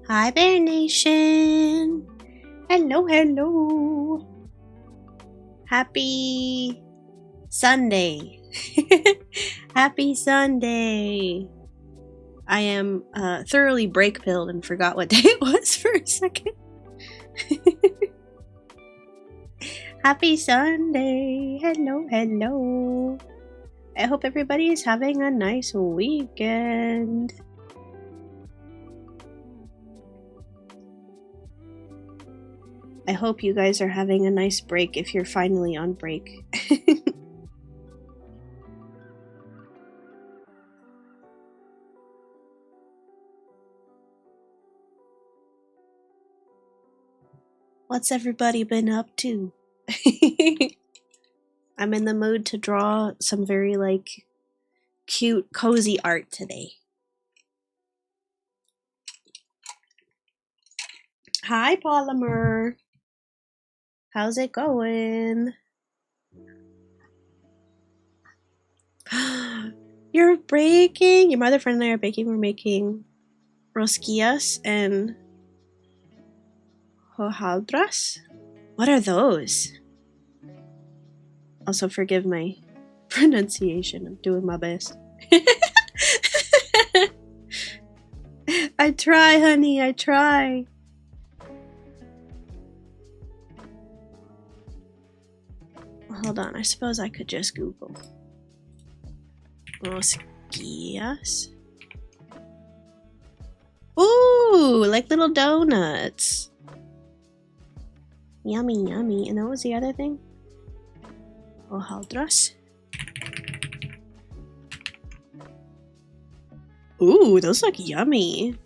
Hi, Bear Nation. Hello, hello. Happy Sunday. Happy Sunday. I am thoroughly break pilled and forgot what day it was for a second. Happy Sunday. Hello, hello. I hope everybody is having a nice weekend. I hope you guys are having a nice break if you're finally on break. What's everybody been up to? I'm in the mood to draw some very, cute, cozy art today. Hi, Polymer. How's it going? You're baking? Your mother, friend, and I are baking. We're making rosquillas and hojaldras. What are those? Also, forgive my pronunciation. I'm doing my best. I try, honey. I try. Hold on. I suppose I could just Google. Rosquillas. Ooh, like little donuts. Yummy, yummy. And what was the other thing? Hojaldras. Ooh, those look yummy.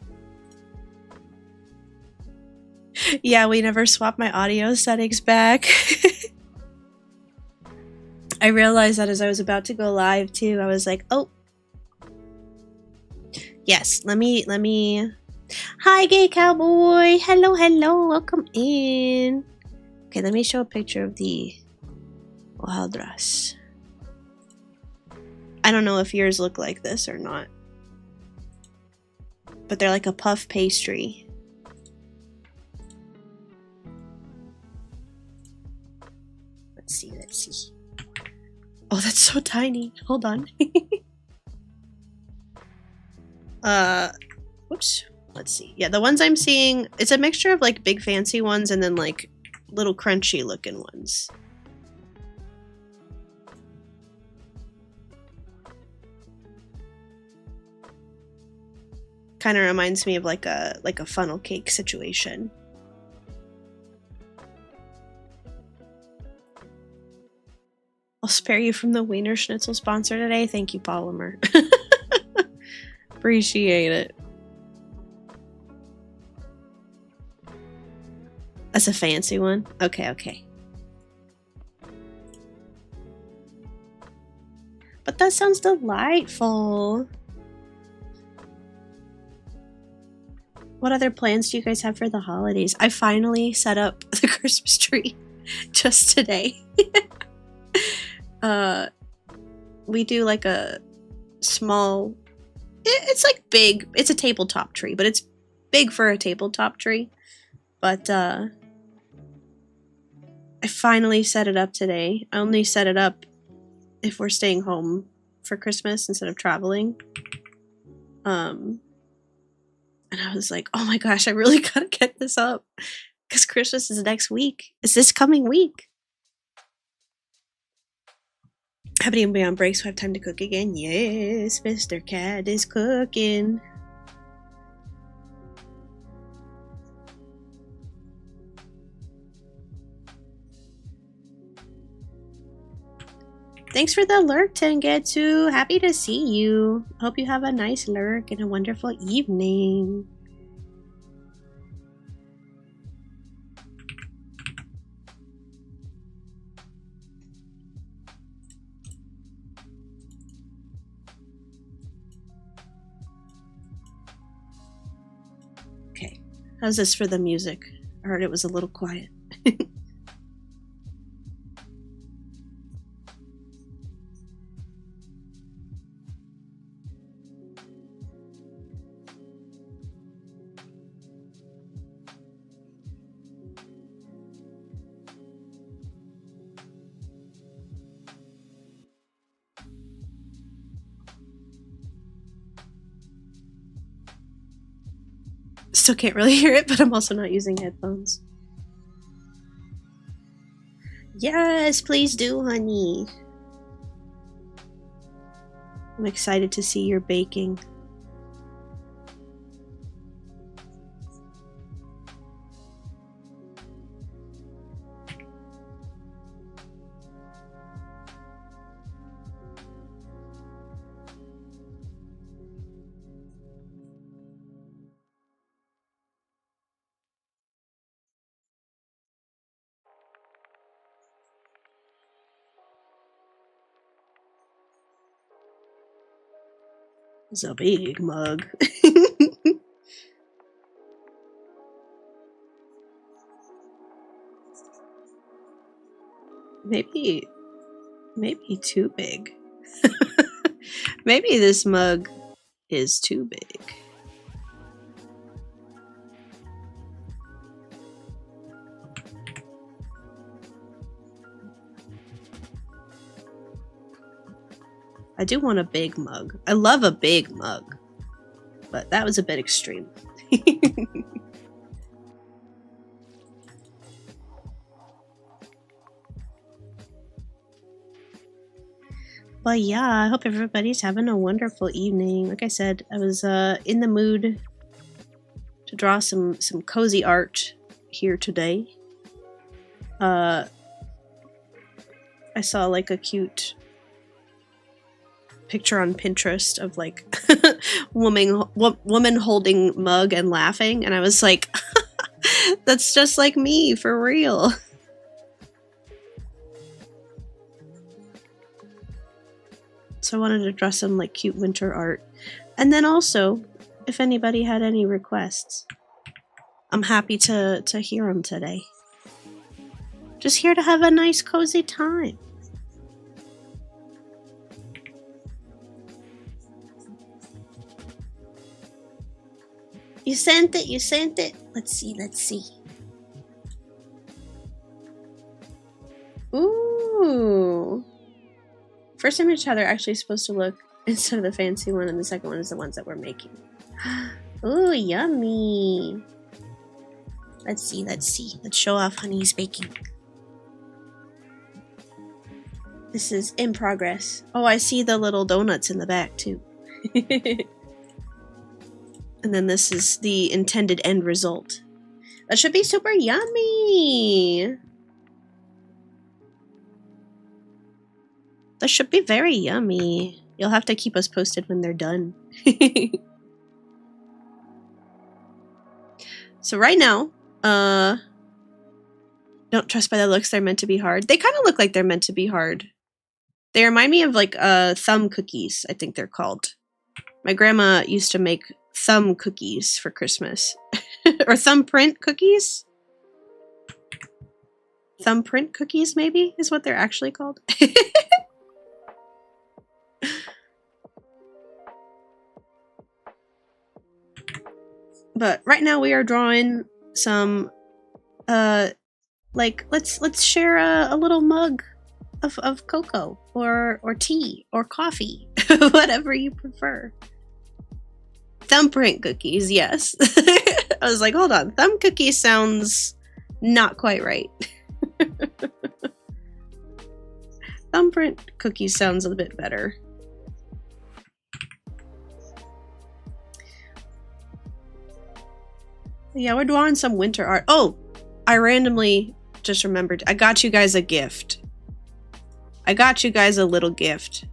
Yeah, we never swapped my audio settings back. I realized that as I was about to go live too. I was like, oh. Yes, let me... Hi, gay cowboy. Hello, hello. Welcome in. Okay, let me show a picture of the hojaldras. I don't know if yours look like this or not. But they're like a puff pastry. Let's see, let's see. Oh, that's so tiny. Hold on. Whoops. Let's see. Yeah, the ones I'm seeing, it's a mixture of like big fancy ones and then like little crunchy looking ones. Kind of reminds me of like a funnel cake situation. I'll spare you from the Wiener Schnitzel sponsor today. Thank you, Polymer. Appreciate it. That's a fancy one. Okay, okay. But that sounds delightful. What other plans do you guys have for the holidays? I finally set up the Christmas tree just today. We do like a small... It's like big. It's a tabletop tree, but it's big for a tabletop tree. But, I finally set it up today. I only set it up if we're staying home for Christmas instead of traveling. And I was like, oh my gosh, I really gotta get this up. Because Christmas is next week. It's this coming week. Happy to be on break so I have time to cook again. Yes, Mr. Cat is cooking. Thanks for the lurk, Tengetsu. Happy to see you. Hope you have a nice lurk and a wonderful evening. Okay, how's this for the music? I heard it was a little quiet. Still can't really hear it, but I'm also not using headphones. Yes, please do, honey. I'm excited to see your baking. It's a big mug. Maybe too big. Maybe this mug is too big. I do want a big mug. I love a big mug, but that was a bit extreme. But yeah, I hope everybody's having a wonderful evening. Like I said, I was in the mood to draw some cozy art here today. I saw like a cute picture on Pinterest of like woman holding mug and laughing, and I was like, that's just like me for real. So I wanted to draw some like cute winter art. And then also, if anybody had any requests, I'm happy to hear them today. Just here to have a nice cozy time. You sent it, you sent it. Let's see. Ooh. First image how they're actually supposed to look instead of the fancy one, and the second one is the ones that we're making. Ooh, yummy. Let's see. Let's show off Honey's baking. This is in progress. Oh, I see the little donuts in the back too. And then this is the intended end result. That should be super yummy. That should be very yummy. You'll have to keep us posted when they're done. So right now, don't trust by the looks, they're meant to be hard. They kind of look like they're meant to be hard. They remind me of like thumb cookies, I think they're called. My grandma used to make thumb cookies for Christmas. Or thumbprint cookies? Thumbprint cookies, maybe, is what they're actually called. But right now we are drawing some, like, let's share a little mug of cocoa or tea or coffee, whatever you prefer. Thumbprint cookies, yes. I was like, hold on, thumb cookie sounds not quite right. Thumbprint cookies sounds a bit better. Yeah, we're drawing some winter art. Oh, I randomly just remembered. I got you guys a gift. I got you guys a little gift.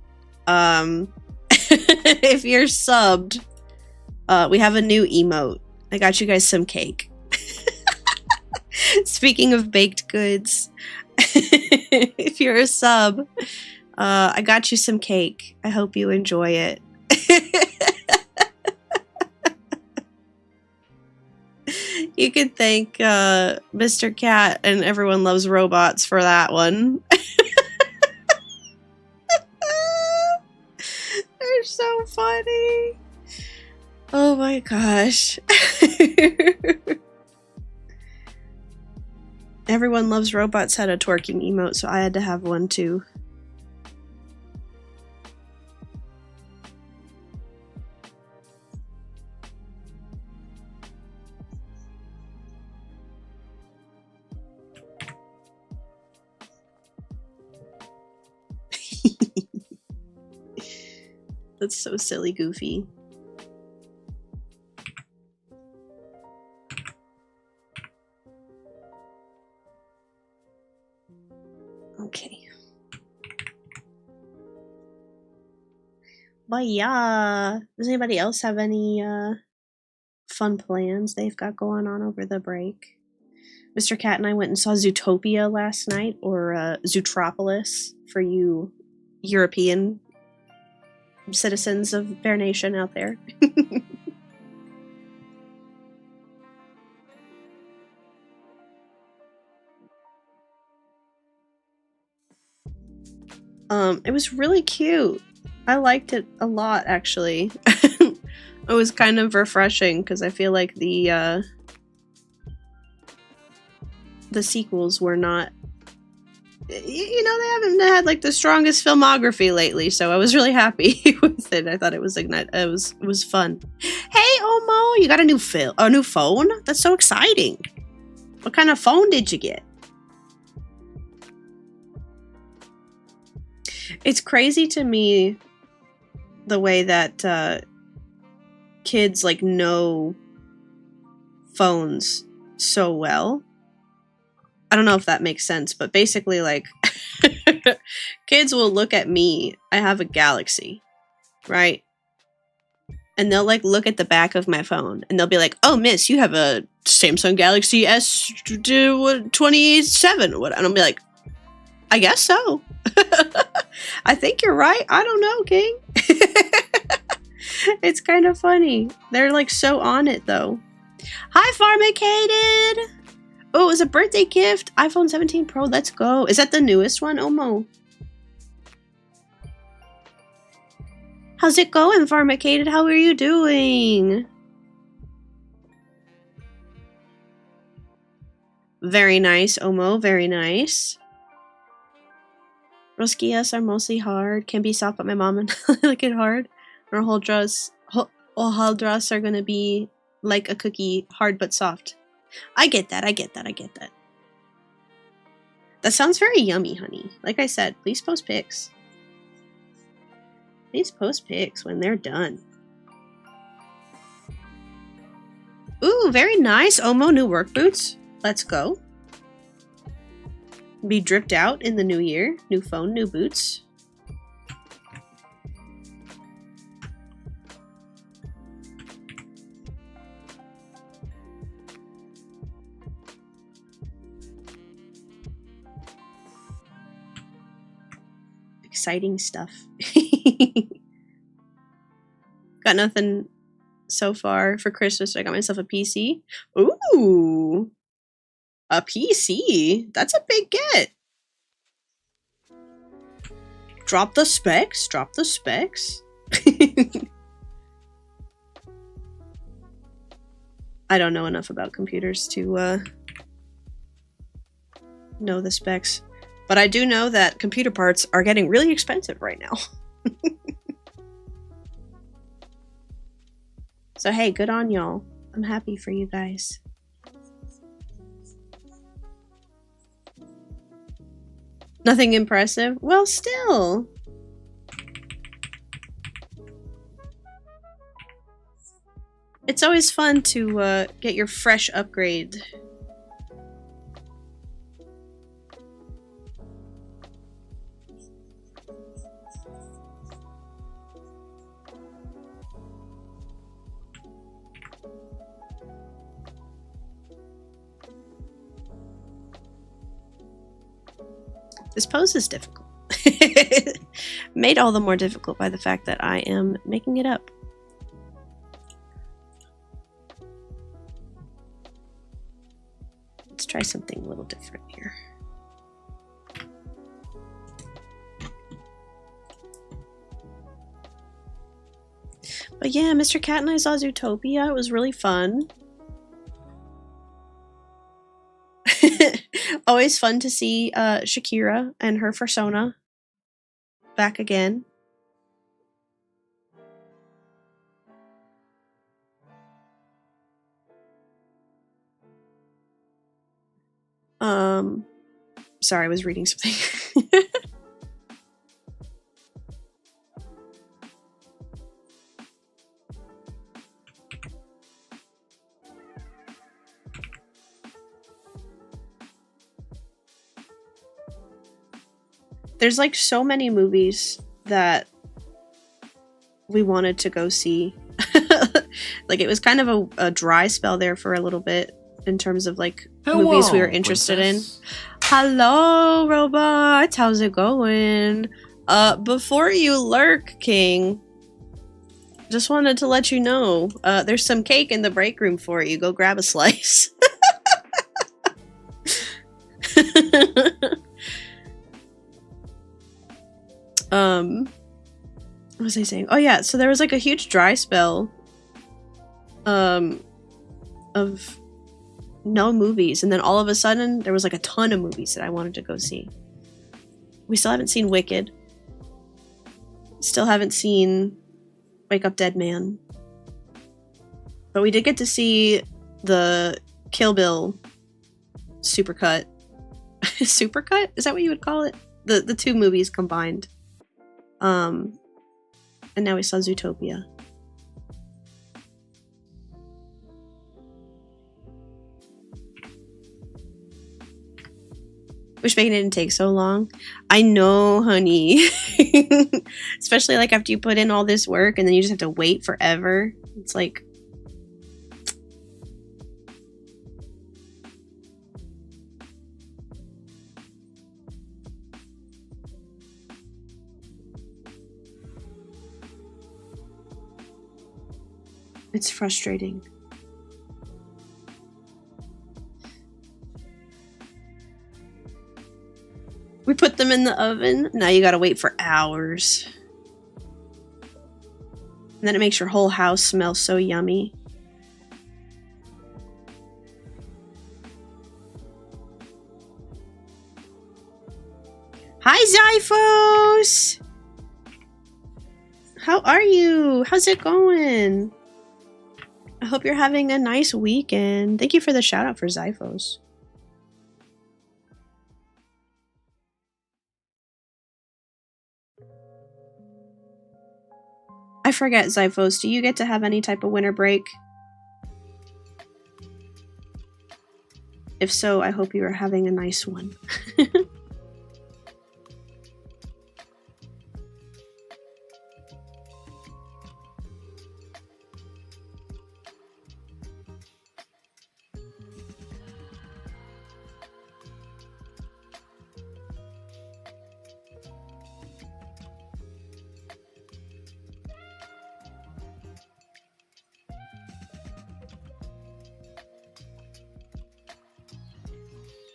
If you're subbed, we have a new emote. I got you guys some cake. Speaking of baked goods, if you're a sub, I got you some cake. I hope you enjoy it. You can thank Mr. Cat and Everyone Loves Robots for that one. They're so funny. Oh my gosh. Everyone Loves Robots had a twerking emote, so I had to have one too. That's so silly goofy. Okay. But yeah, does anybody else have any fun plans they've got going on over the break? Mr. Cat and I went and saw Zootopia last night, or Zootropolis for you European citizens of Bear Nation out there. It was really cute. I liked it a lot, actually. It was kind of refreshing because I feel like the sequels were not, you know, they haven't had like the strongest filmography lately, so I was really happy with it. I thought it was like it was fun. Hey Omo, you got a new phone? That's so exciting. What kind of phone did you get? It's crazy to me the way that kids like know phones so well. I don't know if that makes sense, but basically, like, kids will look at me. I have a Galaxy, right? And they'll like look at the back of my phone and they'll be like, "Oh, miss, you have a Samsung Galaxy S27." And I'll be like, "I guess so." I think you're right. I don't know, King. It's kind of funny. They're like so on it though. Hi, Pharmacated. Oh, it was a birthday gift. iPhone 17 Pro. Let's go. Is that the newest one, Omo? How's it going, Pharmacated? How are you doing? Very nice, Omo. Very nice. Rosquillas are mostly hard. Can be soft, but my mom and I like it hard. Our hojaldras are gonna be like a cookie, hard but soft. I get that. That sounds very yummy, honey. Like I said, please post pics. Please post pics when they're done. Ooh, very nice. Omo, new work boots. Let's go. Be dripped out in the new year. New phone, new boots. Exciting stuff. Got nothing so far for Christmas. I got myself a PC. Ooh, a PC. That's a big get. Drop the specs. Drop the specs. I don't know enough about computers to know the specs. But I do know that computer parts are getting really expensive right now. So hey, good on y'all. I'm happy for you guys. Nothing impressive? Well, still. It's always fun to get your fresh upgrade. This pose is difficult. Made all the more difficult by the fact that I am making it up. Let's try something a little different here. But yeah, Mr. Cat and I saw Zootopia. It was really fun. Always fun to see Shakira and her persona back again. Sorry, I was reading something. There's like so many movies that we wanted to go see. Like it was kind of a dry spell there for a little bit in terms of like movies we were interested in. Hello, robots. How's it going? Before you lurk, King, just wanted to let you know, there's some cake in the break room for you. Go grab a slice. What was I saying? Oh yeah, so there was like a huge dry spell of no movies, and then all of a sudden there was like a ton of movies that I wanted to go see. We still haven't seen Wicked. Still haven't seen Wake Up Dead Man. But we did get to see the Kill Bill supercut. Supercut? Is that what you would call it? The two movies combined. And now we saw Zootopia. Wish Bacon didn't take so long. I know, honey. Especially like after you put in all this work and then you just have to wait forever. It's like... It's frustrating. We put them in the oven. Now you gotta wait for hours. And then it makes your whole house smell so yummy. Hi, Zyphos! How are you? How's it going? I hope you're having a nice weekend. Thank you for the shout out for Zyphos. I forget, Zyphos, do you get to have any type of winter break? If so, I hope you are having a nice one.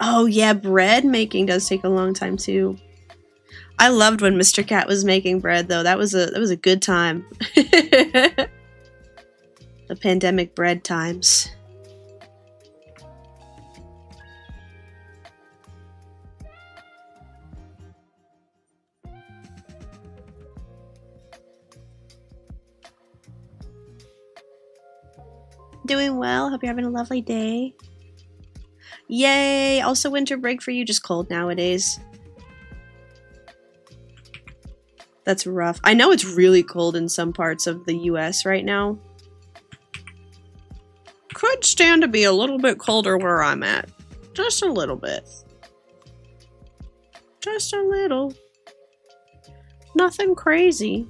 Oh yeah, bread making does take a long time too. I loved when Mr. Cat was making bread though. That was a good time. The pandemic bread times. Doing well. Hope you're having a lovely day. Yay! Also winter break for you, just cold nowadays. That's rough. I know it's really cold in some parts of the US right now. Could stand to be a little bit colder where I'm at. Just a little bit. Just a little. Nothing crazy.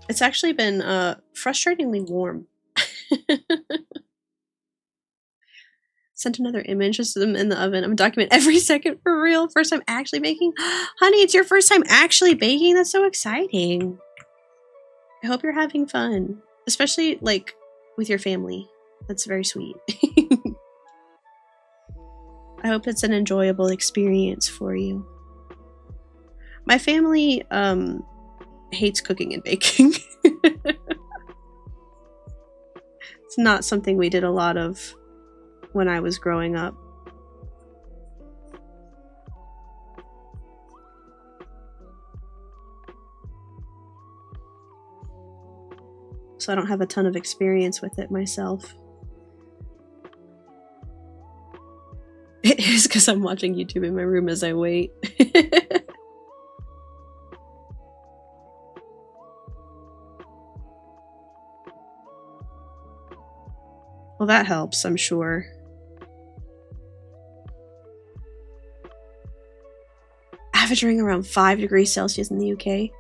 It's actually been frustratingly warm. Sent another image, just them in the oven. I'm document every second for real. First time actually baking. Honey, it's your first time actually baking? That's so exciting. I hope you're having fun. Especially, like, with your family. That's very sweet. I hope it's an enjoyable experience for you. My family, hates cooking and baking. It's not something we did a lot of when I was growing up. So I don't have a ton of experience with it myself. It is because I'm watching YouTube in my room as I wait. Well, that helps, I'm sure. Averaging around 5 degrees Celsius in the UK.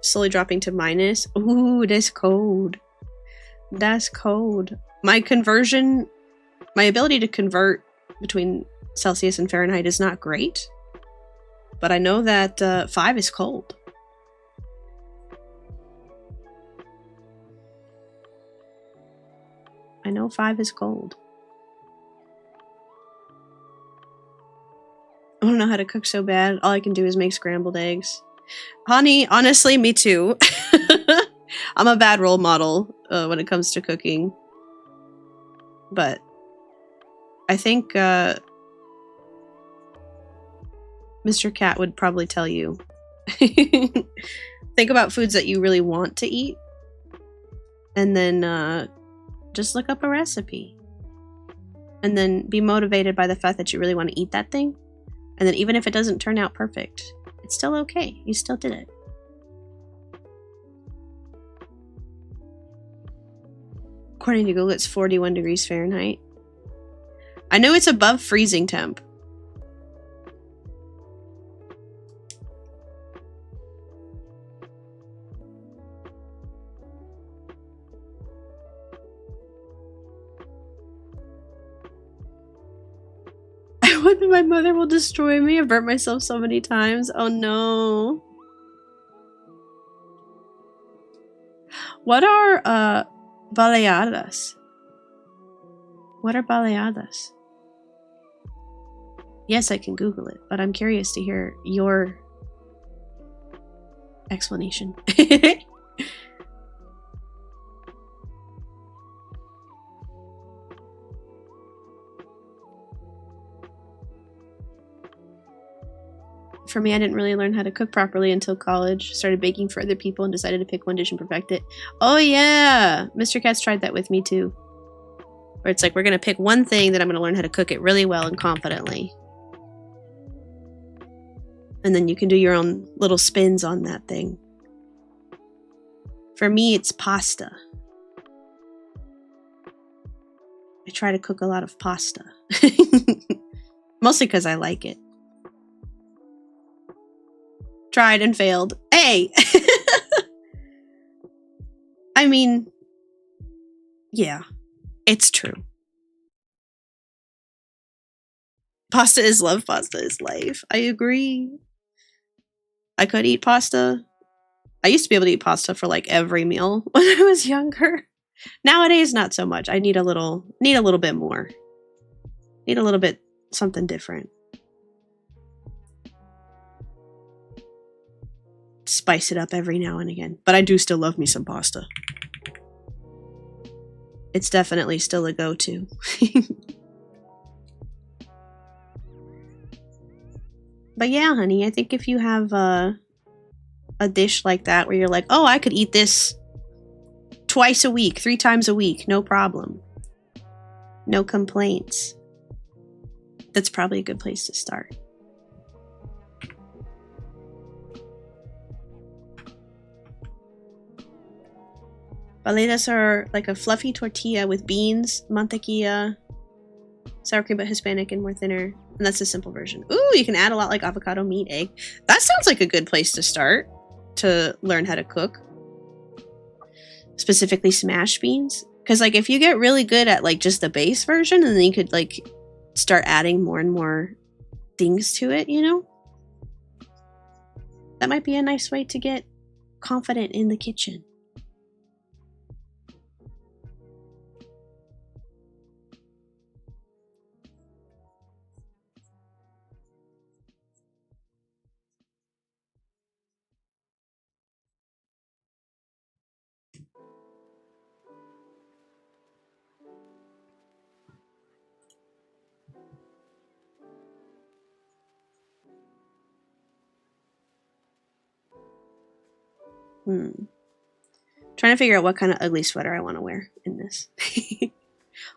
Slowly dropping to minus. Ooh, that's cold. That's cold. My ability to convert between Celsius and Fahrenheit is not great. But I know that 5 is cold. I know 5 is cold. I don't know how to cook so bad. All I can do is make scrambled eggs. Honey, honestly, me too. I'm a bad role model when it comes to cooking. But I think Mr. Cat would probably tell you. Think about foods that you really want to eat. And then just look up a recipe. And then be motivated by the fact that you really want to eat that thing. And then even if it doesn't turn out perfect, it's still okay. You still did it. According to Google, it's 41 degrees Fahrenheit. I know it's above freezing temp. I wonder my mother will destroy me. I've burnt myself so many times. Oh no. What are baleadas? What are baleadas? Yes, I can Google it, but I'm curious to hear your explanation. For me, I didn't really learn how to cook properly until college. Started baking for other people and decided to pick one dish and perfect it. Oh yeah! Mr. Cat's tried that with me too. Where it's like, we're gonna pick one thing that I'm gonna learn how to cook it really well and confidently. And then you can do your own little spins on that thing. For me, it's pasta. I try to cook a lot of pasta. Mostly because I like it. Tried and failed. Hey! I mean, yeah, it's true. Pasta is love, pasta is life. I agree. I could eat pasta. I used to be able to eat pasta for like every meal when I was younger. Nowadays, not so much. I need a little bit more. Need a little bit something different. Spice it up every now and again. But I do still love me some pasta. It's definitely still a go-to. But yeah, honey, I think if you have a dish like that where you're like, oh, I could eat this twice a week, 3 times a week, no problem. No complaints. That's probably a good place to start. Baleadas are like a fluffy tortilla with beans, mantequilla, sour cream, but Hispanic and more thinner. And that's the simple version. Ooh, you can add a lot like avocado, meat, egg. That sounds like a good place to start to learn how to cook. Specifically smashed beans. Because like if you get really good at like just the base version, and then you could like start adding more and more things to it, you know? That might be a nice way to get confident in the kitchen. Trying to figure out what kind of ugly sweater I want to wear in this.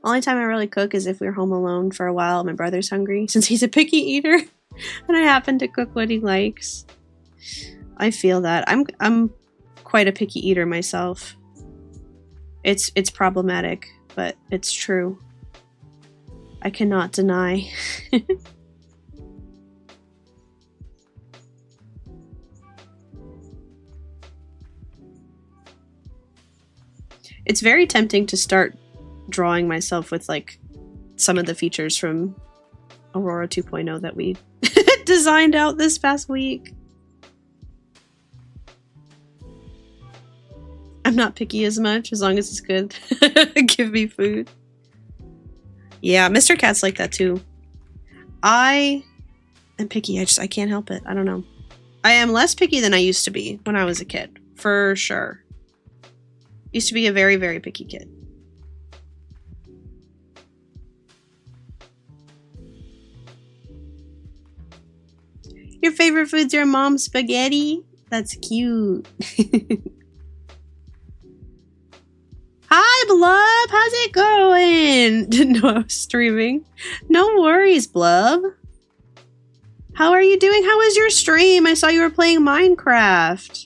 Only time I really cook is if we're home alone for a while. My brother's hungry since he's a picky eater, and I happen to cook what he likes. I feel that I'm quite a picky eater myself. It's problematic, but it's true. I cannot deny. It's very tempting to start drawing myself with like some of the features from Aurora 2.0 that we designed out this past week. I'm not picky as much as long as it's good. Give me food. Yeah, Mr. Cat's like that too. I am picky. I can't help it. I don't know. I am less picky than I used to be when I was a kid, for sure. Used to be a very, very picky kid. Your favorite food's your mom's spaghetti? That's cute. Hi, Blub! How's it going? Didn't know I was streaming. No worries, Blub. How are you doing? How was your stream? I saw you were playing Minecraft.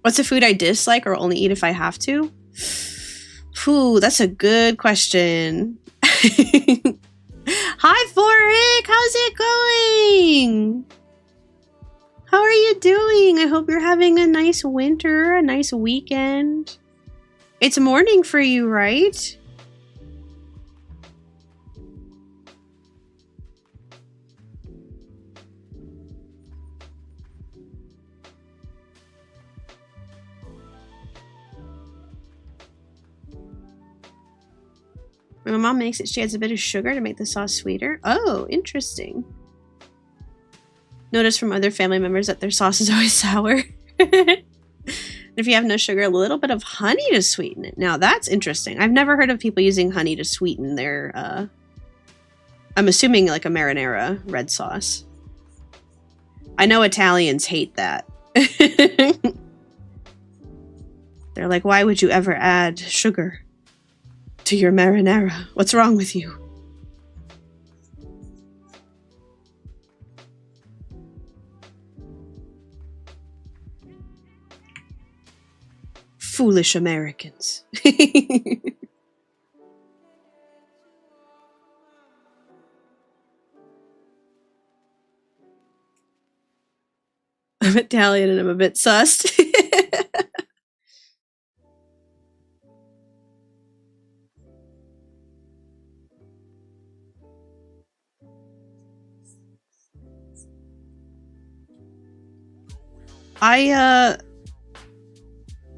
What's a food I dislike or only eat if I have to? Ooh, that's a good question. Hi, Foric! How's it going? How are you doing? I hope you're having a nice winter, a nice weekend. It's morning for you, right? When my mom makes it, she adds a bit of sugar to make the sauce sweeter. Oh, interesting. Notice from other family members that their sauce is always sour. If you have no sugar, a little bit of honey to sweeten it. Now, that's interesting. I've never heard of people using honey to sweeten their, I'm assuming like a marinara red sauce. I know Italians hate that. They're like, why would you ever add sugar to your marinara? What's wrong with you? Foolish Americans. I'm Italian and I'm a bit sussed.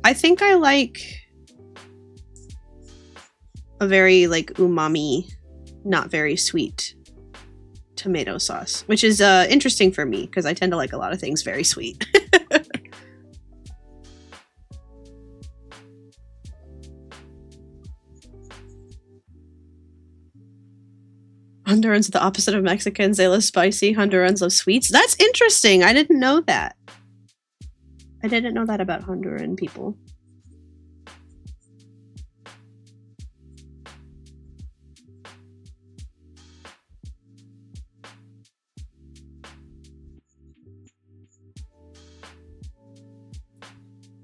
I think I like a very like umami, not very sweet tomato sauce, which is interesting for me because I tend to like a lot of things very sweet. Hondurans are the opposite of Mexicans. They love spicy. Hondurans love sweets. That's interesting. I didn't know that. I didn't know that about Honduran people.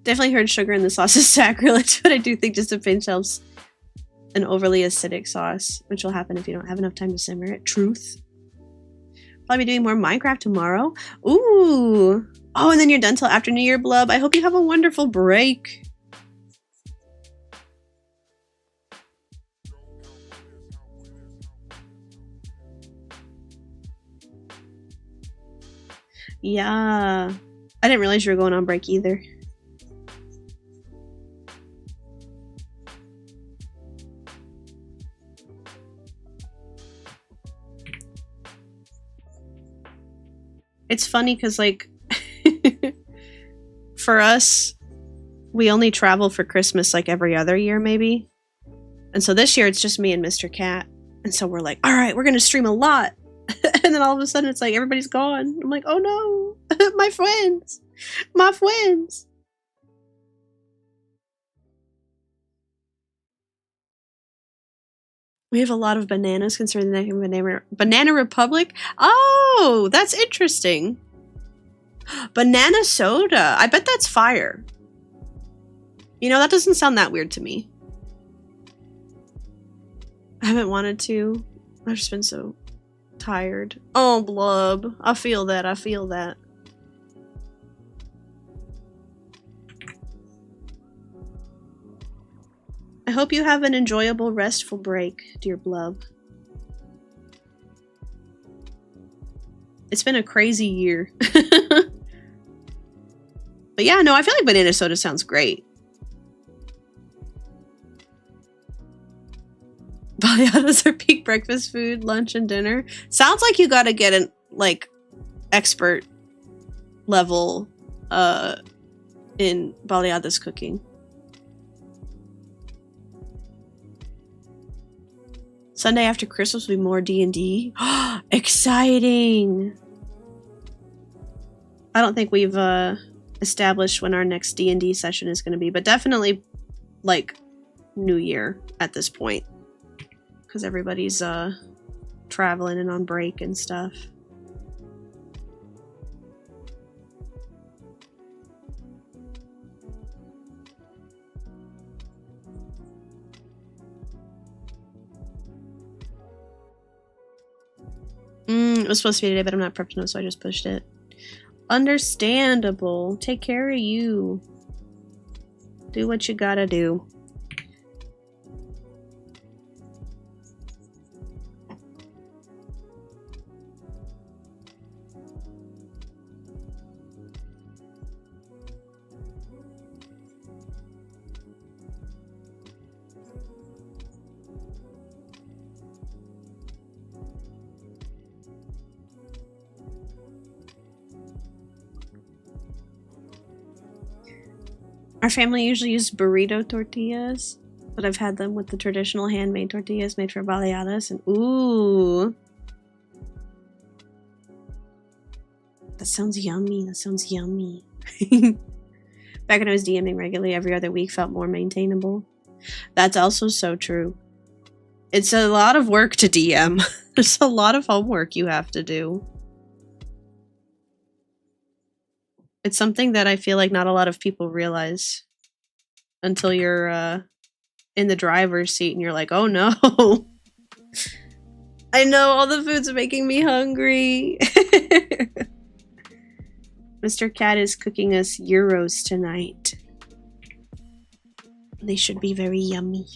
Definitely heard sugar in the sauce is sacrilege, but I do think just a pinch helps an overly acidic sauce, which will happen if you don't have enough time to simmer it. Truth. Probably be doing more Minecraft tomorrow. Ooh. Oh, and then you're done till after New Year, Blub. I hope you have a wonderful break. Yeah. I didn't realize you were going on break either. It's funny because, like, for us, we only travel for Christmas like every other year, maybe. And so this year it's just me and Mr. Cat. And so we're like, all right, we're going to stream a lot. And then all of a sudden it's like everybody's gone. I'm like, oh no, my friends, my friends. We have a lot of bananas concerning the Banana Republic. Oh, that's interesting. Banana soda. I bet that's fire. You know, that doesn't sound that weird to me. I haven't wanted to. I've just been so tired. Oh, Blub. I feel that. I feel that. I hope you have an enjoyable, restful break, dear Blub. It's been a crazy year. But yeah, no, I feel like banana soda sounds great. Baleadas are peak breakfast food, lunch, and dinner. Sounds like you gotta get an, like, expert level, in baleadas cooking. Sunday after Christmas will be more D&D. Exciting! I don't think we've, established when our next D&D session is going to be, but definitely, like, New Year at this point. Because everybody's, traveling and on break and stuff. It was supposed to be today, but I'm not prepped enough, so I just pushed it. Understandable. Take care of you. Do what you gotta do. Our family usually uses burrito tortillas, but I've had them with the traditional handmade tortillas made for baleadas, and ooh. That sounds yummy. That sounds yummy. Back when I was DMing regularly, every other week felt more maintainable. That's also so true. It's a lot of work to DM. There's a lot of homework you have to do. It's something that I feel like not a lot of people realize until you're in the driver's seat and you're like, oh no. I know all the food's making me hungry. Mr. Cat is cooking us gyros tonight. They should be very yummy.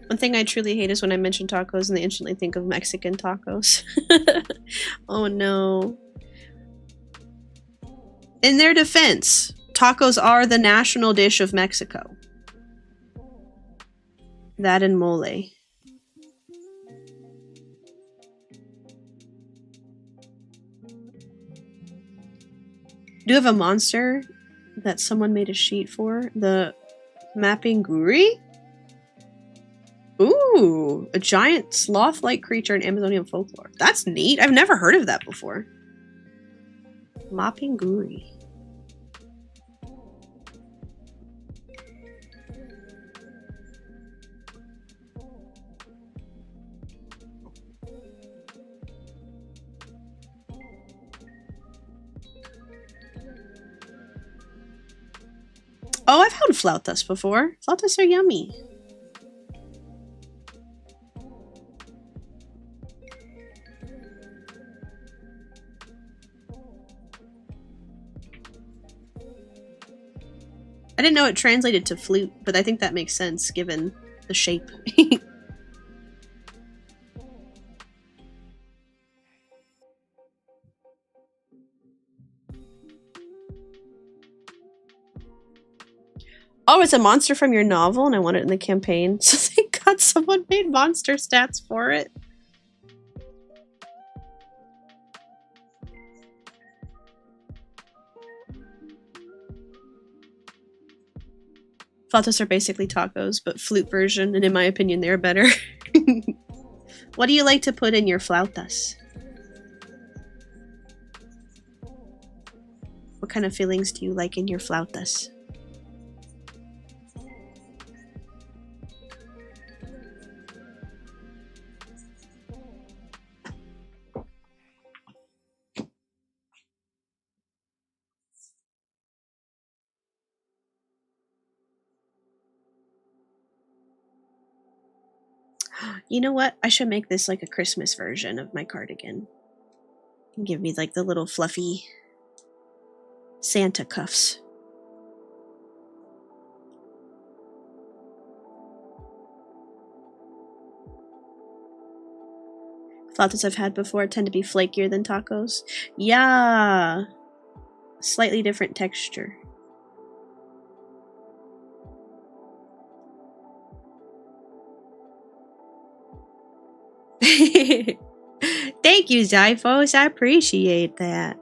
One thing I truly hate is when I mention tacos and they instantly think of Mexican tacos. Oh no. In their defense, tacos are the national dish of Mexico. That and mole. Do you have a monster that someone made a sheet for? The Mapinguri? Ooh, a giant sloth-like creature in Amazonian folklore. That's neat. I've never heard of that before. Mapinguri. Oh, I've had flautas before. Flautas are yummy. I didn't know it translated to flute, but I think that makes sense given the shape. Oh, it's a monster from your novel and I want it in the campaign. So thank God someone made monster stats for it. Flautas are basically tacos, but flute version, and in my opinion, they're better. What do you like to put in your flautas? What kind of feelings do you like in your flautas? You know what? I should make this like a Christmas version of my cardigan. Give me like the little fluffy Santa cuffs. Flautas I've had before tend to be flakier than tacos. Yeah. Slightly different texture. Thank you, Zyphos. I appreciate that.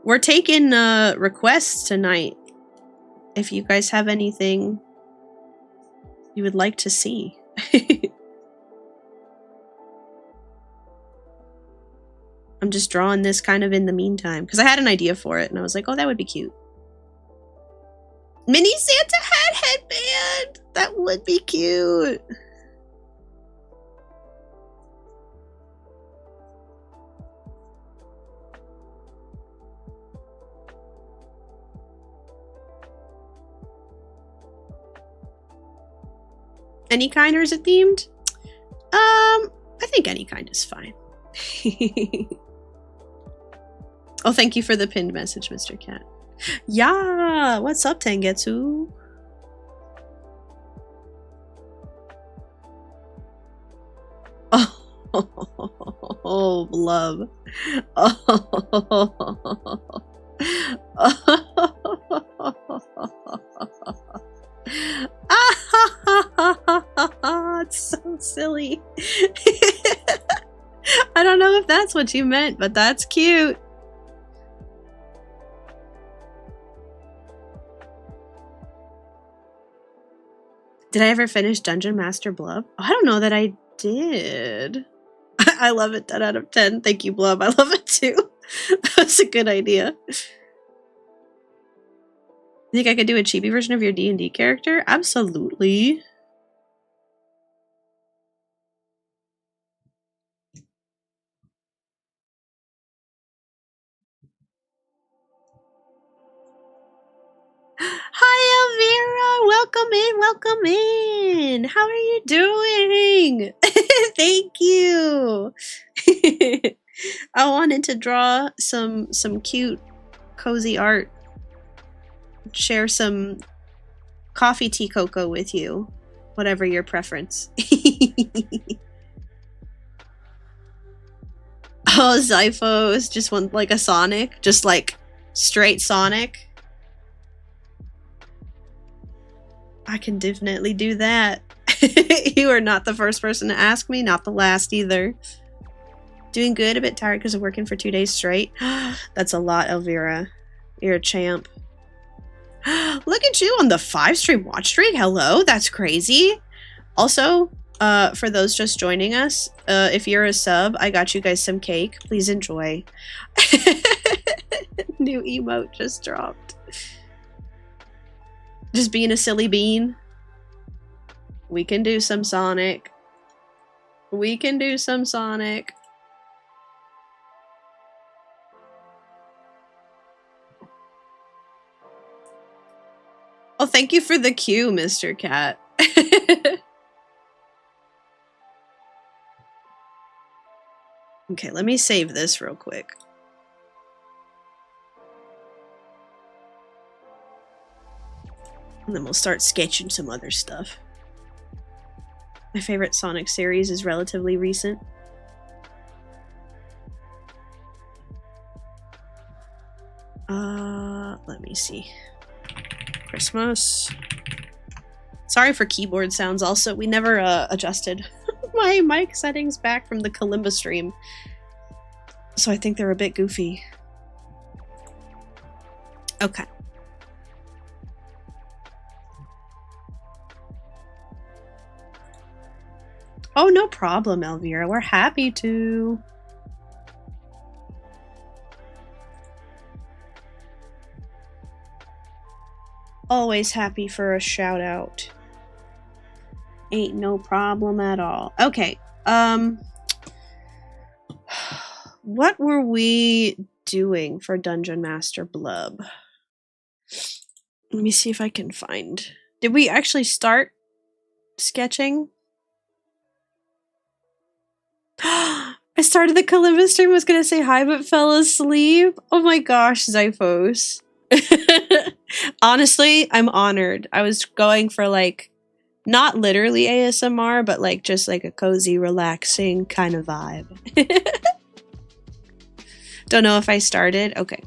We're taking requests tonight. If you guys have anything you would like to see. I'm just drawing this kind of in the meantime because I had an idea for it and I was like, oh, that would be cute. Mini Santa hat headband! That would be cute. Any kind, or is it themed? I think any kind is fine. Oh, thank you for the pinned message, Mr. Cat. Yeah, what's up, Tengetsu? Oh, love. It's so silly. I don't know if that's what you meant, but that's cute. Did I ever finish Dungeon Master Blub? Oh, I don't know that I did. I love it. 10 out of 10. Thank you, Blub. I love it too. That's a good idea. You think I could do a chibi version of your D&D character? Absolutely. Hi, Elvira! Welcome in, welcome in! How are you doing? Thank you! I wanted to draw some cute, cozy art. Share some coffee tea cocoa with you. Whatever your preference. Oh, Zyphos just want like a Sonic? Just like straight Sonic? I can definitely do that. You are not the first person to ask me, not the last either. Doing good, a bit tired because of working for 2 days straight. That's a lot, Elvira. You're a champ. Look at you on the 5-stream watch streak. Hello, that's crazy. Also, for those just joining us, if you're a sub, I got you guys some cake. Please enjoy. New emote just dropped. Just being a silly bean. We can do some Sonic. We can do some Sonic. Oh, thank you for the cue, Mr. Cat. Okay, let me save this real quick. And then we'll start sketching some other stuff. My favorite Sonic series is relatively recent. Let me see. Christmas. Sorry for keyboard sounds also. We never adjusted my mic settings back from the Kalimba stream. So I think they're a bit goofy. Okay. Oh, no problem, Elvira. We're happy to. Always happy for a shout out. Ain't no problem at all. Okay. What were we doing for Dungeon Master Blub? Let me see if I can find. Did we actually start sketching? I started the Kalimba stream, was gonna say hi but fell asleep. Oh my gosh, Zyphos. Honestly, I'm honored. I was going for like, not literally ASMR, but like just like a cozy, relaxing kind of vibe. Don't know if I started. Okay.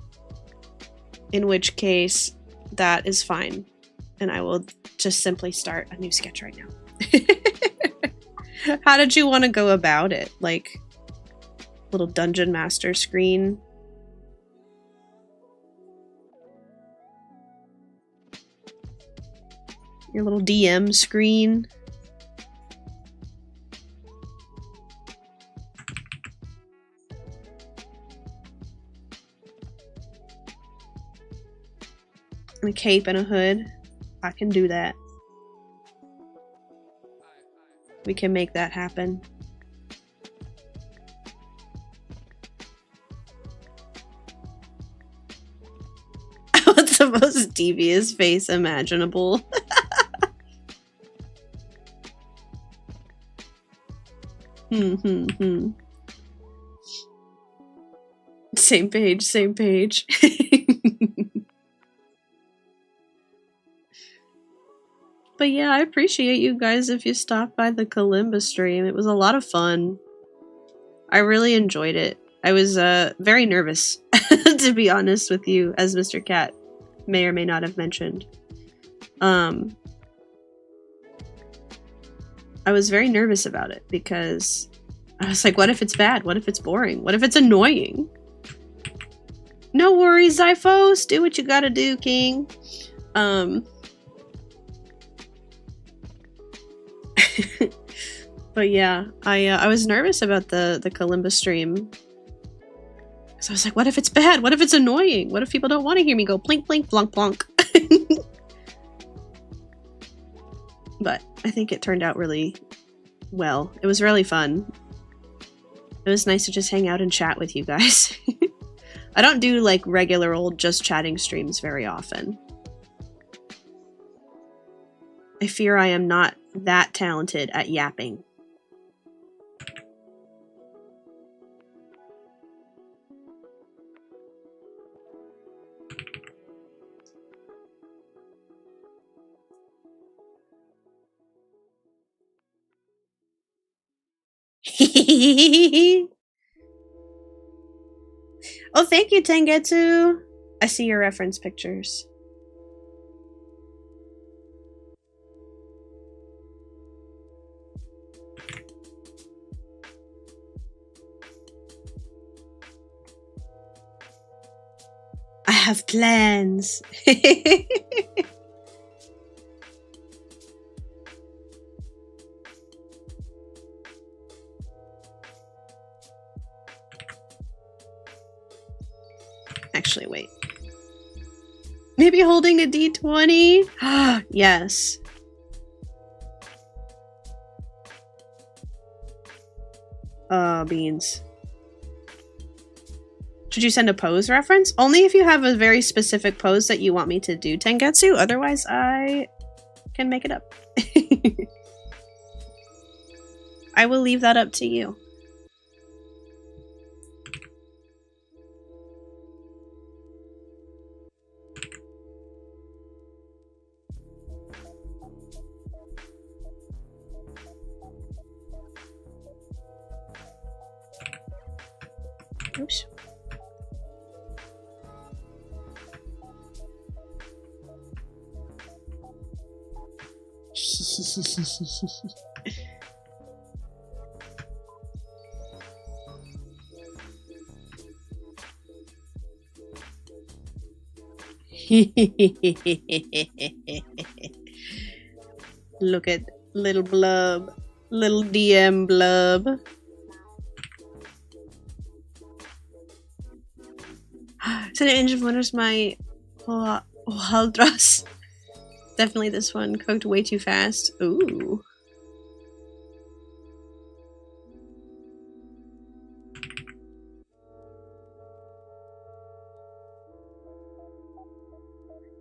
In which case, that is fine. And I will just simply start a new sketch right now. How did you want to go about it? Like, little Dungeon Master screen? Your little DM screen? And a cape and a hood? I can do that. We can make that happen. What's the most devious face imaginable? Same page, same page. But yeah, I appreciate you guys if you stopped by the Kalimba stream. It was a lot of fun. I really enjoyed it. I was very nervous, to be honest with you, as Mr. Cat may or may not have mentioned. I was very nervous about it because I was like, what if it's bad? What if it's boring? What if it's annoying? No worries, Zyphos. Do what you gotta do, King. But yeah, I was nervous about the Kalimba stream. So I was like, what if it's bad? What if it's annoying? What if people don't want to hear me go plink, plink, plonk, plonk? But I think it turned out really well. It was really fun. It was nice to just hang out and chat with you guys. I don't do like regular old just chatting streams very often. I fear I am not that talented at yapping. Oh, thank you, Tengetsu. I see your reference pictures. I have plans. Actually, wait. Maybe holding a D20? Yes. Beans. Should you send a pose reference? Only if you have a very specific pose that you want me to do, Tengetsu. Otherwise, I can make it up. I will leave that up to you. Oops. Look at little Blub. Little DM Blub. So the Engine of Wonders, my Haldras. definitely this one. Cooked way too fast. Ooh.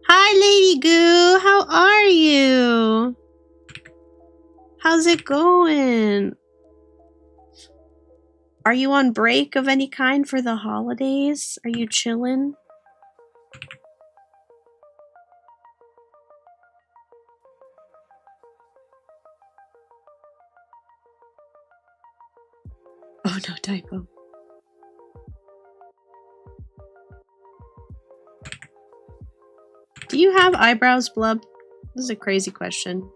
Hi, Lady Goo. How are you? How's it going? Are you on break of any kind for the holidays? Are you chilling? Oh no, typo. Do you have eyebrows, Blub? This is a crazy question.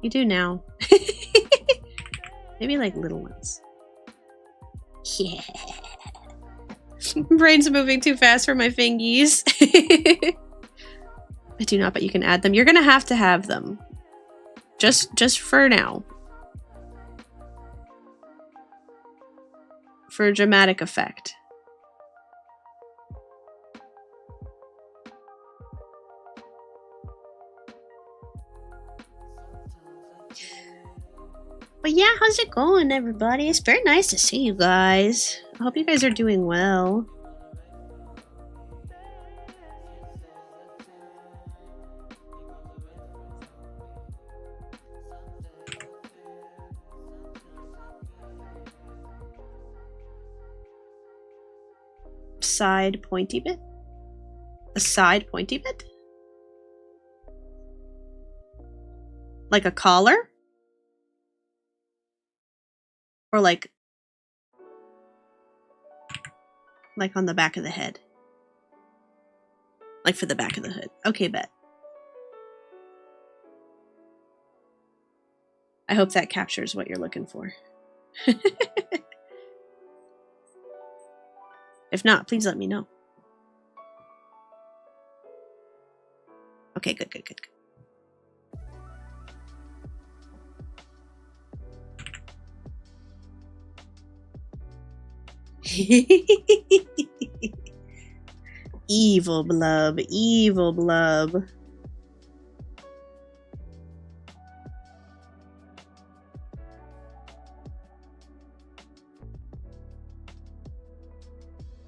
You do now. Maybe like little ones. Yeah. Brain's moving too fast for my fingies. I do not, but you can add them. You're gonna have to have them. Just for now. For dramatic effect. But yeah, how's it going, everybody? It's very nice to see you guys. I hope you guys are doing well. Side pointy bit? A side pointy bit? Like a collar? Or like on the back of the head. Like for the back of the hood. Okay, bet. I hope that captures what you're looking for. If not, please let me know. Okay, good. Evil Blub, evil Blub.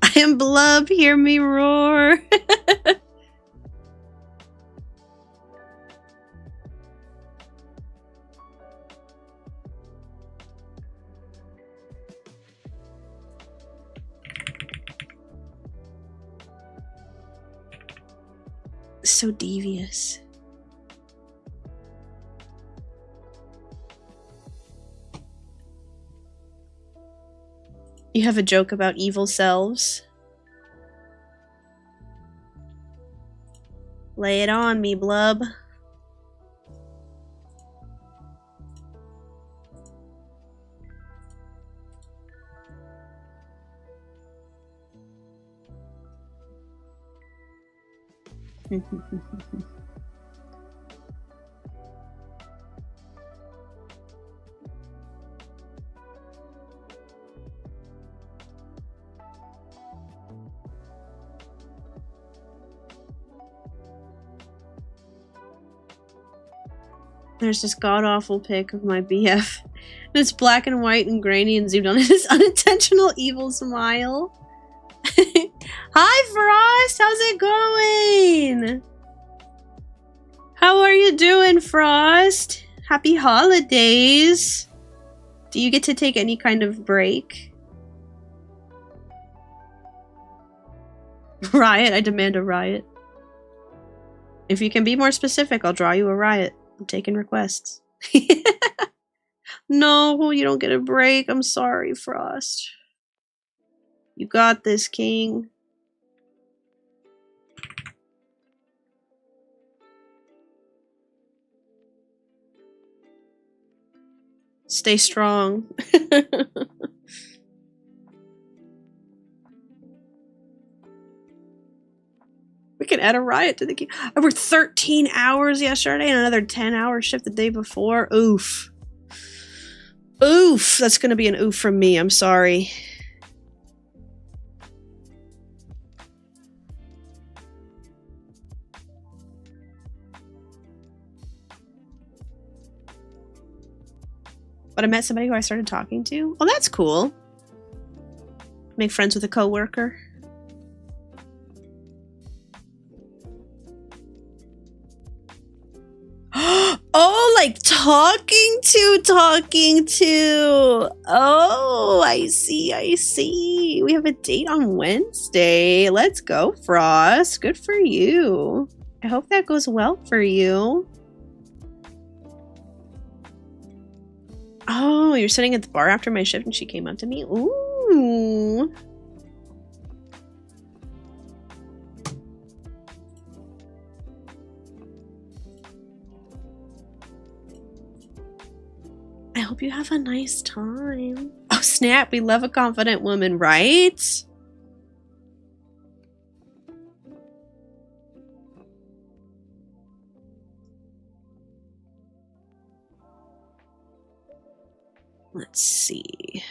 I am Blub, hear me roar. So devious. You have a joke about evil selves? Lay it on me, Blub. There's this god-awful pic of my BF. It's black and white and grainy and zoomed on his unintentional evil smile. Hi, Frost! How's it going? How are you doing, Frost? Happy holidays! Do you get to take any kind of break? Riot? I demand a riot. If you can be more specific, I'll draw you a riot. I'm taking requests. No, you don't get a break. I'm sorry, Frost. You got this, King. Stay strong. We can add a riot to the game. I worked 13 hours yesterday and another 10-hour shift the day before. Oof. Oof. That's going to be an oof from me. I'm sorry. But I met somebody who I started talking to. Oh, that's cool. Make friends with a coworker. Oh, like talking to. Oh, I see. We have a date on Wednesday. Let's go, Frost. Good for you. I hope that goes well for you. Oh, you're sitting at the bar after my shift and she came up to me? Ooh. I hope you have a nice time. Oh, snap. We love a confident woman, right? Let's see.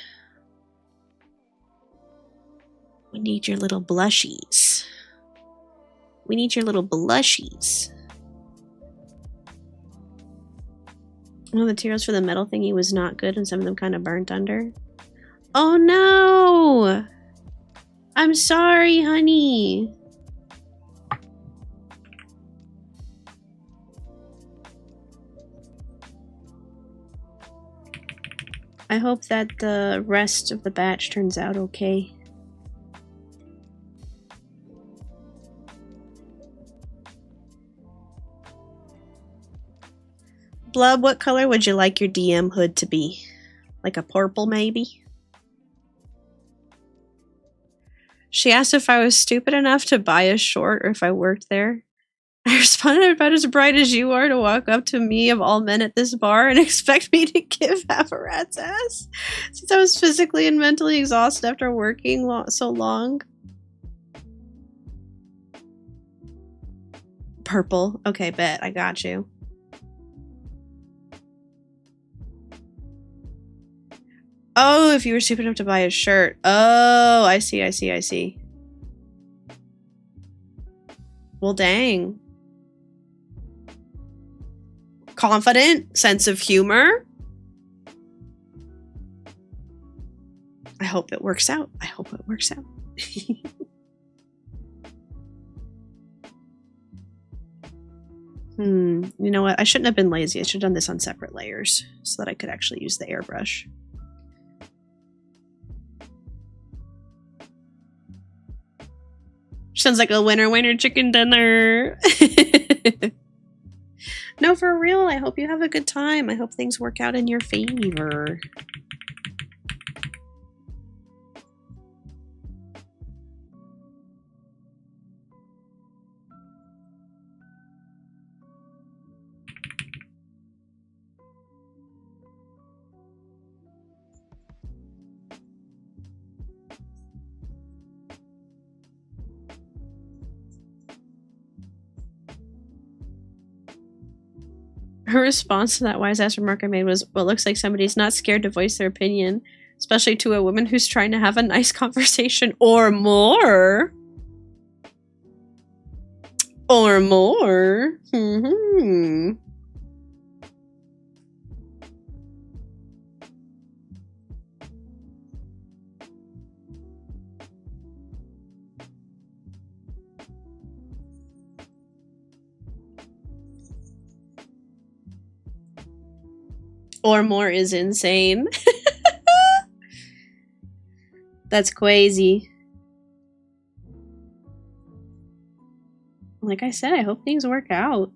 We need your little blushies. We need your little blushies. One of the materials for the metal thingy was not good and some of them kind of burnt under. Oh no! I'm sorry, honey. I hope that the rest of the batch turns out okay. Blub, what color would you like your DM hood to be? Like a purple, maybe? She asked if I was stupid enough to buy a short or if I worked there. I responded, I'm about as bright as you are to walk up to me of all men at this bar and expect me to give half a rat's ass. Since I was physically and mentally exhausted after working so long. Purple. Okay, bet. I got you. Oh, if you were stupid enough to buy a shirt. Oh, I see. Well, dang. Confident, sense of humor. I hope it works out. You know what? I shouldn't have been lazy. I should have done this on separate layers so that I could actually use the airbrush. Sounds like a winner chicken dinner. No, for real. I hope you have a good time. I hope things work out in your favor. Her response to that wise-ass remark I made was, well, it looks like somebody's not scared to voice their opinion, especially to a woman who's trying to have a nice conversation or more. Or more. Or more is insane. That's crazy. Like I said, I hope things work out.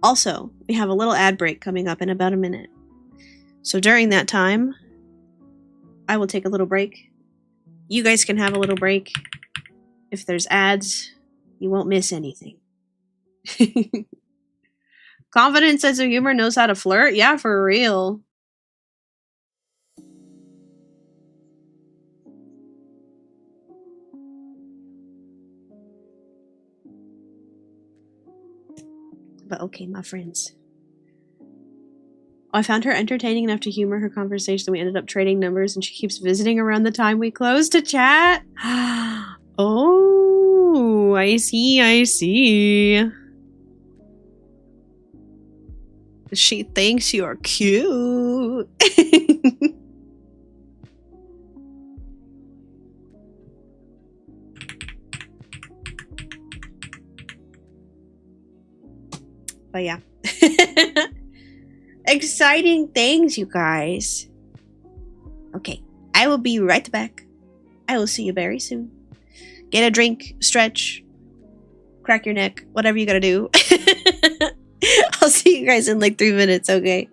Also, we have a little ad break coming up in about a minute. So during that time, I will take a little break. You guys can have a little break. If there's ads, you won't miss anything. Confident sense of humor, knows how to flirt? Yeah, for real. But okay, my friends. I found her entertaining enough to humor her conversation. We ended up trading numbers and she keeps visiting around the time we close to chat. Oh, I see. She thinks you're cute. But yeah. Exciting things, you guys. Okay, I will be right back. I will see you very soon. Get a drink, stretch, crack your neck, whatever you gotta do. I'll see you guys in like 3 minutes, okay?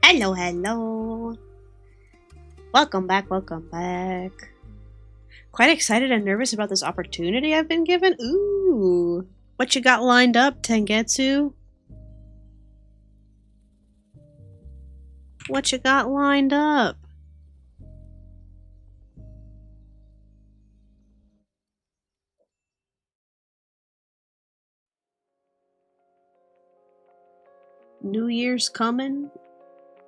Hello, hello. Welcome back, welcome back. Quite excited and nervous about this opportunity I've been given. Ooh. What you got lined up, Tengetsu? What you got lined up? New Year's coming.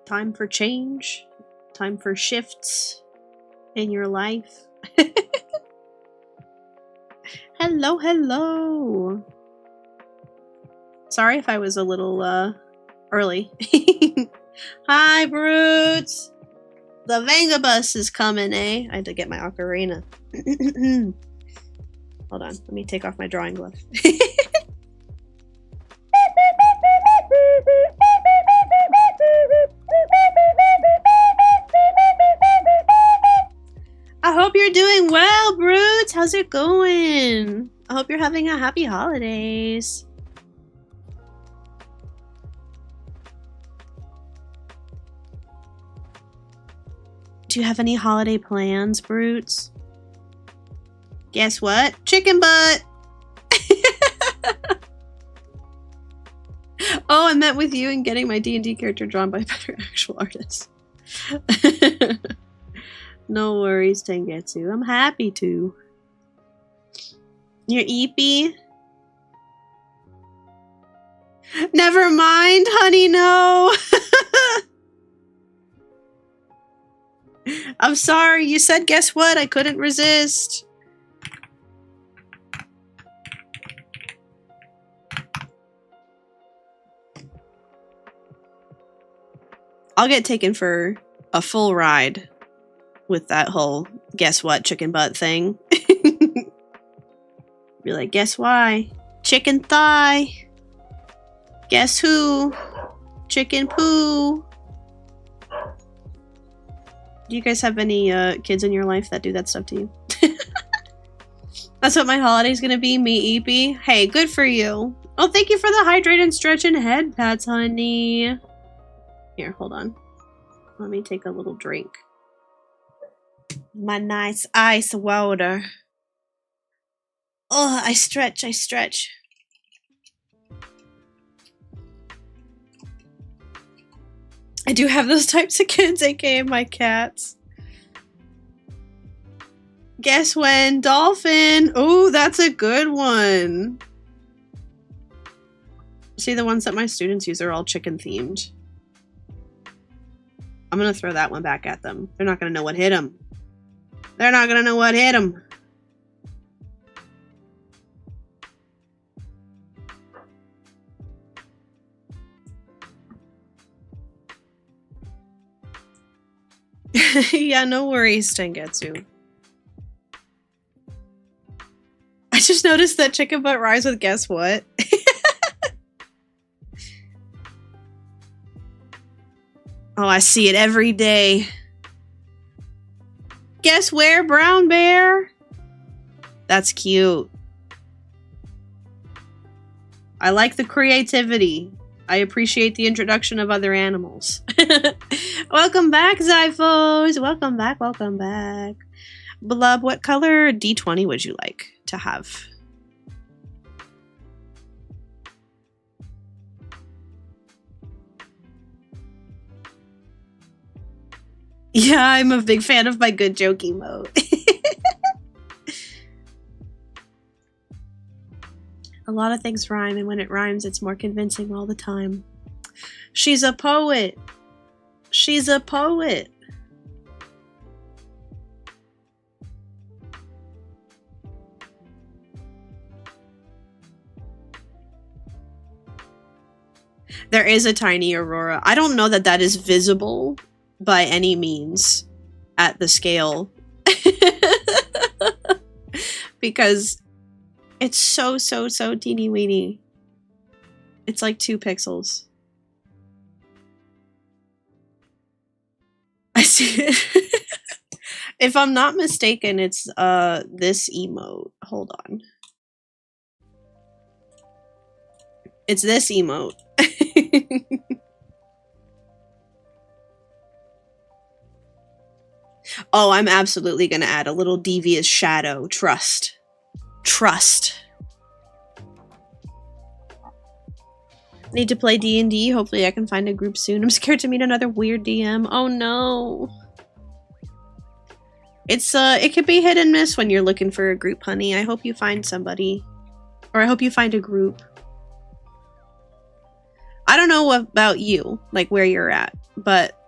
Time for change. Time for shifts in your life. Hello, hello. Sorry if I was a little early. Hi, Brutes. The Vangabus is coming, eh? I had to get my ocarina. Hold on, let me take off my drawing glove. I hope you're doing well, Brutes. How's it going? I hope you're having a happy holidays. Do you have any holiday plans, Brutes? Guess what? Chicken butt! Oh, I met with you and getting my D&D character drawn by better actual artists. No worries, Tengetsu. I'm happy to. You're eepy? Never mind, honey, no! I'm sorry, you said guess what? I couldn't resist. I'll get taken for a full ride with that whole guess what chicken butt thing. Be like, guess why? Chicken thigh. Guess who? Chicken poo. Do you guys have any kids in your life that do that stuff to you? That's what my holiday's gonna be, me eepy. Hey, good for you. Oh, thank you for the hydrate and stretch and head pats, honey. Here, hold on. Let me take a little drink. My nice ice water. Oh, I stretch, I stretch. I do have those types of kids, aka my cats. Guess when? Dolphin! Oh, that's a good one. See, the ones that my students use are all chicken themed. I'm gonna throw that one back at them. They're not gonna know what hit them. They're not gonna know what hit them. Yeah, no worries, Tengetsu. I just noticed that chicken butt rhymes with guess what? Oh, I see it every day. Guess where, brown bear? That's cute. I like the creativity. I appreciate the introduction of other animals. Welcome back, Zyphos! Welcome back, welcome back. Blub, what color D20 would you like to have? Yeah, I'm a big fan of my good joke emote. A lot of things rhyme, and when it rhymes, it's more convincing all the time. She's a poet. She's a poet. There is a tiny aurora. I don't know that that is visible by any means at the scale. Because it's so teeny weeny. It's like 2 pixels. I see it. If I'm not mistaken, it's this emote. Hold on. It's this emote. Oh, I'm absolutely gonna add a little devious shadow. Trust. Trust. Need to play D&D. Hopefully I can find a group soon. I'm scared to meet another weird DM. Oh no. It's it could be hit and miss when you're looking for a group, honey. I hope you find somebody. Or I hope you find a group. I don't know about you, like where you're at, but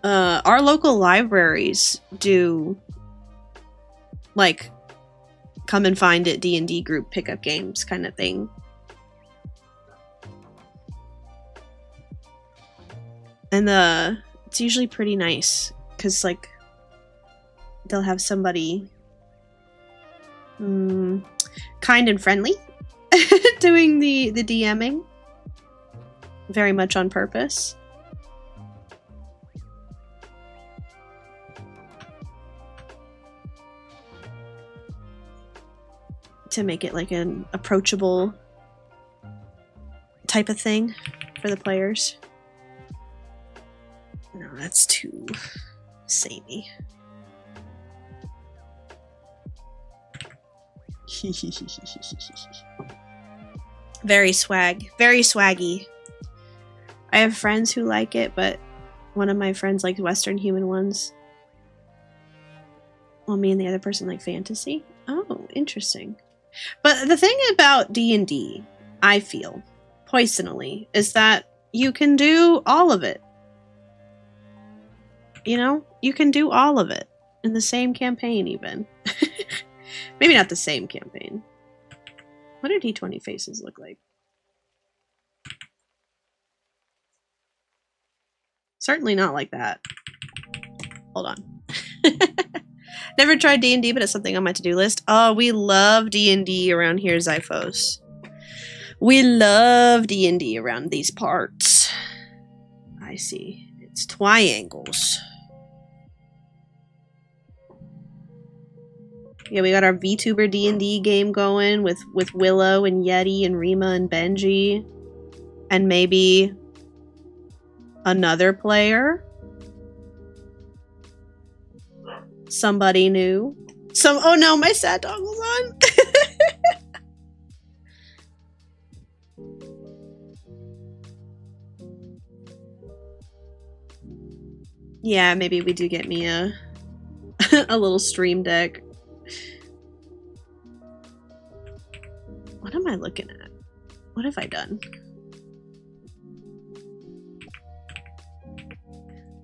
our local libraries do like come and find it D&D group pickup games kind of thing. And it's usually pretty nice because like they'll have somebody kind and friendly doing the DMing, very much on purpose. To make it like an approachable type of thing for the players. No, that's too samey. Very swaggy. I have friends who like it, but one of my friends likes Western human ones. Well, me and the other person like fantasy. Oh, interesting. But the thing about D&D, I feel, personally, is that you can do all of it. You know? You can do all of it in the same campaign, even. Maybe not the same campaign. What do D20 faces look like? Certainly not like that. Hold on. Never tried D&D, but it's something on my to-do list. Oh, we love D&D around here, Zyphos. We love D&D around these parts. I see. It's triangles. Yeah, we got our VTuber D&D game going with Willow and Yeti and Rima and Benji. And maybe another player. Somebody new. Oh no, my sad dog was on. Yeah, maybe we do get me a a little stream deck. What am I looking at? What have I done?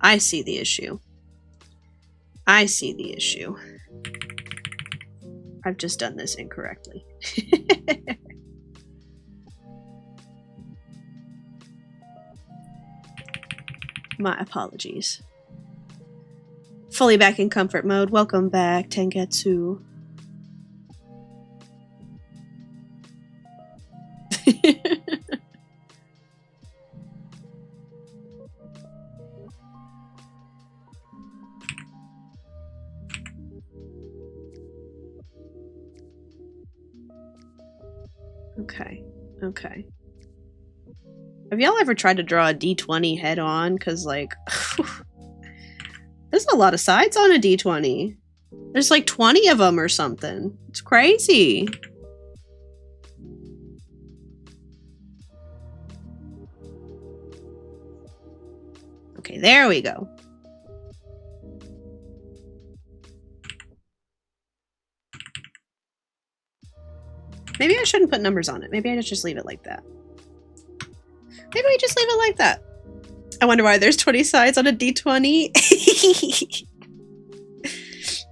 I see the issue. I see the issue. I've just done this incorrectly. My apologies. Fully back in comfort mode. Welcome back, Tengetsu. Okay. Have y'all ever tried to draw a D20 head on? Because, like, there's a lot of sides on a D20. There's like 20 of them or something. It's crazy. Okay, there we go. Maybe I shouldn't put numbers on it. Maybe I just leave it like that. Maybe we just leave it like that. I wonder why there's 20 sides on a D20.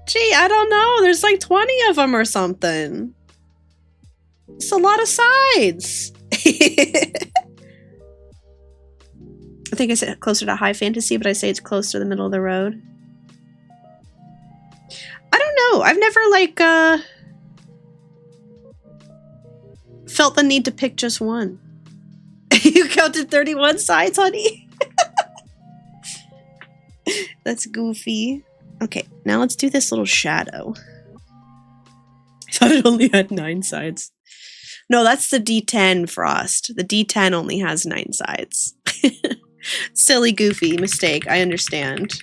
Gee, I don't know. There's like 20 of them or something. It's a lot of sides. I think I said closer to high fantasy, but I say it's close to the middle of the road. I don't know. I've never like felt the need to pick just one. You counted 31 sides, honey. That's goofy. Okay, now let's do this little shadow. I thought it only had 9 sides. No, that's the D10, Frost. The D10 only has 9 sides. Silly, goofy mistake. I understand.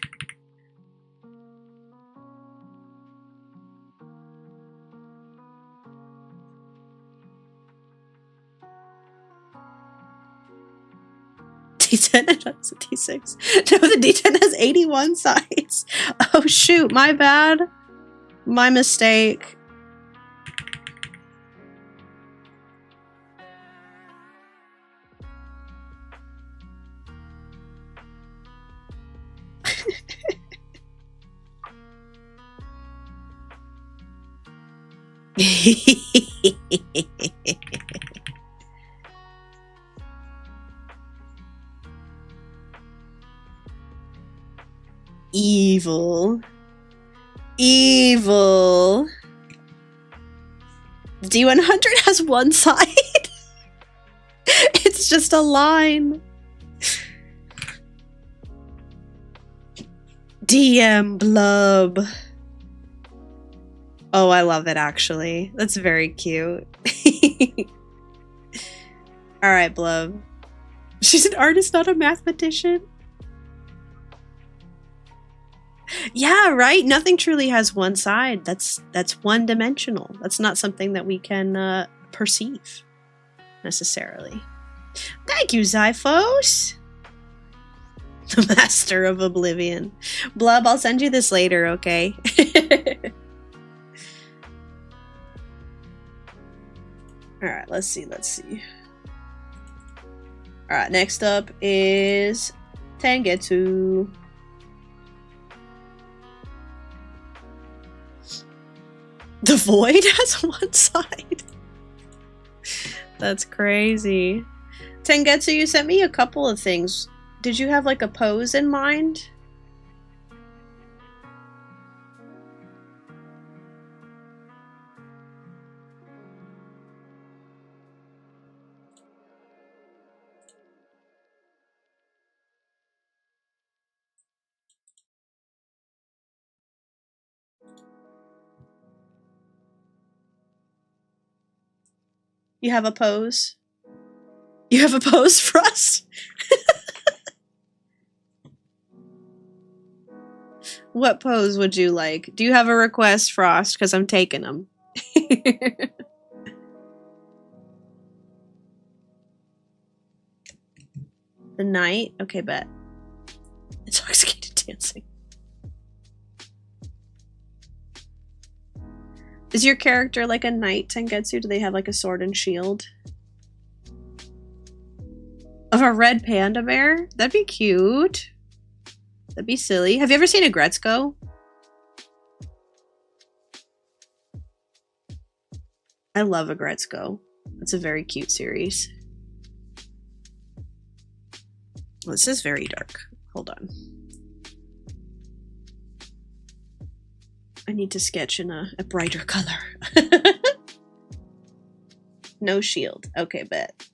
D10 and that's a D6. No, the D10 has 81 sides. Oh shoot, my bad. My mistake. Evil. Evil. D100 has one side. It's just a line. DM Blub. Oh, I love it, actually. That's very cute. Alright, Blub. She's an artist, not a mathematician. Yeah, right? Nothing truly has one side. That's one-dimensional. That's not something that we can perceive, necessarily. Thank you, Zyphos! The Master of Oblivion. Blub, I'll send you this later, okay? Alright, let's see. Alright, next up is Tengetsu. The Void has one side. That's crazy. Tengetsu, you sent me a couple of things. Did you have like a pose in mind? You have a pose? You have a pose for us? What pose would you like? Do you have a request, Frost? Because I'm taking them. The knight? Okay, bet. Intoxicated dancing. Is your character like a knight, Tengetsu? Do they have like a sword and shield? Of a red panda bear? That'd be cute. That'd be silly. Have you ever seen a Gretzko? I love a Gretzko. It's a very cute series. Well, this is very dark. Hold on. I need to sketch in a brighter color. No shield. Okay, bet.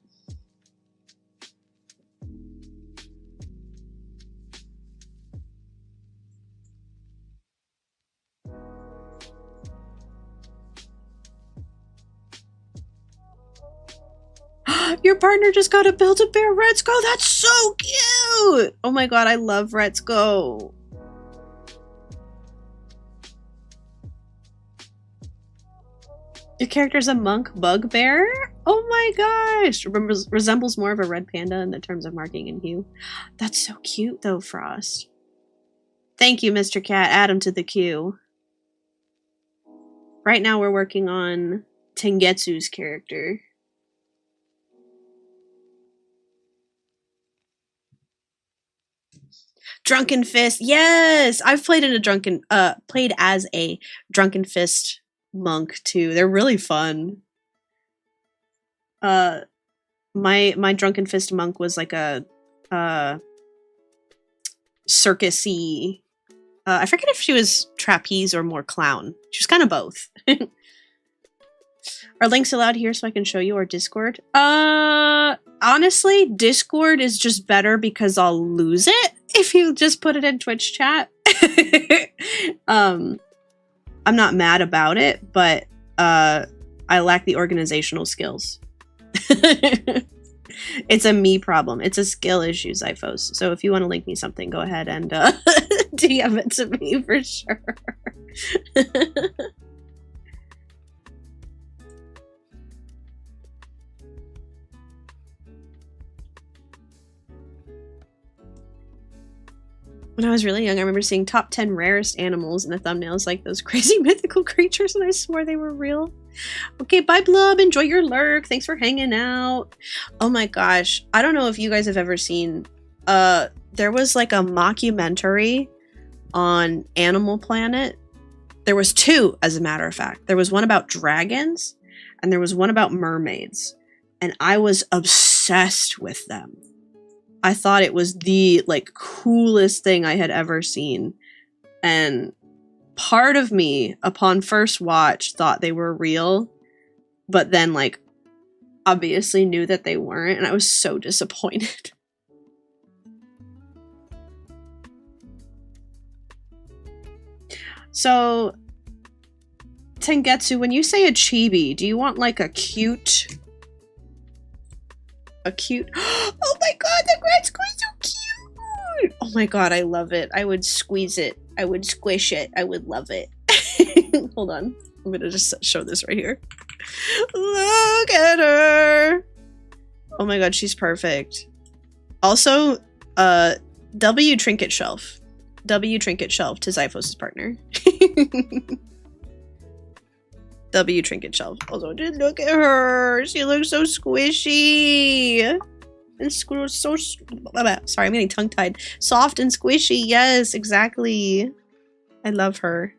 Your partner just got a Build-A-Bear Retzko. That's so cute. Oh my god, I love Retzko. Your character's a monk bugbear? Oh my gosh. Resembles more of a red panda in the terms of marking and hue. That's so cute though, Frost. Thank you, Mr. Cat. Add him to the queue. Right now we're working on Tengetsu's character. Drunken Fist. Yes! I've played in a played as a Drunken Fist monk too. They're really fun. My Drunken Fist monk was like a circusy. I forget if she was trapeze or more clown. She was kind of both. Are links allowed here so I can show you our Discord? Honestly, Discord is just better because I'll lose it if you just put it in Twitch chat. I'm not mad about it, but I lack the organizational skills. It's a me problem. It's a skill issue, Zyphos. So if you want to link me something, go ahead and DM it to me for sure. When I was really young, I remember seeing top 10 rarest animals in the thumbnails, like those crazy mythical creatures, and I swore they were real. Okay, bye, Blub. Enjoy your lurk. Thanks for hanging out. Oh my gosh. I don't know if you guys have ever seen, there was like a mockumentary on Animal Planet. There was two, as a matter of fact. There was one about dragons, and there was one about mermaids. And I was obsessed with them. I thought it was the like coolest thing I had ever seen. And part of me, upon first watch, thought they were real, but then, like, obviously knew that they weren't, and I was so disappointed. So, Tengetsu, when you say a chibi, do you want like a cute... Oh my god, the Gretzko is so cute! Oh my god, I love it. I would squeeze it. I would squish it. I would love it. Hold on. I'm gonna just show this right here. Look at her! Oh my god, she's perfect. Also, W Trinket Shelf. W Trinket Shelf to Zyphos' partner. W Trinket Shelf. Also, just look at her. She looks so squishy. And so sorry, I'm getting tongue-tied. Soft and squishy. Yes, exactly. I love her.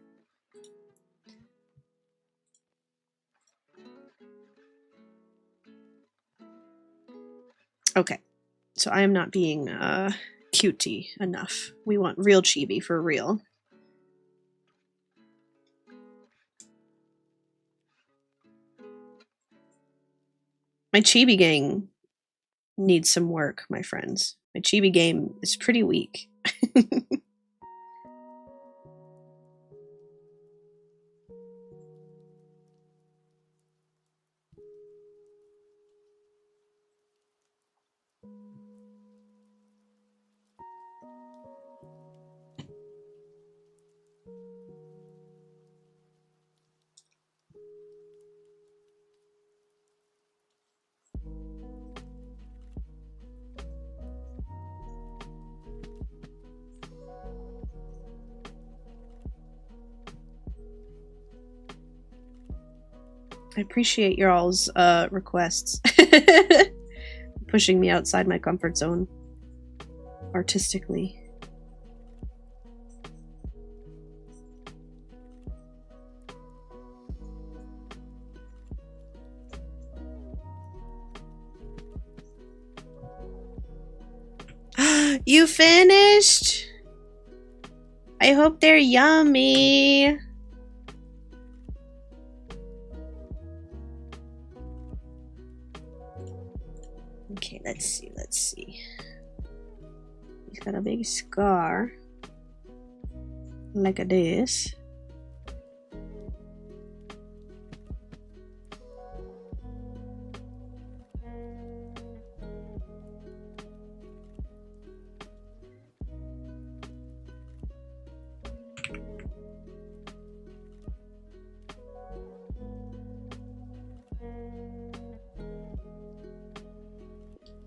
Okay. So I am not being cutie enough. We want real chibi for real. My chibi gang needs some work, my friends. My chibi game is pretty weak. I appreciate your all's requests. Pushing me outside my comfort zone. Artistically. You finished? I hope they're yummy. Okay, let's see. He's got a big scar. Like this.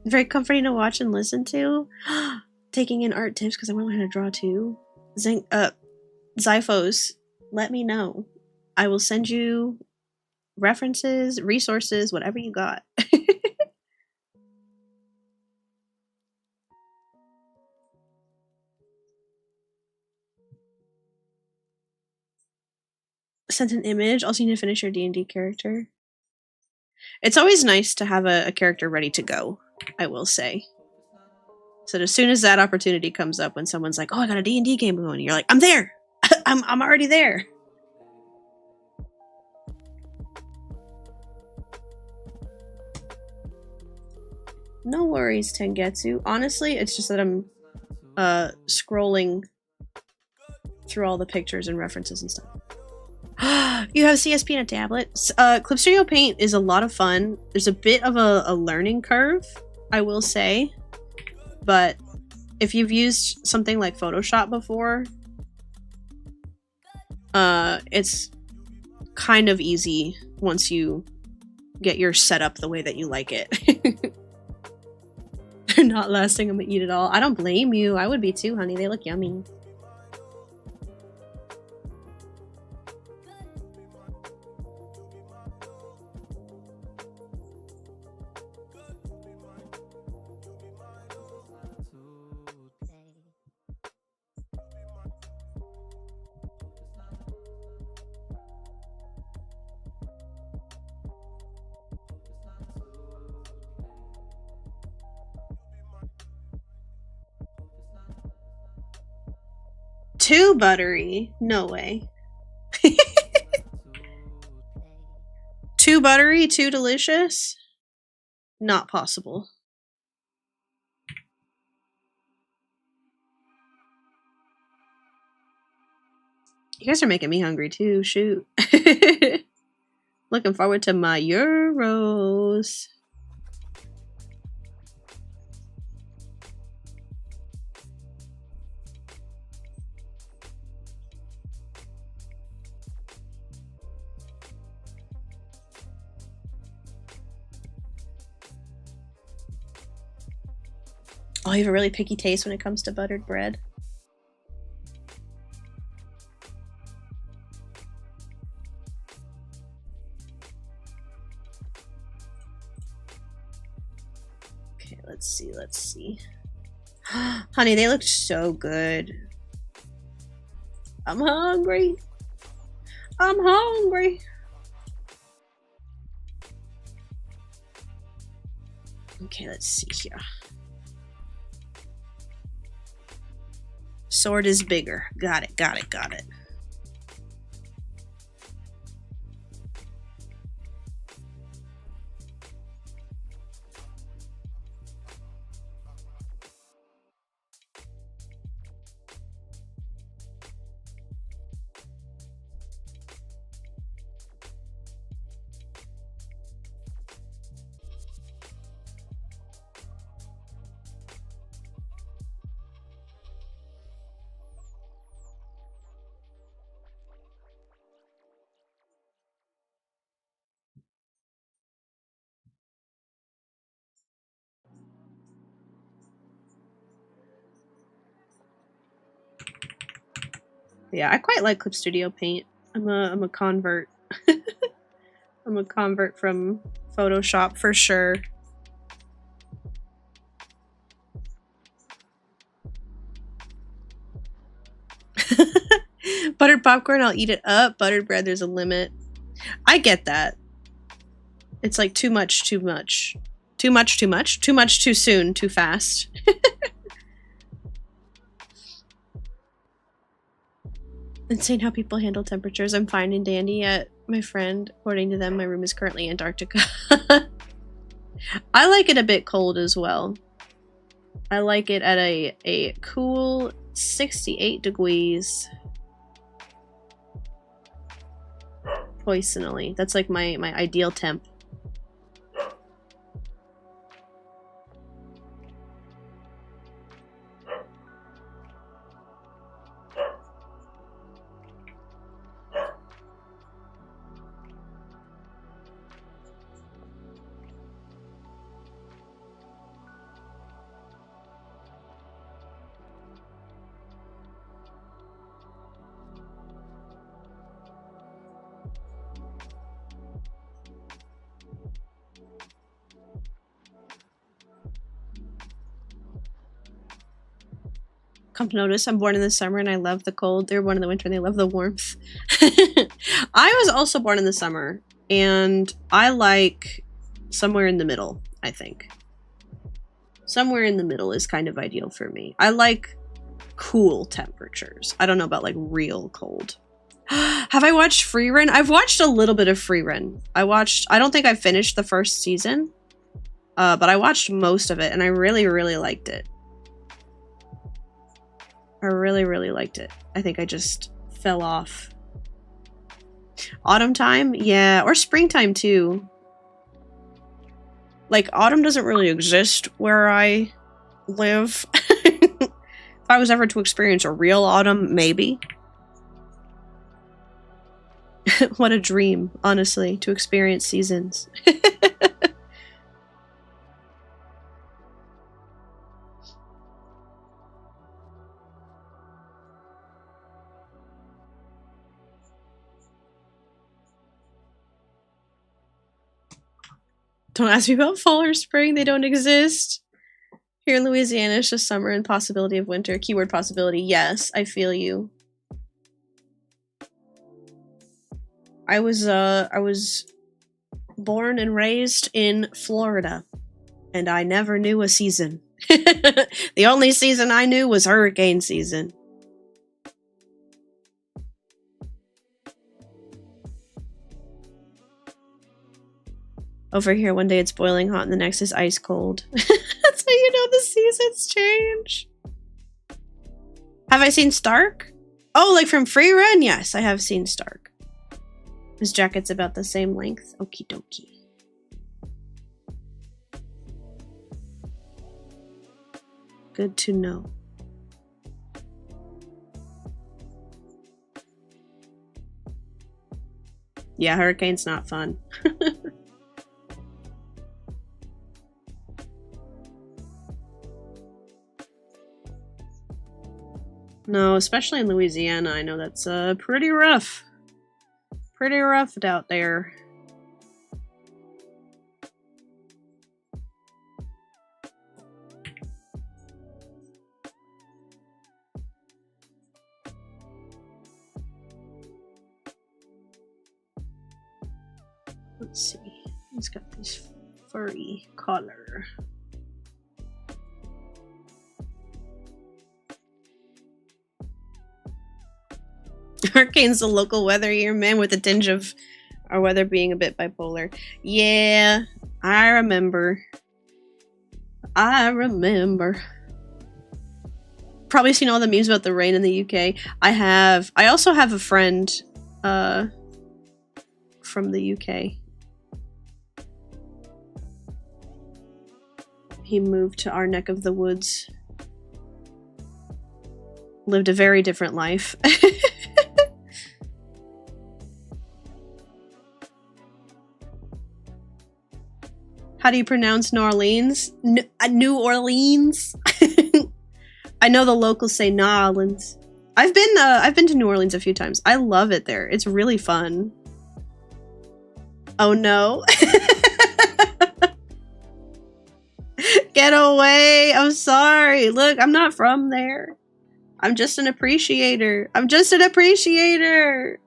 Very comforting to watch and listen to. Taking in art tips because I want to learn how to draw too. Zyphos, let me know. I will send you references, resources, whatever you got. Sent an image. Also, you need to finish your D&D character. It's always nice to have a character ready to go, I will say. So as soon as that opportunity comes up, when someone's like, "Oh, I got a D&D game going," you're like, "I'm there. I'm already there." No worries, Tengetsu. Honestly, it's just that I'm scrolling through all the pictures and references and stuff. You have CSP and a tablet? Clip Studio Paint is a lot of fun. There's a bit of a learning curve, I will say. But if you've used something like Photoshop before, it's kind of easy once you get your setup the way that you like it. They're not lasting, I'm gonna eat it all. I don't blame you. I would be too, honey. They look yummy. Too buttery. No way. Too buttery, too delicious? Not possible. You guys are making me hungry too, shoot. Looking forward to my Euros. Oh, you have a really picky taste when it comes to buttered bread. Okay, let's see. Honey, they look so good. I'm hungry. I'm hungry. Okay, let's see here. Sword is bigger. Got it. Yeah, I quite like Clip Studio Paint. I'm a convert. I'm a convert from Photoshop for sure. Buttered popcorn, I'll eat it up. Buttered bread, there's a limit. I get that. It's like too much. Too much too soon, too fast. Insane how people handle temperatures. I'm fine and dandy at my friend. According to them, my room is currently Antarctica. I like it a bit cold as well. I like it at a cool 68 degrees. Personally, that's like my ideal temp. Come to notice, I'm born in the summer and I love the cold. They're born in the winter and they love the warmth. I was also born in the summer and I like somewhere in the middle, I think. Somewhere in the middle is kind of ideal for me. I like cool temperatures. I don't know about like real cold. Have I watched Frieren? I've watched a little bit of Frieren. I don't think I finished the first season, but I watched most of it and I really, really liked it. I really, really liked it. I think I just fell off. Autumn time? Yeah, or springtime too. Like, autumn doesn't really exist where I live. If I was ever to experience a real autumn, maybe. What a dream, honestly, to experience seasons. Don't ask me about fall or spring. They don't exist. Here in Louisiana, it's just summer and possibility of winter. Keyword possibility. Yes, I feel you. I was born and raised in Florida, and I never knew a season. The only season I knew was hurricane season. Over here, one day it's boiling hot and the next is ice cold. That's how you know the seasons change. Have I seen Stark? Oh, like from Free Run? Yes, I have seen Stark. His jacket's about the same length. Okie dokie. Good to know. Yeah, hurricane's not fun. No, especially in Louisiana, I know that's pretty rough. Pretty rough out there. Let's see. He's got this furry collar. Hurricane's the local weather here, man, with a tinge of our weather being a bit bipolar. Yeah, I remember. Probably seen all the memes about the rain in the UK. I have. I also have a friend from the UK. He moved to our neck of the woods. Lived a very different life. How do you pronounce New Orleans? New Orleans? I know the locals say New Orleans. I've been to New Orleans a few times. I love it there. It's really fun. Oh no. Get away. I'm sorry. Look, I'm not from there. I'm just an appreciator. I'm just an appreciator.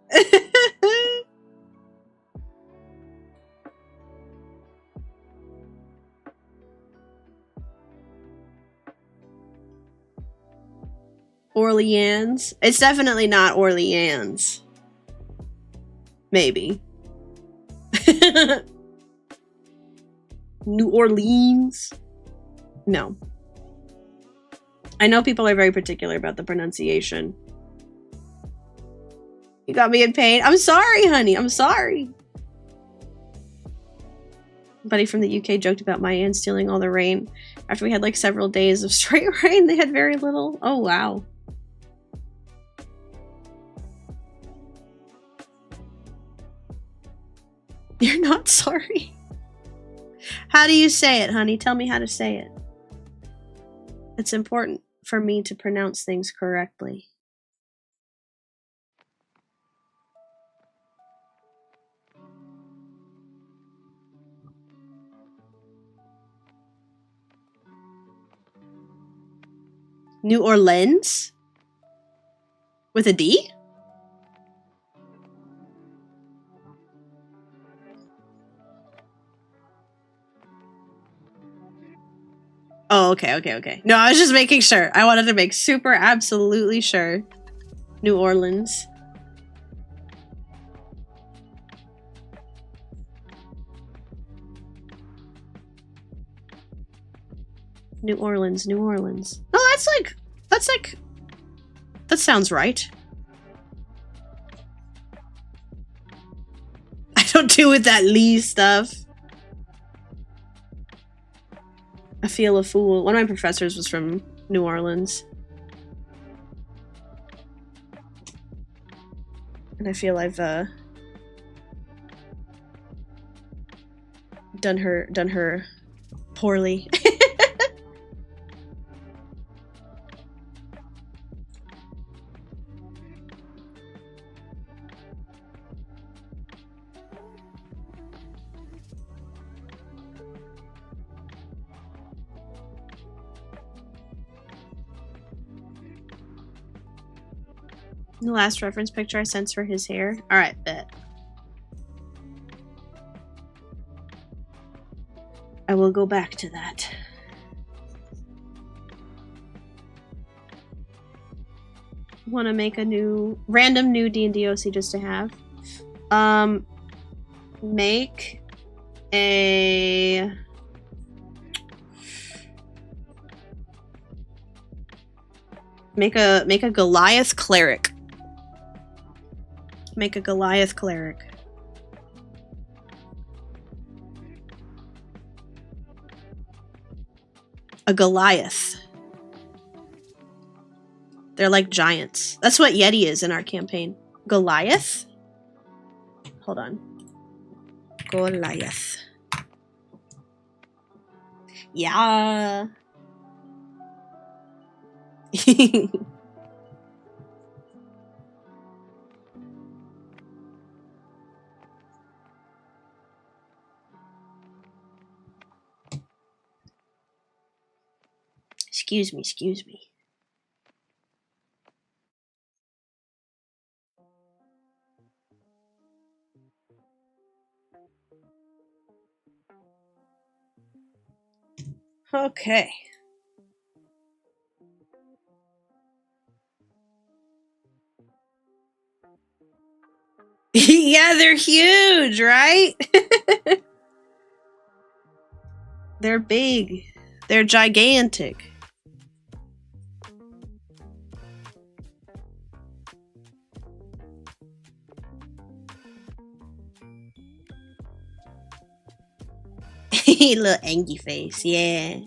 Orleans. It's definitely not Orleans. Maybe. New Orleans. No. I know people are very particular about the pronunciation. You got me in pain. I'm sorry, honey. I'm sorry. Buddy from the UK joked about my aunt stealing all the rain. After we had like several days of straight rain, they had very little. Oh, wow. You're not sorry. How do you say it, honey? Tell me how to say it. It's important for me to pronounce things correctly. New Orleans? With a D? Oh, okay. No, I was just making sure. I wanted to make super absolutely sure. New Orleans. New Orleans. No, that sounds right. I don't do with that Lee stuff. I feel a fool. One of my professors was from New Orleans. And I feel I've done her poorly. The last reference picture I sent for his hair. Alright, bet. I will go back to that. Want to make a random new D&D OC just to have. Make a... Make a Goliath cleric. Make a Goliath cleric. A Goliath. They're like giants. That's what Yeti is in our campaign. Goliath? Hold on. Goliath. Yeah. Excuse me, excuse me. Okay. Yeah, they're huge, right? They're big. They're gigantic. Little angry face, yeah.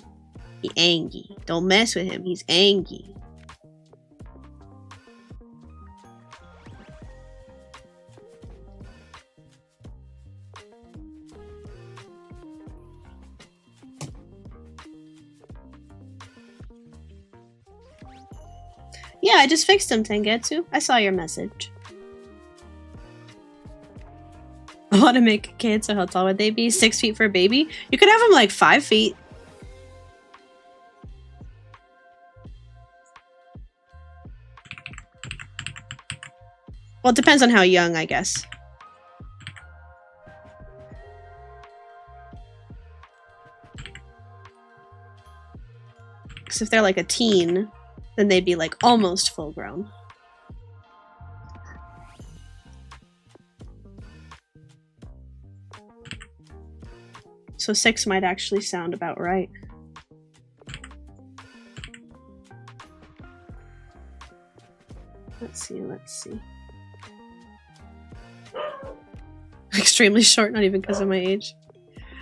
He angry. Don't mess with him, he's angry. Yeah, I just fixed him, Tengetsu. I saw your message. I want to make a kid, so how tall would they be? 6 feet for a baby? You could have them like 5 feet. Well, it depends on how young, I guess. Because if they're like a teen, then they'd be like almost full grown. So 6 might actually sound about right. Let's see, let's see. Extremely short, not even because of my age.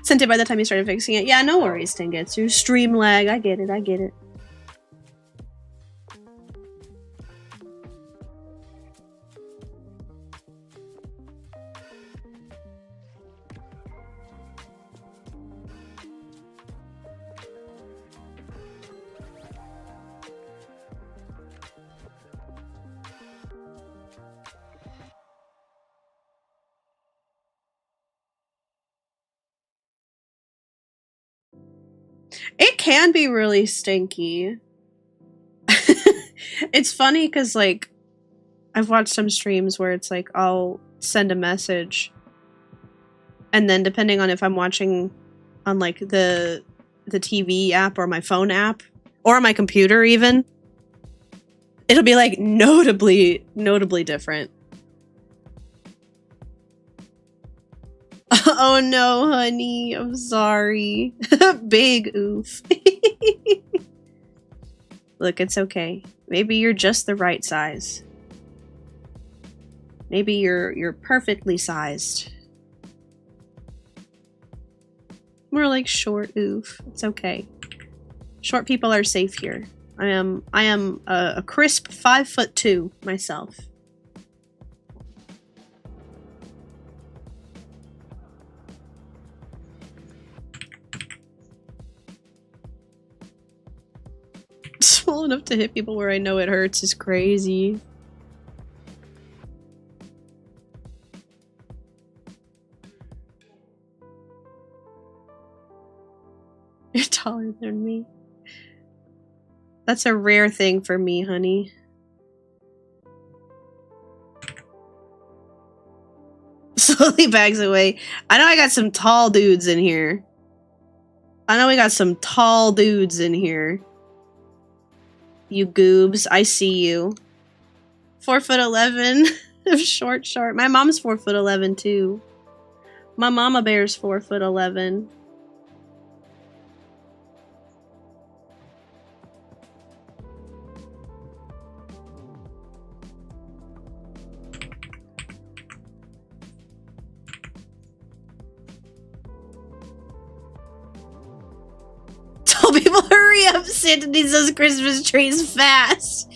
Sent it by the time you started fixing it. Yeah, no worries, Tengetsu. Stream lag, I get it, I get it. It can be really stinky. It's funny because, like, I've watched some streams where it's like I'll send a message, and then depending on if I'm watching on like the TV app or my phone app or my computer even, it'll be like notably different. Oh no, honey, I'm sorry. Big oof. Look, it's okay. Maybe you're just the right size. Maybe you're perfectly sized. More like short oof. It's okay. Short people are safe here. I am a crisp 5'2" myself. Small enough to hit people where I know it hurts is crazy. You're taller than me. That's a rare thing for me, honey. Slowly backs away. I know I got some tall dudes in here. I know we got some tall dudes in here. You goobs, I see you. 4'11" of short. My mom's 4'11" too. My mama bear's 4'11". Tell people hurry up, Santa needs those Christmas trees fast.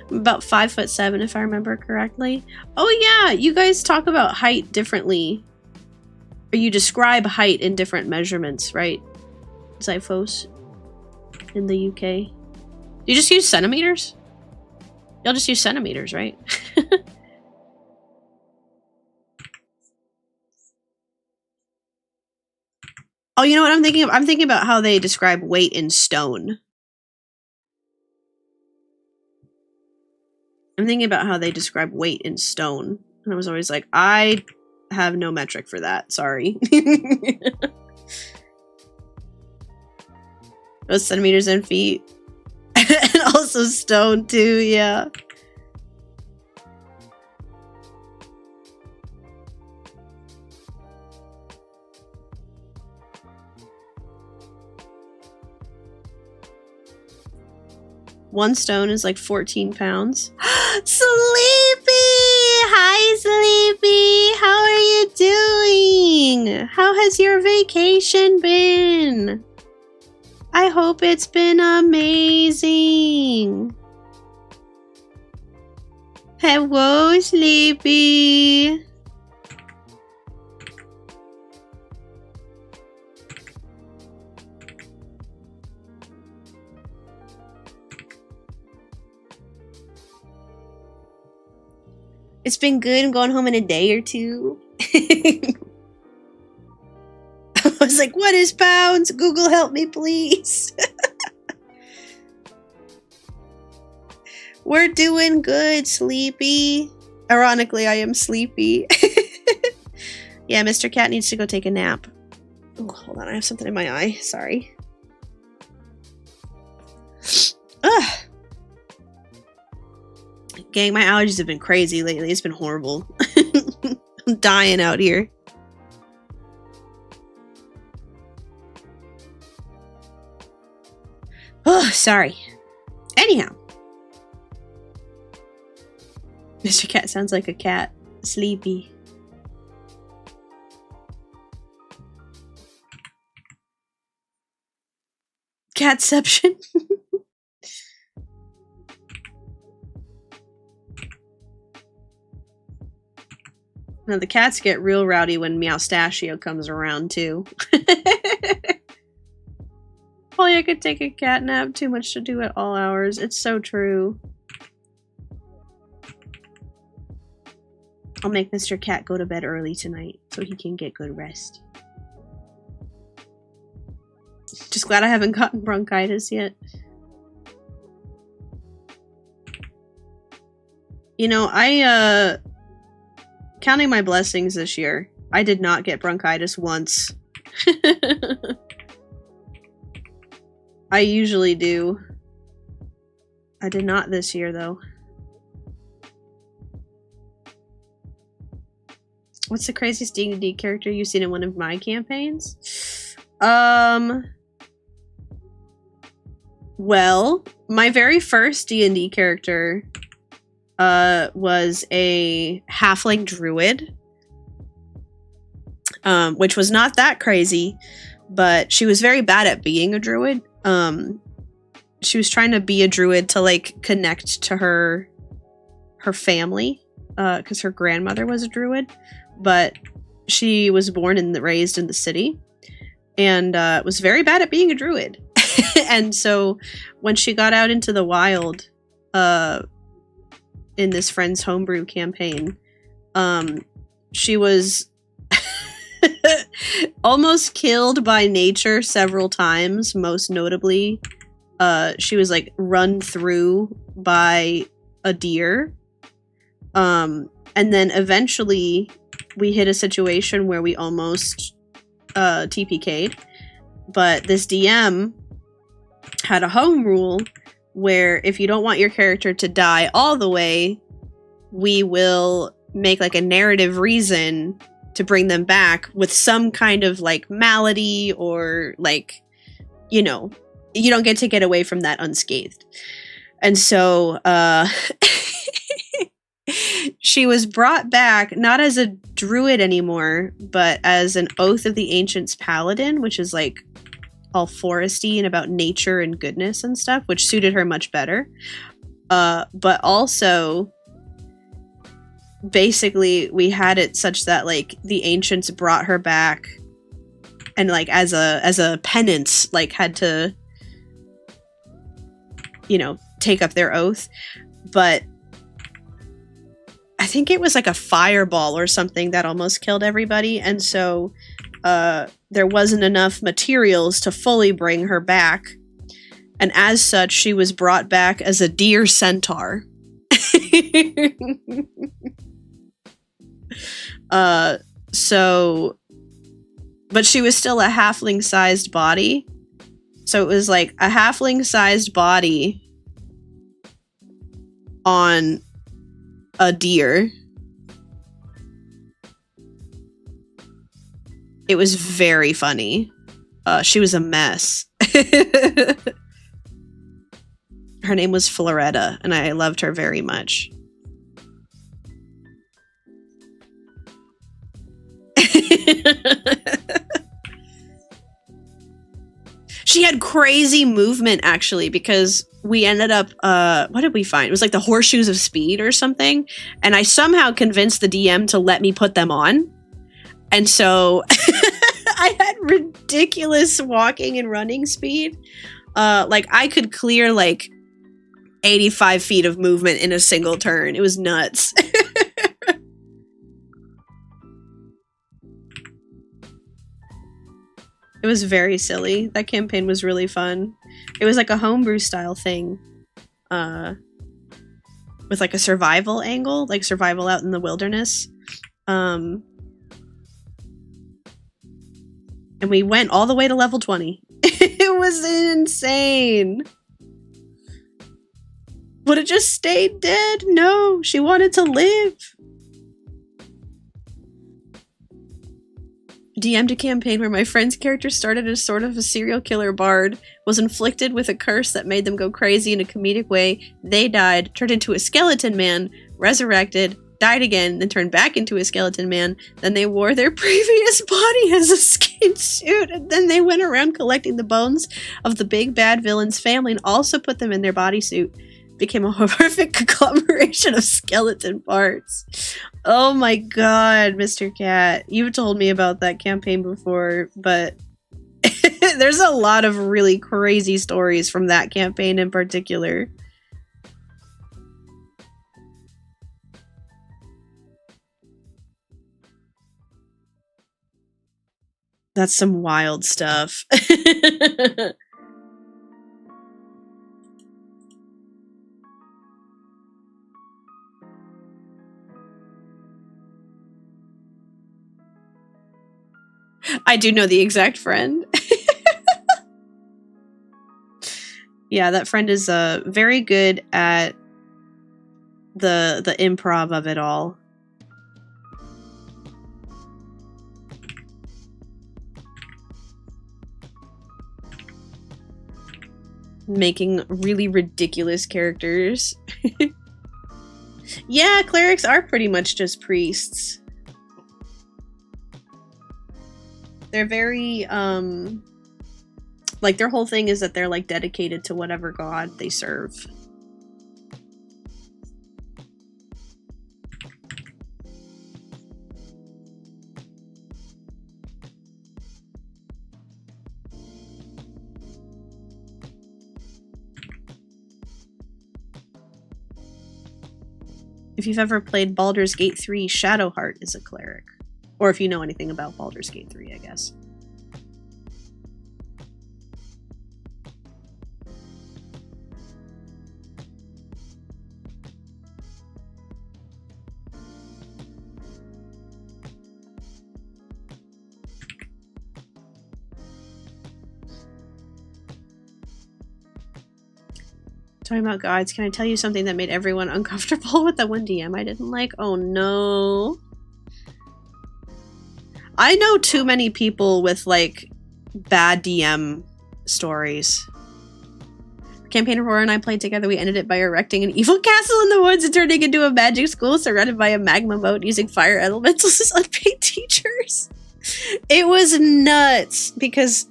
I'm about 5'7" if I remember correctly. Oh yeah, you guys talk about height differently. Or you describe height in different measurements, right? Zyphos in the UK. You just use centimeters? Y'all just use centimeters, right? Oh, you know what I'm thinking of? I'm thinking about how they describe weight in stone. I'm thinking about how they describe weight in stone. And I was always like, I have no metric for that. Sorry. Those centimeters and feet. And also stone too, yeah. One stone is like 14 pounds. Sleepy! Hi, Sleepy! How are you doing? How has your vacation been? I hope it's been amazing. Hello, Sleepy. It's been good. I'm going home in a day or two. I was like, what is pounds? Google, help me, please. We're doing good, Sleepy. Ironically, I am sleepy. Yeah, Mr. Cat needs to go take a nap. Oh, hold on. I have something in my eye. Sorry. Ugh. Gang, my allergies have been crazy lately. It's been horrible. I'm dying out here. Oh, sorry. Anyhow. Mr. Cat sounds like a cat. Sleepy. Catception. Now the cats get real rowdy when Meowstachio comes around too. Oh, I could take a cat nap. Too much to do at all hours. It's so true. I'll make Mr. Cat go to bed early tonight so he can get good rest. Just glad I haven't gotten bronchitis yet. You know, counting my blessings this year, I did not get bronchitis once. I usually do. I did not this year, though. What's the craziest D&D character you've seen in one of my campaigns? Well, my very first D&D character was a halfling druid, which was not that crazy, but she was very bad at being a druid. She was trying to be a druid to like connect to her family, because her grandmother was a druid, but she was born and raised in the city, and was very bad at being a druid. And so when she got out into the wild, in this friend's homebrew campaign, she was almost killed by nature several times. Most notably, she was like run through by a deer. And then eventually we hit a situation where we almost TPK'd, but this DM had a home rule where if you don't want your character to die all the way, we will make like a narrative reason to bring them back with some kind of like malady or like, you know, you don't get away from that unscathed. And so she was brought back not as a druid anymore, but as an Oath of the Ancients paladin, which is like all foresty and about nature and goodness and stuff, which suited her much better. But also, basically, we had it such that like the ancients brought her back, and like as a penance, like had to, you know, take up their oath. But I think it was like a fireball or something that almost killed everybody, and so there wasn't enough materials to fully bring her back. And as such, she was brought back as a deer centaur. But she was still a halfling-sized body. So it was like a halfling-sized body on a deer. It was very funny. She was a mess. Her name was Floretta, and I loved her very much. She had crazy movement, actually, because we ended up, what did we find? It was like the Horseshoes of Speed or something, and I somehow convinced the DM to let me put them on. And so I had ridiculous walking and running speed. Like I could clear like 85 feet of movement in a single turn. It was nuts. It was very silly. That campaign was really fun. It was like a homebrew style thing. With like a survival angle, like survival out in the wilderness. And we went all the way to level 20. It was insane. Would have just stayed dead? No, she wanted to live. DM'd a campaign where my friend's character started as sort of a serial killer bard, was inflicted with a curse that made them go crazy in a comedic way. They died, turned into a skeleton man, resurrected, died again, then turned back into a skeleton man. Then they wore their previous body as a skin suit, and then they went around collecting the bones of the big bad villain's family and also put them in their bodysuit. Became a horrific conglomeration of skeleton parts. Oh my god, Mr. Cat. You've told me about that campaign before, but there's a lot of really crazy stories from that campaign in particular. That's some wild stuff. I do know the exact friend. Yeah, that friend is very good at the improv of it all. Making really ridiculous characters. Yeah, clerics are pretty much just priests. They're very, like, their whole thing is that they're, like, dedicated to whatever god they serve. If you've ever played Baldur's Gate 3, Shadowheart is a cleric. Or if you know anything about Baldur's Gate 3, I guess. Talking about gods, can I tell you something that made everyone uncomfortable with the one DM I didn't like? Oh no. I know too many people with, like, bad DM stories. Campaign Aurora and I played together. We ended it by erecting an evil castle in the woods and turning into a magic school surrounded by a magma moat using fire elementals as unpaid teachers. It was nuts because,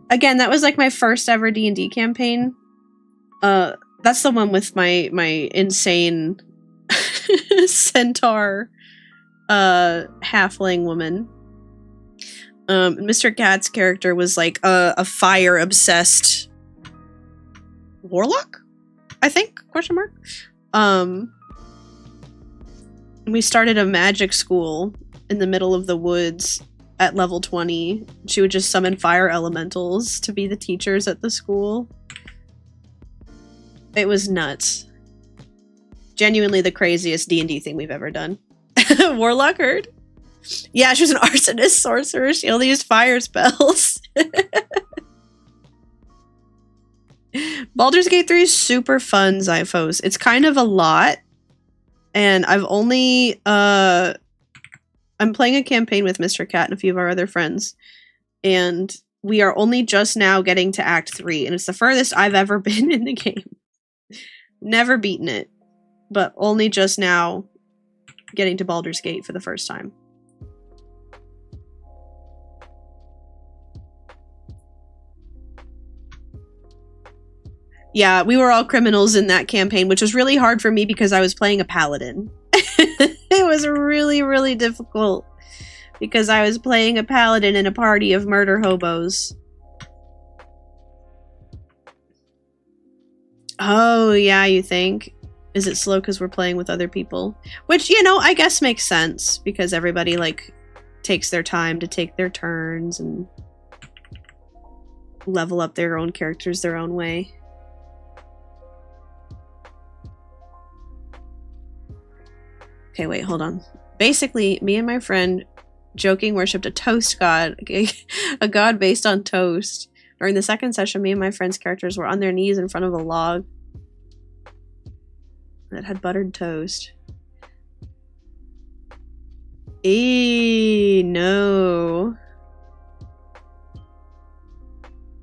again, that was like my first ever D&D campaign. That's the one with my insane centaur halfling woman. Mr. Cat's character was like a fire obsessed warlock, I think, question mark. We started a magic school in the middle of the woods at level 20. She would just summon fire elementals to be the teachers at the school. It was nuts. Genuinely the craziest D&D thing we've ever done. Warlock heard. Yeah, she was an arsonist sorcerer. She only used fire spells. Baldur's Gate 3 is super fun, Zyphos. It's kind of a lot. And I've only, I'm playing a campaign with Mr. Cat and a few of our other friends. And we are only just now getting to Act 3. And it's the furthest I've ever been in the game. Never beaten it. But only just now getting to Baldur's Gate for the first time. Yeah, we were all criminals in that campaign, which was really hard for me because I was playing a paladin. It was really, really difficult because I was playing a paladin in a party of murder hobos. Oh, yeah, you think? Is it slow because we're playing with other people? Which, you know, I guess makes sense because everybody, like, takes their time to take their turns and level up their own characters their own way. Okay, wait, hold on. Basically, me and my friend joking worshipped a toast god, a god based on toast. During the second session, me and my friend's characters were on their knees in front of a log that had buttered toast. No.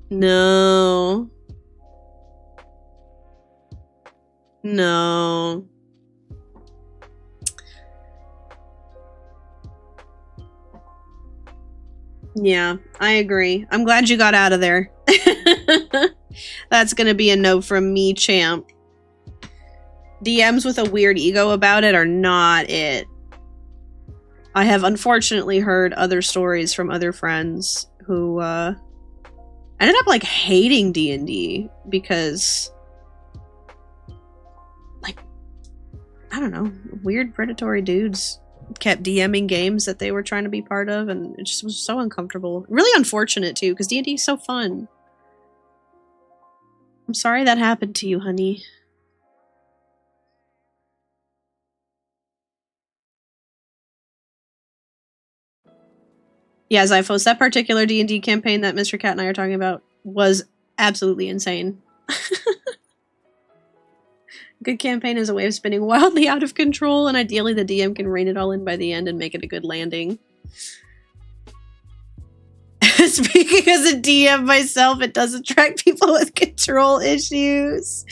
No. No. Yeah, I agree. I'm glad you got out of there. That's gonna be a no from me, champ. DMs with a weird ego about it are not it. I have unfortunately heard other stories from other friends who ended up like hating D&D because, like, I don't know, weird predatory dudes kept DMing games that they were trying to be part of, and it just was so uncomfortable. Really unfortunate too, because D&D is so fun. I'm sorry that happened to you, honey. Yeah, Zyphos, that particular D&D campaign that Mr. Cat and I are talking about was absolutely insane. Good campaign is a way of spinning wildly out of control, and ideally the DM can rein it all in by the end and make it a good landing. Speaking as a DM myself, it does attract people with control issues.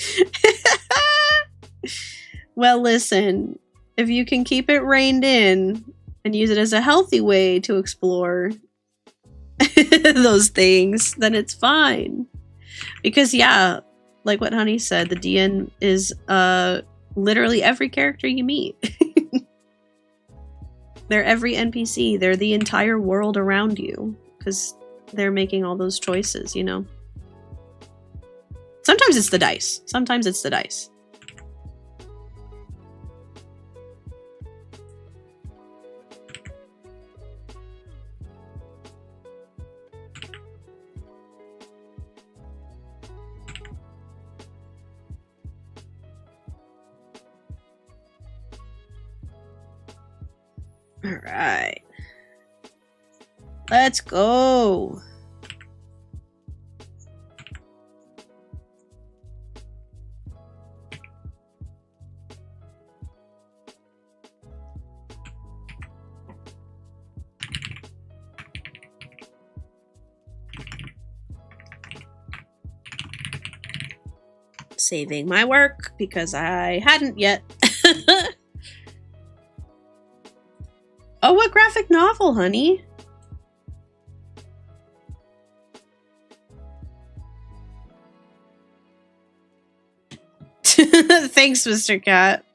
Well, listen, if you can keep it reined in and use it as a healthy way to explore those things, then it's fine. Because, yeah, like what Honey said, the DN is literally every character you meet. They're every NPC. They're the entire world around you. Because they're making all those choices, you know? Sometimes it's the dice. Sometimes it's the dice. All right. Let's go. saving my work because I hadn't yet. Oh, what graphic novel, honey? Thanks, Mr. Cat.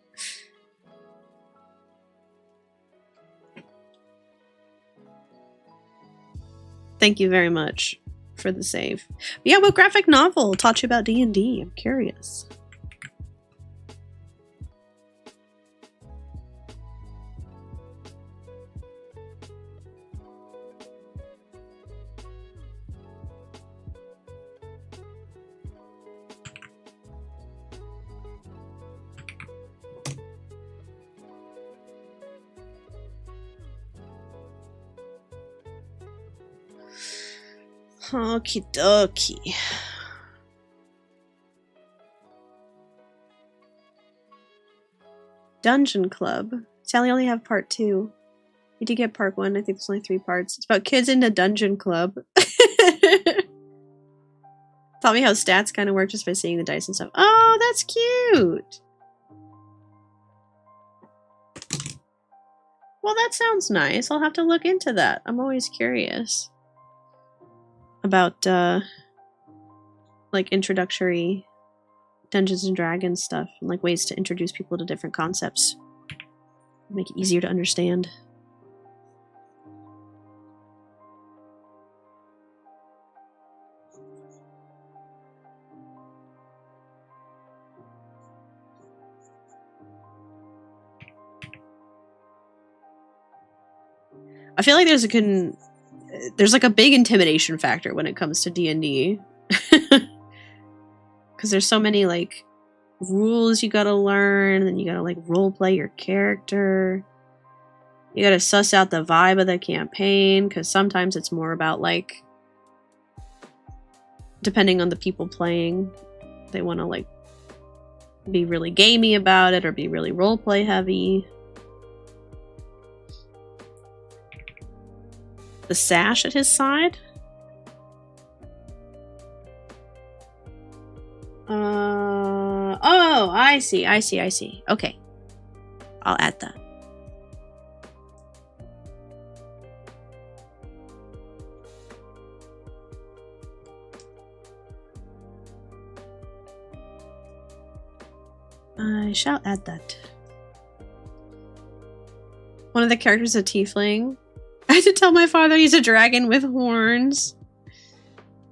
Thank you very much for the save. But yeah, what graphic novel taught you about D&D? I'm curious. Okie dokie. Dungeon Club. Sally only have part 2. You did get part 1. I think there's only 3 parts. It's about kids in a dungeon club. Taught me how stats kind of work just by seeing the dice and stuff. Oh, that's cute. Well, that sounds nice. I'll have to look into that. I'm always curious about like introductory Dungeons and Dragons stuff and like ways to introduce people to different concepts, make it easier to understand. I feel like there's like a big intimidation factor when it comes to D&D. Because there's so many like rules you gotta learn, and you gotta like role play your character. You gotta suss out the vibe of the campaign, because sometimes it's more about like, depending on the people playing, they want to like be really gamey about it or be really role play heavy. The sash at his side? Oh, I see. Okay. I'll add that. I shall add that. One of the characters is a tiefling. I had to tell my father he's a dragon with horns.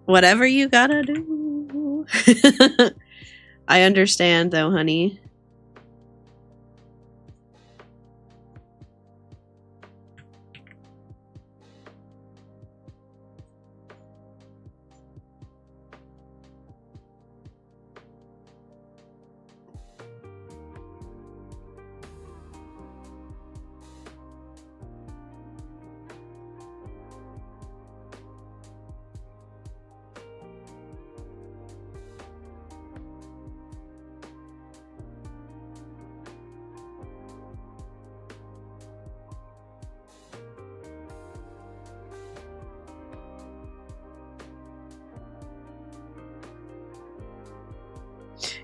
Whatever you gotta do. I understand though, honey.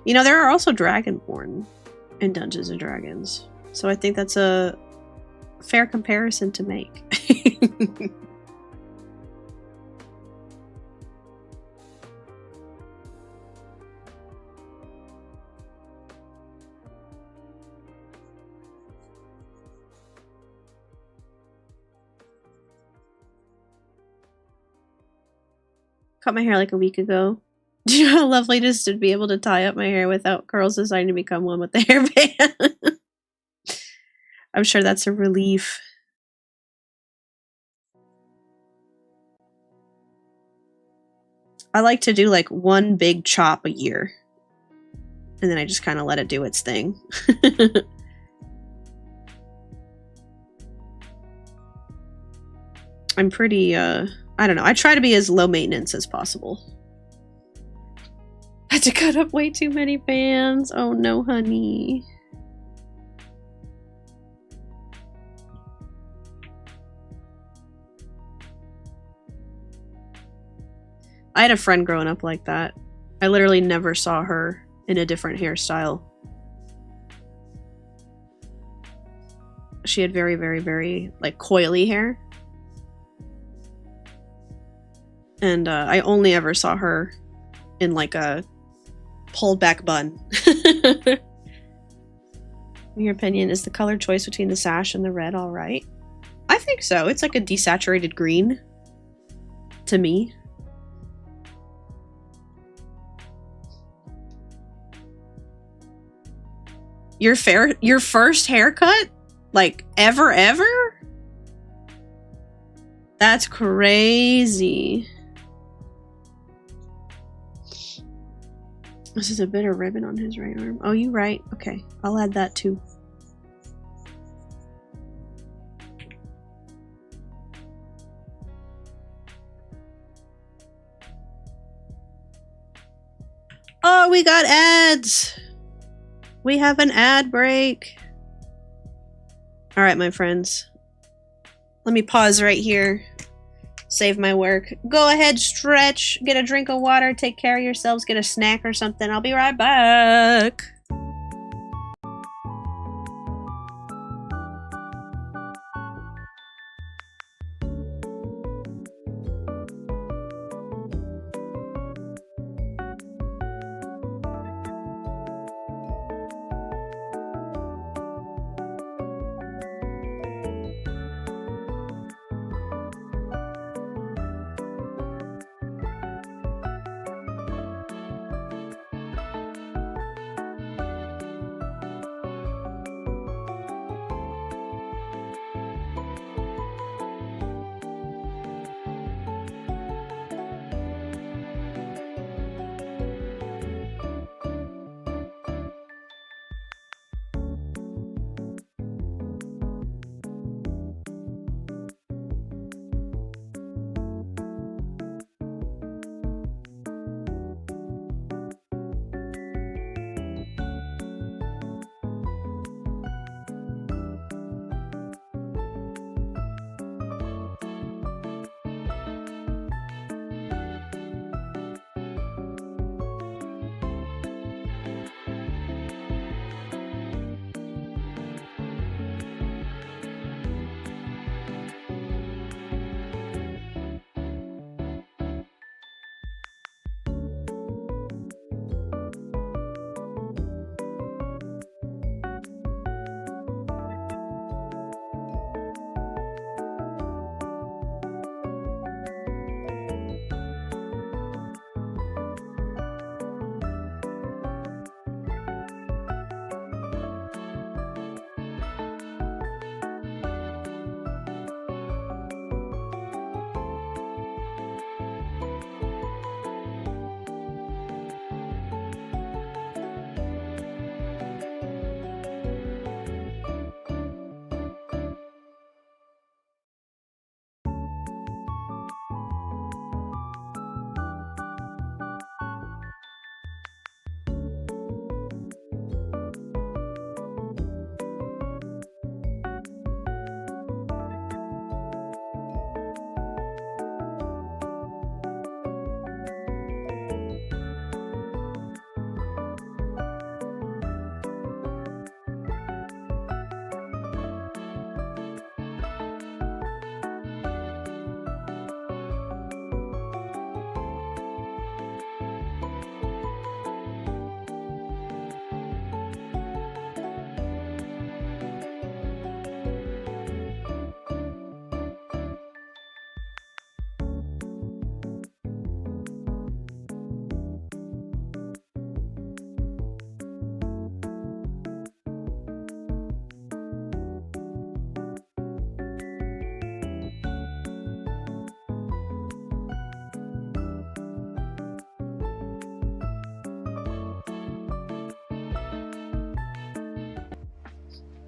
You know, there are also Dragonborn in Dungeons and Dragons, so I think that's a fair comparison to make. Cut my hair like a week ago. Do you know how lovely it is to be able to tie up my hair without curls deciding to become one with the hairband? I'm sure that's a relief. I like to do like one big chop a year. And then I just kind of let it do its thing. I'm pretty, I don't know. I try to be as low maintenance as possible. Had to cut up way too many bands. Oh no, honey. I had a friend growing up like that. I literally never saw her in a different hairstyle. She had very, very, very, like, coily hair. And I only ever saw her in, like, a pulled back bun. In your opinion, is the color choice between the sash and the red all right? I think so. It's like a desaturated green to me. Your first haircut? Like, ever? That's crazy. This is a bit of ribbon on his right arm. Oh, you right. Okay, I'll add that too. Oh, we got ads! We have an ad break. Alright, my friends. Let me pause right here. Save my work. Go ahead, stretch, get a drink of water, take care of yourselves, get a snack or something. I'll be right back.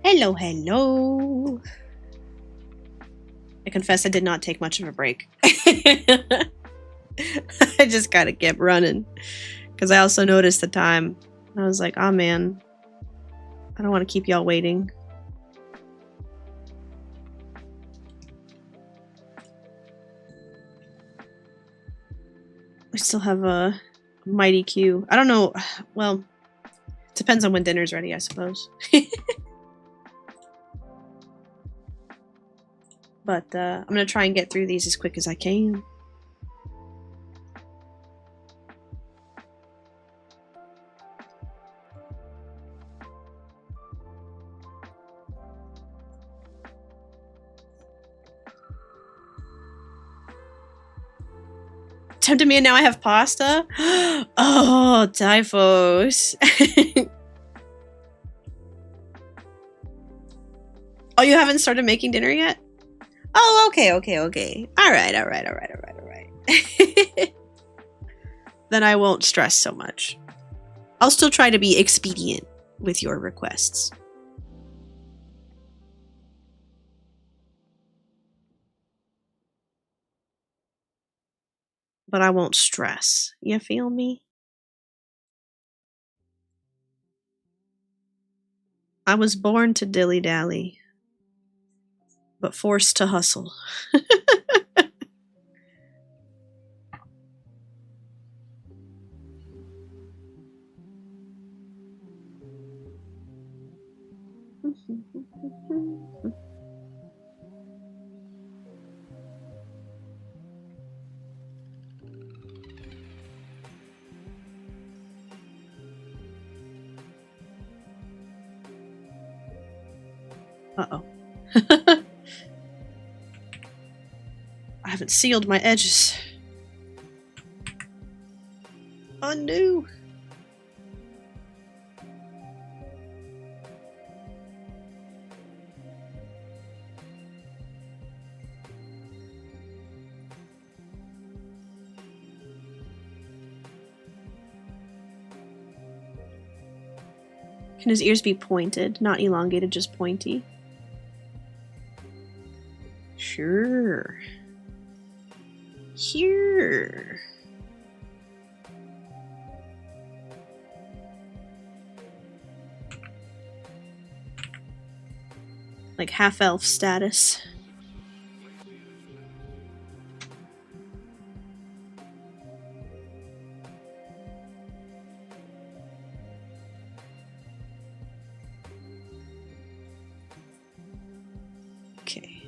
Hello, hello. I confess I did not take much of a break. I just gotta keep running. Because I also noticed the time. I was like, oh man, I don't want to keep y'all waiting. We still have a mighty queue. I don't know. Well, Depends on when dinner's ready, I suppose. But I'm gonna try and get through these as quick as I can. Tempted me and now I have pasta? Oh, typhus. Oh, you haven't started making dinner yet? Oh, okay. All right. Then I won't stress so much. I'll still try to be expedient with your requests. But I won't stress. You feel me? I was born to dilly-dally, but forced to hustle. Uh-oh. I haven't sealed my edges. Undo. Can his ears be pointed, not elongated, just pointy? Sure. Here. Like half-elf status. Okay.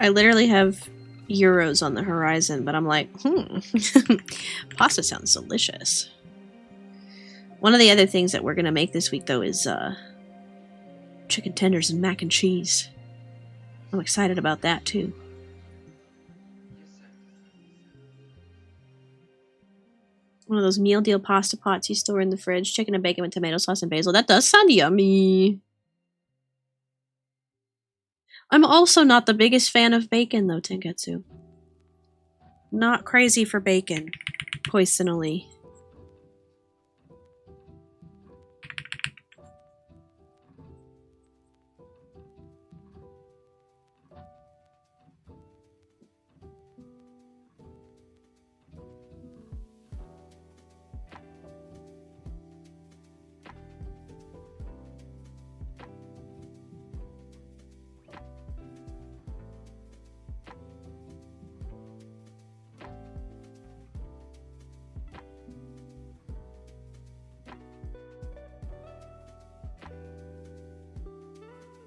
I literally have euros on the horizon, but I'm like, pasta sounds delicious. One of the other things that we're gonna make this week, though, is chicken tenders and mac and cheese. I'm excited about that, too. One of those meal deal pasta pots you store in the fridge. Chicken and bacon with tomato sauce and basil. That does sound yummy. I'm also not the biggest fan of bacon, though, Tengetsu. Not crazy for bacon, personally.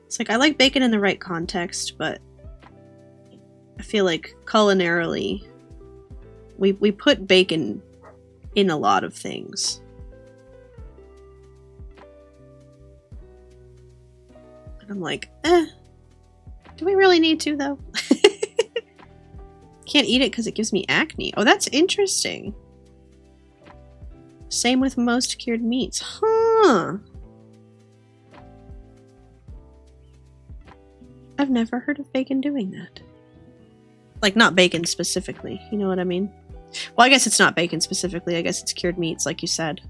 It's like, I like bacon in the right context, but I feel like culinarily, we put bacon in a lot of things. And I'm like, do we really need to, though? Can't eat it because it gives me acne. Oh, that's interesting. Same with most cured meats. Huh. I've never heard of bacon doing that. Like, not bacon specifically, you know what I mean? Well, I guess it's not bacon specifically. I guess it's cured meats, like you said.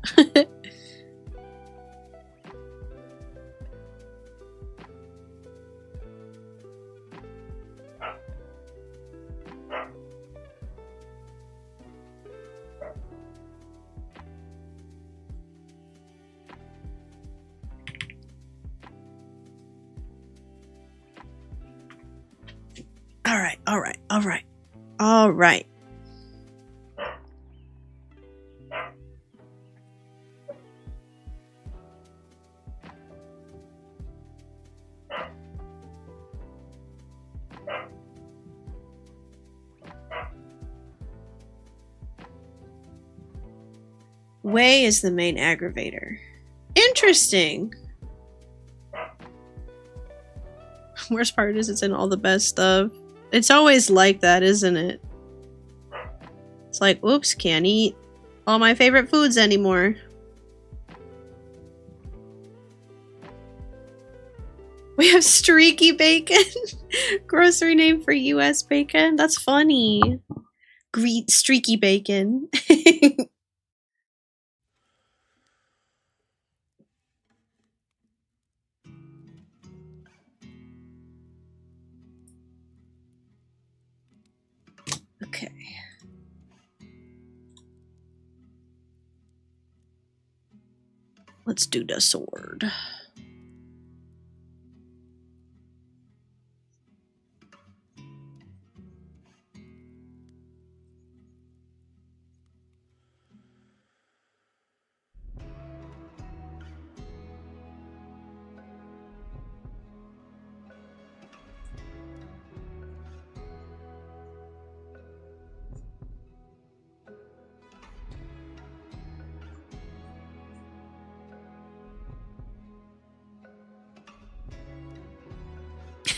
Alright, alright, alright. Alright. Way is the main aggravator. Interesting. Worst part is it's in all the best stuff. It's always like that, isn't it? It's like, oops, can't eat all my favorite foods anymore. We have streaky bacon. Grocery name for US bacon. That's funny. Streaky bacon. Okay. Let's do the sword.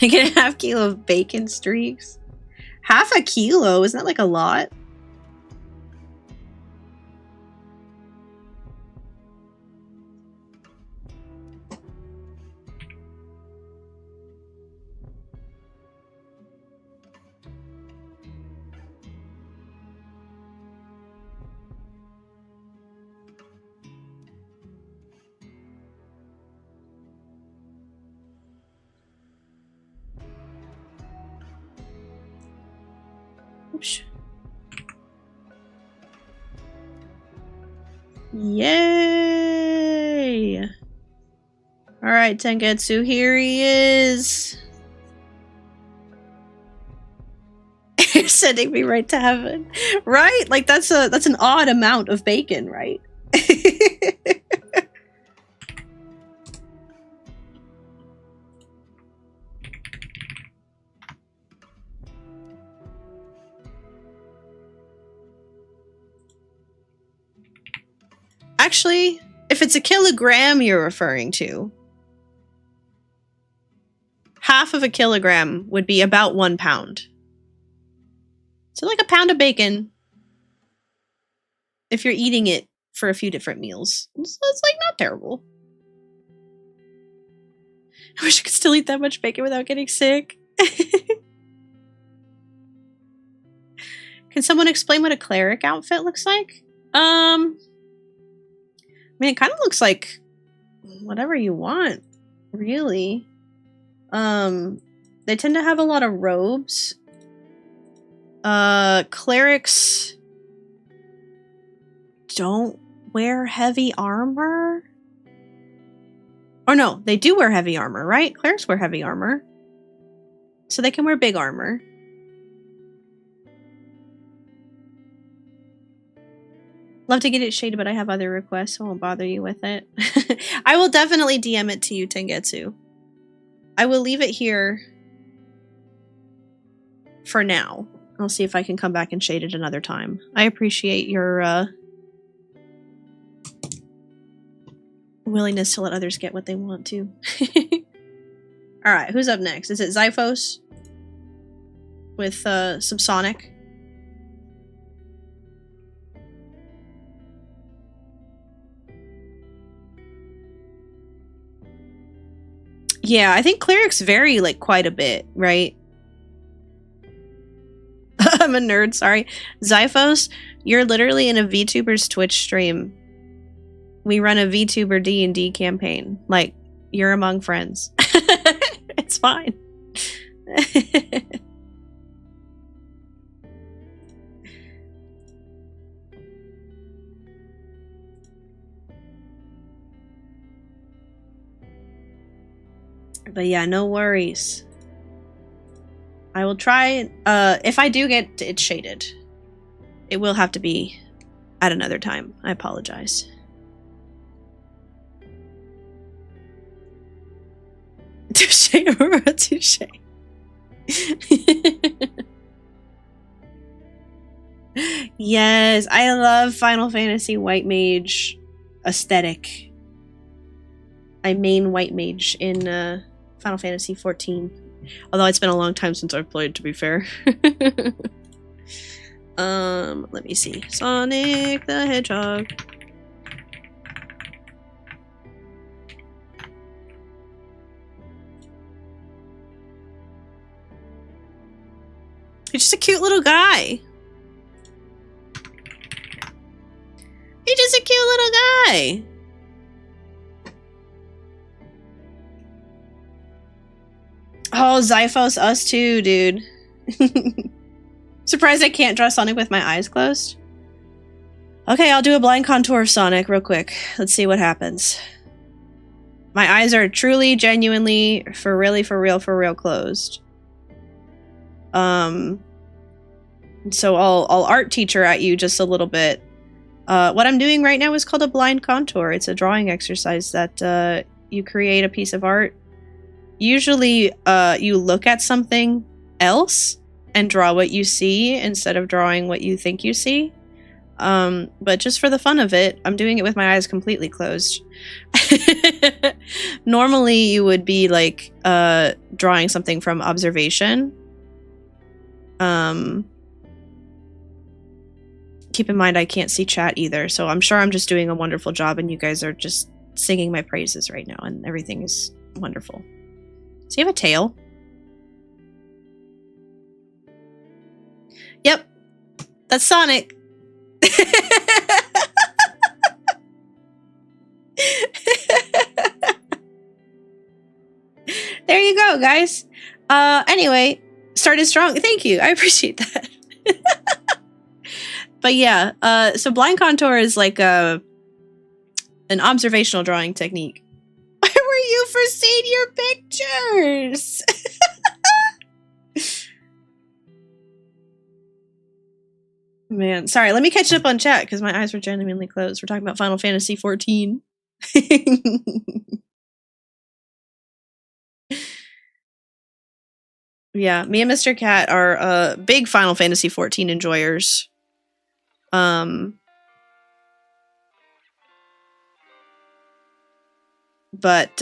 I get a half kilo of bacon streaks. Half a kilo? Isn't that like a lot? Oops. Yay! Alright, Tengetsu, here he is! You're sending me right to heaven. Right? Like that's an odd amount of bacon, right? Actually, if it's a kilogram you're referring to, half of a kilogram would be about 1 pound. So like a pound of bacon if you're eating it for a few different meals. So it's like not terrible. I wish I could still eat that much bacon without getting sick. Can someone explain what a cleric outfit looks like? I mean, it kind of looks like whatever you want, really. They tend to have a lot of robes. Clerics don't wear heavy armor. Or no, they do wear heavy armor, right? Clerics wear heavy armor. So they can wear big armor. Love to get it shaded, but I have other requests, so I won't bother you with it. I will definitely DM it to you, Tengetsu. I will leave it here for now. I'll see if I can come back and shade it another time. I appreciate your willingness to let others get what they want to. Alright, who's up next? Is it Xiphos? With some Sonic? Yeah, I think clerics vary like quite a bit, right? I'm a nerd, sorry. Xiphos, you're literally in a VTuber's Twitch stream. We run a VTuber D&D campaign. Like, you're among friends. It's fine. But yeah, no worries. I will try. If I do get it shaded, it will have to be at another time. I apologize. Touche, Aurora, touche. Yes, I love Final Fantasy White Mage aesthetic. I main White Mage in Final Fantasy 14. Although it's been a long time since I've played, to be fair. Let me see. Sonic the Hedgehog. He's just a cute little guy. He's just a cute little guy. Oh, Zyphos, us too, dude. Surprised I can't draw Sonic with my eyes closed. Okay, I'll do a blind contour of Sonic real quick. Let's see what happens. My eyes are truly, genuinely, for real closed. So I'll art teacher at you just a little bit. What I'm doing right now is called a blind contour. It's a drawing exercise that you create a piece of art. Usually, you look at something else and draw what you see instead of drawing what you think you see. But just for the fun of it, I'm doing it with my eyes completely closed. Normally, you would be like drawing something from observation. Keep in mind, I can't see chat either, so I'm sure I'm just doing a wonderful job and you guys are just singing my praises right now and everything is wonderful. Does he have a tail? Yep. That's Sonic. There you go, guys. Anyway, started strong. Thank you. I appreciate that. But yeah, so blind contour is like an observational drawing technique. Where were you for seeing your pictures? Man, sorry, let me catch up on chat because my eyes were genuinely closed. We're talking about Final Fantasy 14. Yeah, me and Mr. Cat are big Final Fantasy 14 enjoyers. But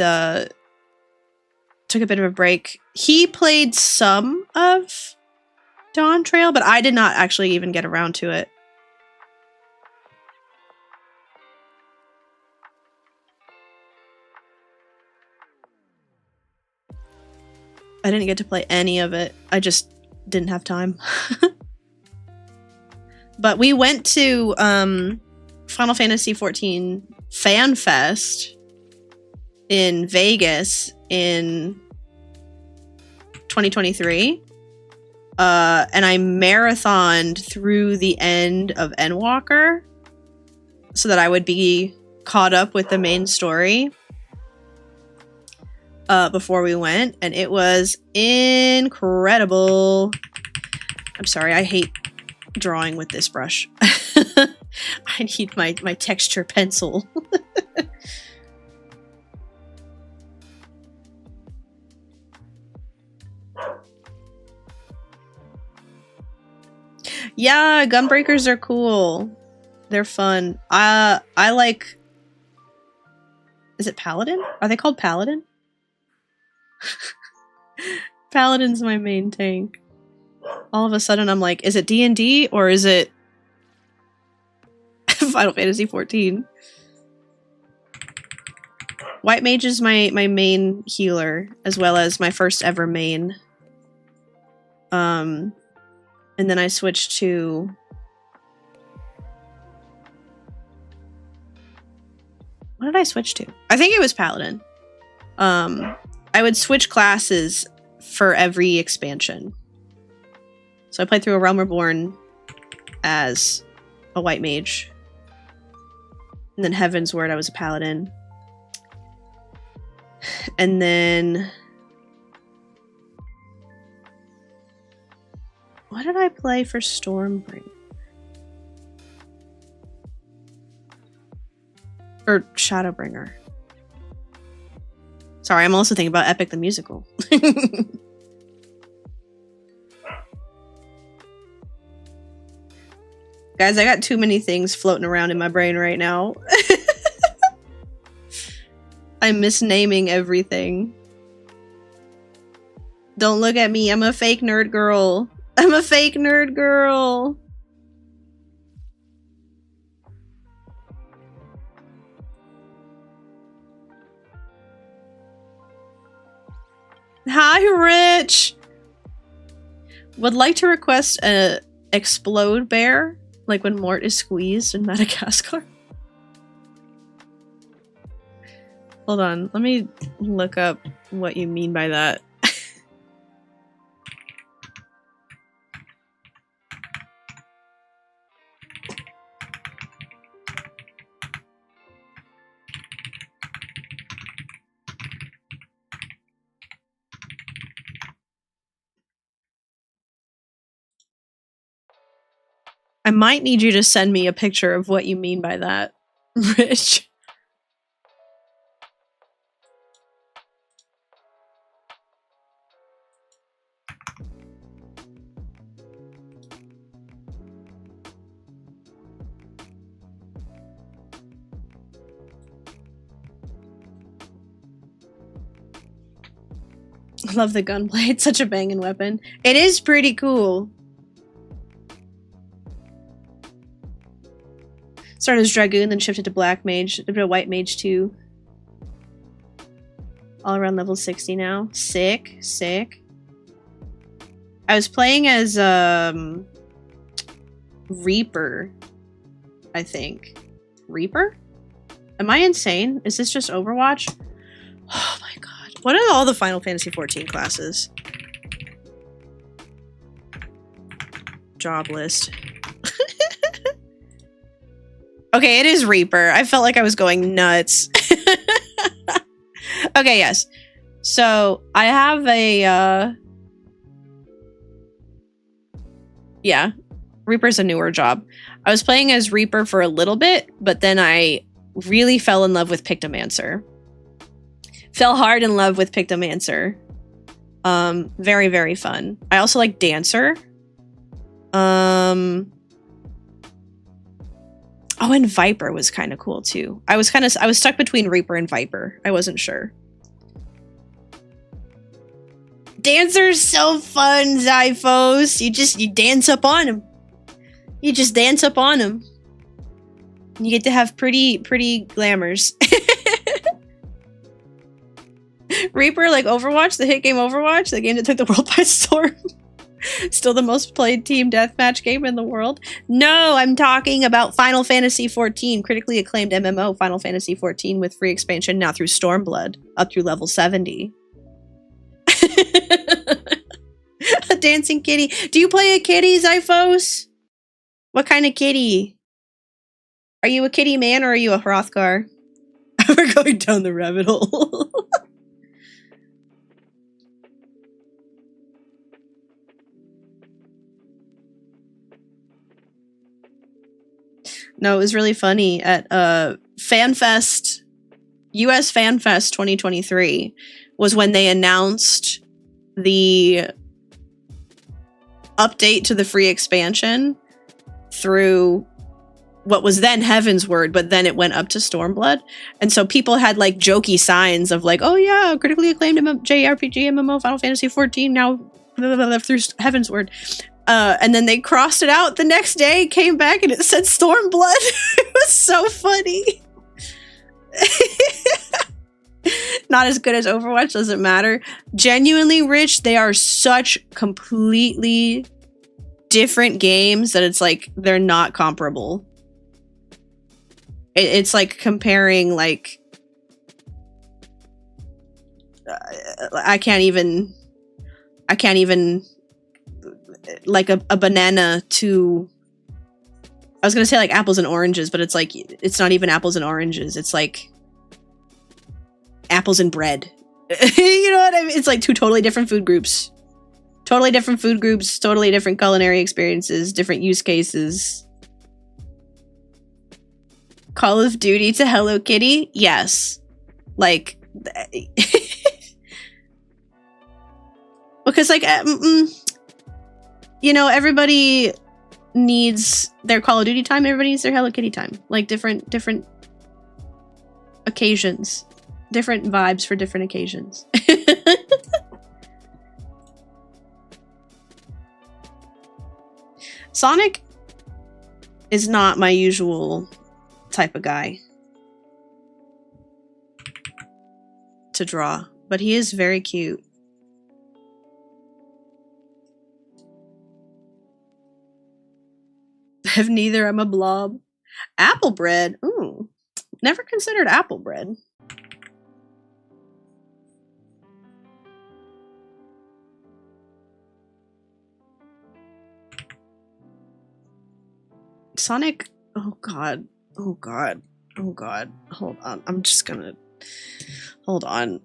took a bit of a break. He played some of Dawn Trail, but I did not actually even get around to it. I didn't get to play any of it. I just didn't have time. But we went to Final Fantasy XIV Fan Fest in Vegas in 2023. And I marathoned through the end of Endwalker so that I would be caught up with the main story before we went. And it was incredible. I'm sorry, I hate drawing with this brush. I need my texture pencil. Yeah, Gunbreakers are cool. They're fun. I like... Is it Paladin? Are they called Paladin? Paladin's my main tank. All of a sudden I'm like, is it D&D or is it Final Fantasy 14? White Mage is my main healer, as well as my first ever main. And then I switched to... What did I switch to? I think it was Paladin. I would switch classes for every expansion. So I played through A Realm Reborn as a White Mage. And then Heaven's Word, I was a Paladin. And then... What did I play for Stormbringer? Or Shadowbringer. Sorry, I'm also thinking about Epic the Musical. Guys, I got too many things floating around in my brain right now. I'm misnaming everything. Don't look at me. I'm a fake nerd girl. I'm a fake nerd girl. Hi, Rich. Would like to request a explode bear, like when Mort is squeezed in Madagascar. Hold on, let me look up what you mean by that. I might need you to send me a picture of what you mean by that, Rich. I love the gunblade. It's such a banging weapon. It is pretty cool. Started as Dragoon, then shifted to Black Mage, a bit of White Mage too. All around level 60 now. Sick, sick. I was playing as Reaper, I think. Reaper? Am I insane? Is this just Overwatch? Oh my god. What are all the Final Fantasy XIV classes? Job list. Okay, it is Reaper. I felt like I was going nuts. Okay, yes. So, I have a, yeah. Reaper's a newer job. I was playing as Reaper for a little bit, but then I really fell in love with Pictomancer. Fell hard in love with Pictomancer. Very, very fun. I also like Dancer. Oh, and Viper was kind of cool too. I was stuck between Reaper and Viper. I wasn't sure. Dancer's so fun, Zyphos. You dance up on him. You just dance up on him. You get to have pretty glamours. Reaper, like Overwatch, the hit game Overwatch, the game that took the world by storm. Still the most played team deathmatch game in the world. No, I'm talking about Final Fantasy XIV, critically acclaimed MMO Final Fantasy XIV with free expansion now through Stormblood, up through level 70. A dancing kitty. Do you play a kitty, Zyphos? What kind of kitty? Are you a kitty man or are you a Hrothgar? We're going down the rabbit hole. No, it was really funny at FanFest, US FanFest 2023 was when they announced the update to the free expansion through what was then Heavensward, but then it went up to Stormblood. And so people had like jokey signs of like, oh yeah, critically acclaimed JRPG MMO Final Fantasy XIV now blah, blah, blah, through Heavensward. And then they crossed it out the next day, came back, and it said Stormblood. It was so funny. Not as good as Overwatch, doesn't matter. Genuinely, Rich, they are such completely different games that it's like they're not comparable. It's like comparing like I can't even like a banana to, I was gonna say like apples and oranges, but it's like it's not even apples and oranges, it's like apples and bread. You know what I mean? It's like two totally different food groups. Totally different food groups, totally different culinary experiences, different use cases. Call of Duty to Hello Kitty? Yes. Like, because like, you know, everybody needs their Call of Duty time. Everybody needs their Hello Kitty time. Like different occasions, different vibes for different occasions. Sonic is not my usual type of guy to draw, but he is very cute. I have neither. I'm a blob. Apple bread. Ooh, never considered apple bread. Sonic. Oh god. Oh god. Oh god. Hold on. I'm just gonna. Hold on.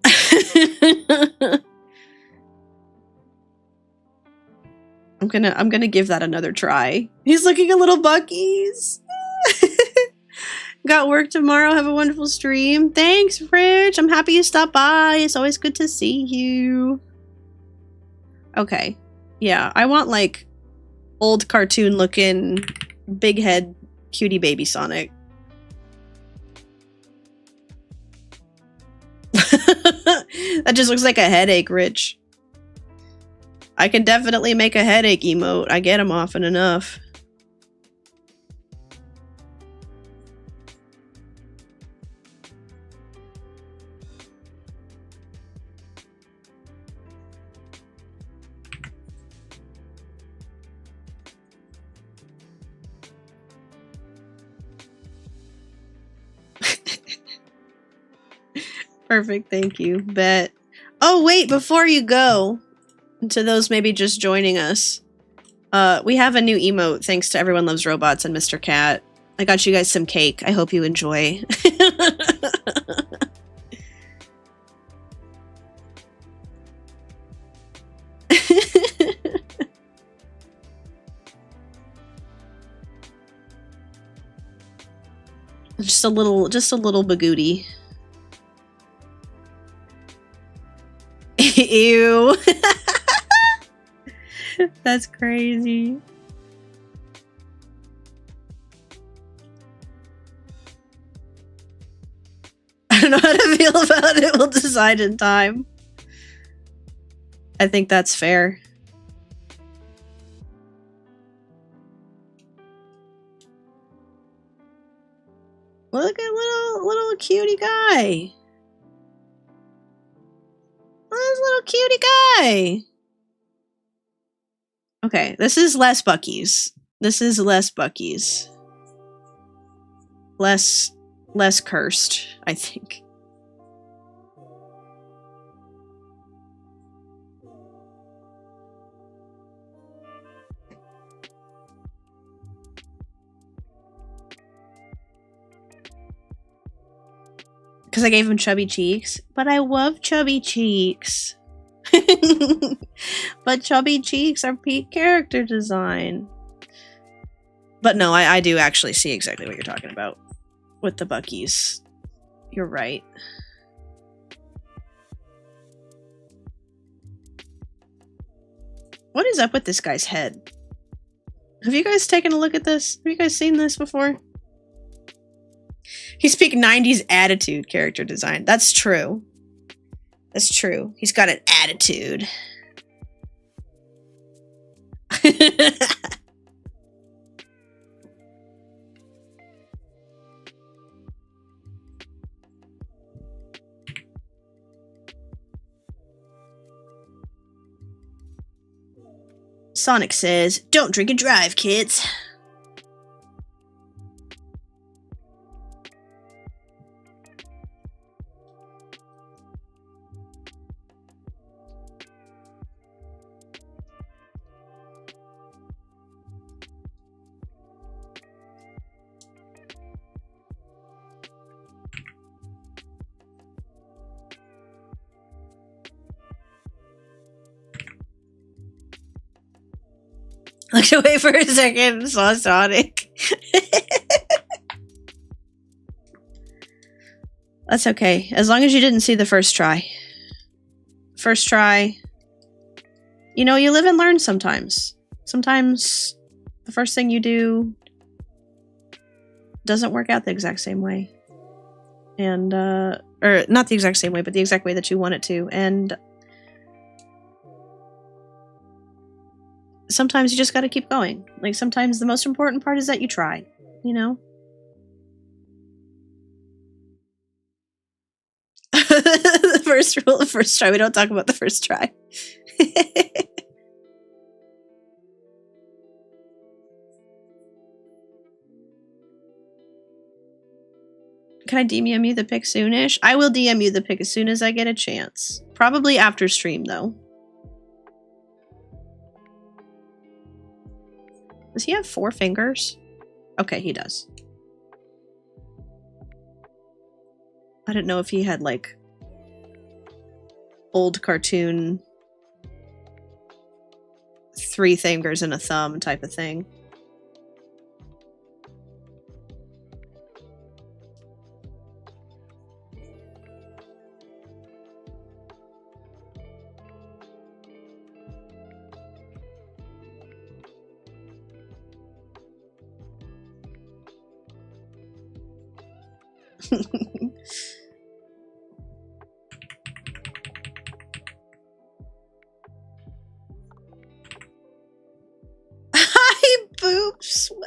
I'm gonna give that another try. He's looking a little Bucky's. Got work tomorrow. Have a wonderful stream. Thanks, Rich. I'm happy you stopped by. It's always good to see you. Okay. Yeah, I want like old cartoon looking big head cutie baby Sonic. That just looks like a headache, Rich. I can definitely make a headache emote. I get them often enough. Perfect, thank you. Bet. Oh, wait, before you go, to those maybe just joining us, we have a new emote thanks to Everyone Loves Robots and Mr. Cat. I got you guys some cake. I hope you enjoy. Just a little bagooty. Ew. That's crazy. I don't know how to feel about it. We'll decide in time. I think that's fair. Look at little cutie guy. This little cutie guy. Okay, this is less Bucky's. This is less Bucky's. Less cursed, I think. Because I gave him chubby cheeks. But I love chubby cheeks. But chubby cheeks are peak character design. But no, I do actually see exactly what you're talking about with the Bucky's. You're right. What is up with this guy's head? Have you guys taken a look at this? Have you guys seen this before? He's peak 90s attitude character design. That's true. That's true. He's got an attitude. Sonic says, "Don't drink and drive, kids." Looked away for a second and saw Sonic. That's okay. As long as you didn't see the first try. First try. You know, you live and learn sometimes. Sometimes the first thing you do doesn't work out the exact same way. And, or not the exact same way, but the exact way that you want it to. And sometimes you just gotta keep going. Like, sometimes the most important part is that you tried, you know? The first rule of first try. We don't talk about the first try. Can I DM you the pic soonish? I will DM you the pic as soon as I get a chance. Probably after stream, though. Does he have 4 fingers? Okay, he does. I didn't know if he had, like, old cartoon 3 fingers and a thumb type of thing. Hi, Boop Sweat.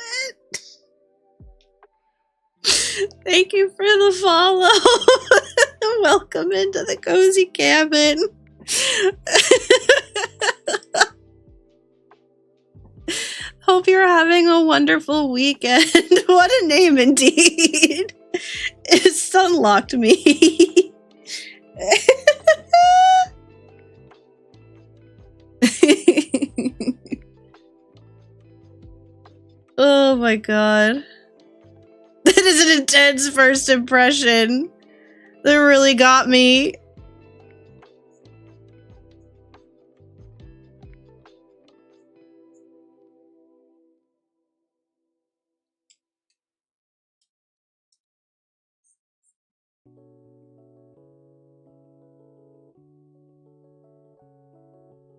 Thank you for the follow. Welcome into the cozy cabin. Hope you're having a wonderful weekend. What a name indeed. It's unlocked me. Oh my god. That is an intense first impression. That really got me.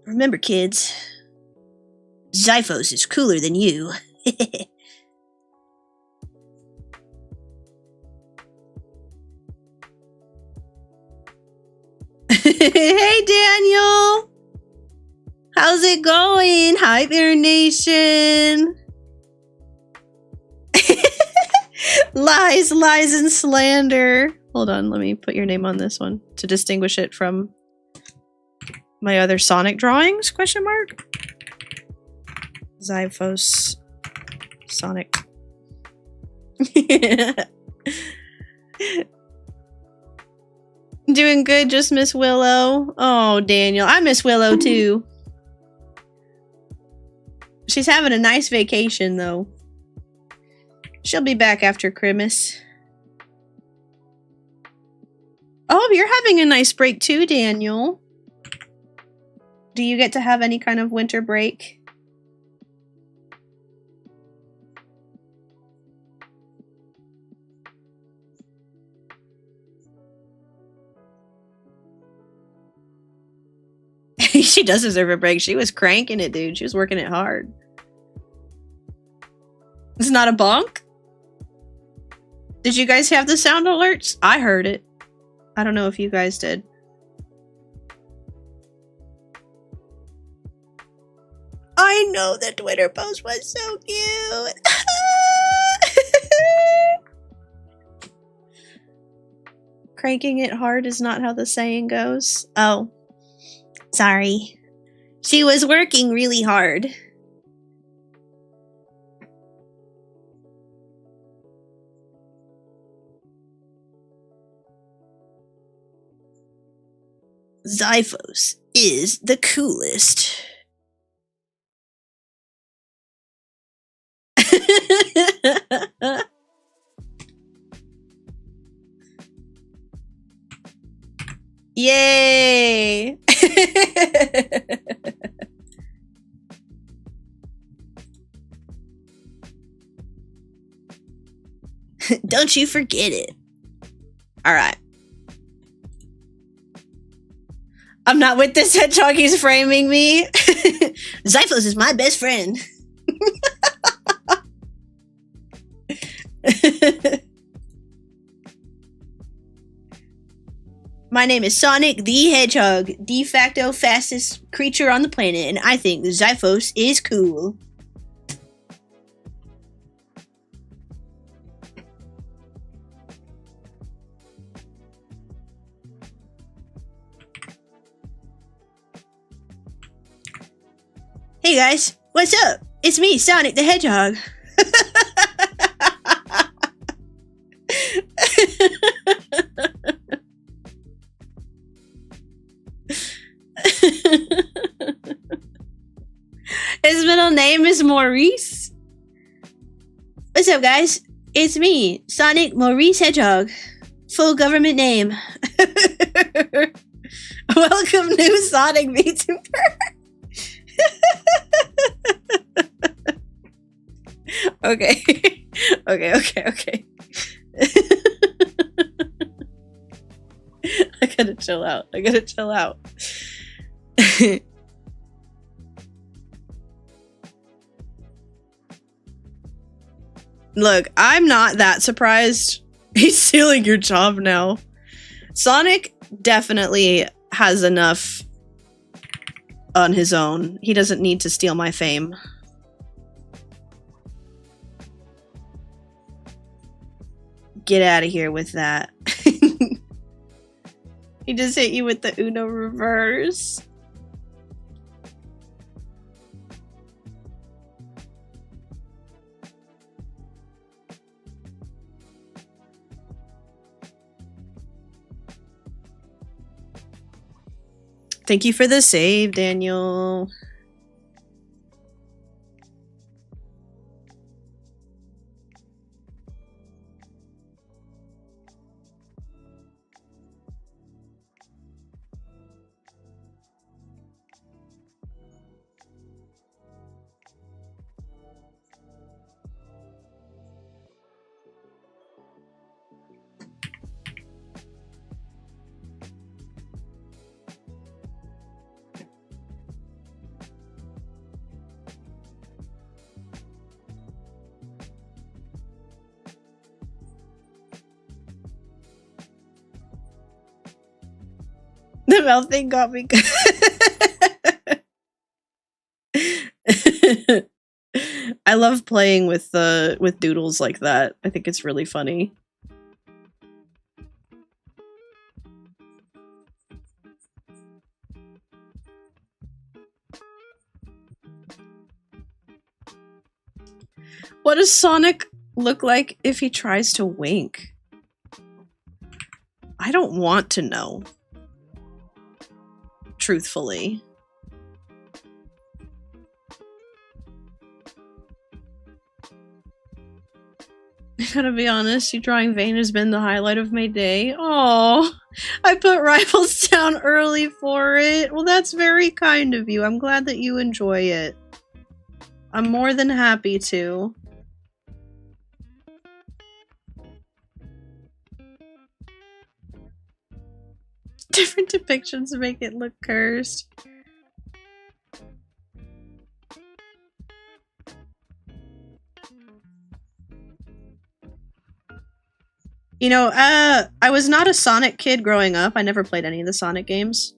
Remember, kids, Zyphos is cooler than you. Hey, Daniel! How's it going? Hi, Bear Nation! Lies, lies, and slander. Hold on, let me put your name on this one to distinguish it from my other Sonic drawings, question mark? Zyphos Sonic. Doing good, just Miss Willow. Oh, Daniel. I miss Willow too. She's having a nice vacation though. She'll be back after Christmas. Oh, you're having a nice break too, Daniel. Do you get to have any kind of winter break? She does deserve a break. She was cranking it, dude. She was working it hard. It's not a bonk? Did you guys have the sound alerts? I heard it. I don't know if you guys did. I know the Twitter post was so cute. Cranking it hard is not how the saying goes. Oh. Sorry. She was working really hard. Zyphos is the coolest. Yay! Don't you forget it. Alright. I'm not with this hedgehog, he's framing me. Zyphos is my best friend. My name is Sonic the Hedgehog, de facto fastest creature on the planet, and I think Zyphos is cool. Hey guys, what's up? It's me, Sonic the Hedgehog. His middle name is Maurice. What's up, guys? It's me, Sonic Maurice Hedgehog. Full government name. Welcome, new Sonic VTuber. Okay. Okay. I gotta chill out. Look, I'm not that surprised. He's stealing your job now. Sonic definitely has enough on his own. He doesn't need to steal my fame. Get out of here with that. He just hit you with the Uno reverse. Thank you for the save, Daniel. The mouth thing got me. I love playing with doodles like that. I think it's really funny. What does Sonic look like if he tries to wink? I don't want to know. Truthfully. I gotta be honest, you drawing Vane has been the highlight of my day. Oh, I put Rivals down early for it. Well, that's very kind of you. I'm glad that you enjoy it. I'm more than happy to. Different depictions make it look cursed. You know, I was not a Sonic kid growing up. I never played any of the Sonic games.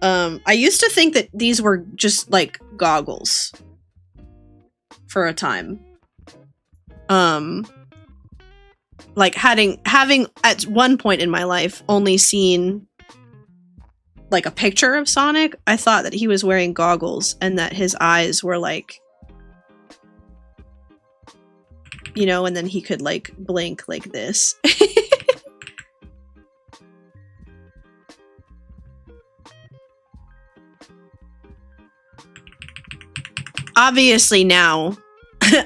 I used to think that these were just, like, goggles. For a time. Like, having at one point in my life only seen like a picture of Sonic, I thought that he was wearing goggles and that his eyes were like, you know, and then he could like blink like this. Obviously now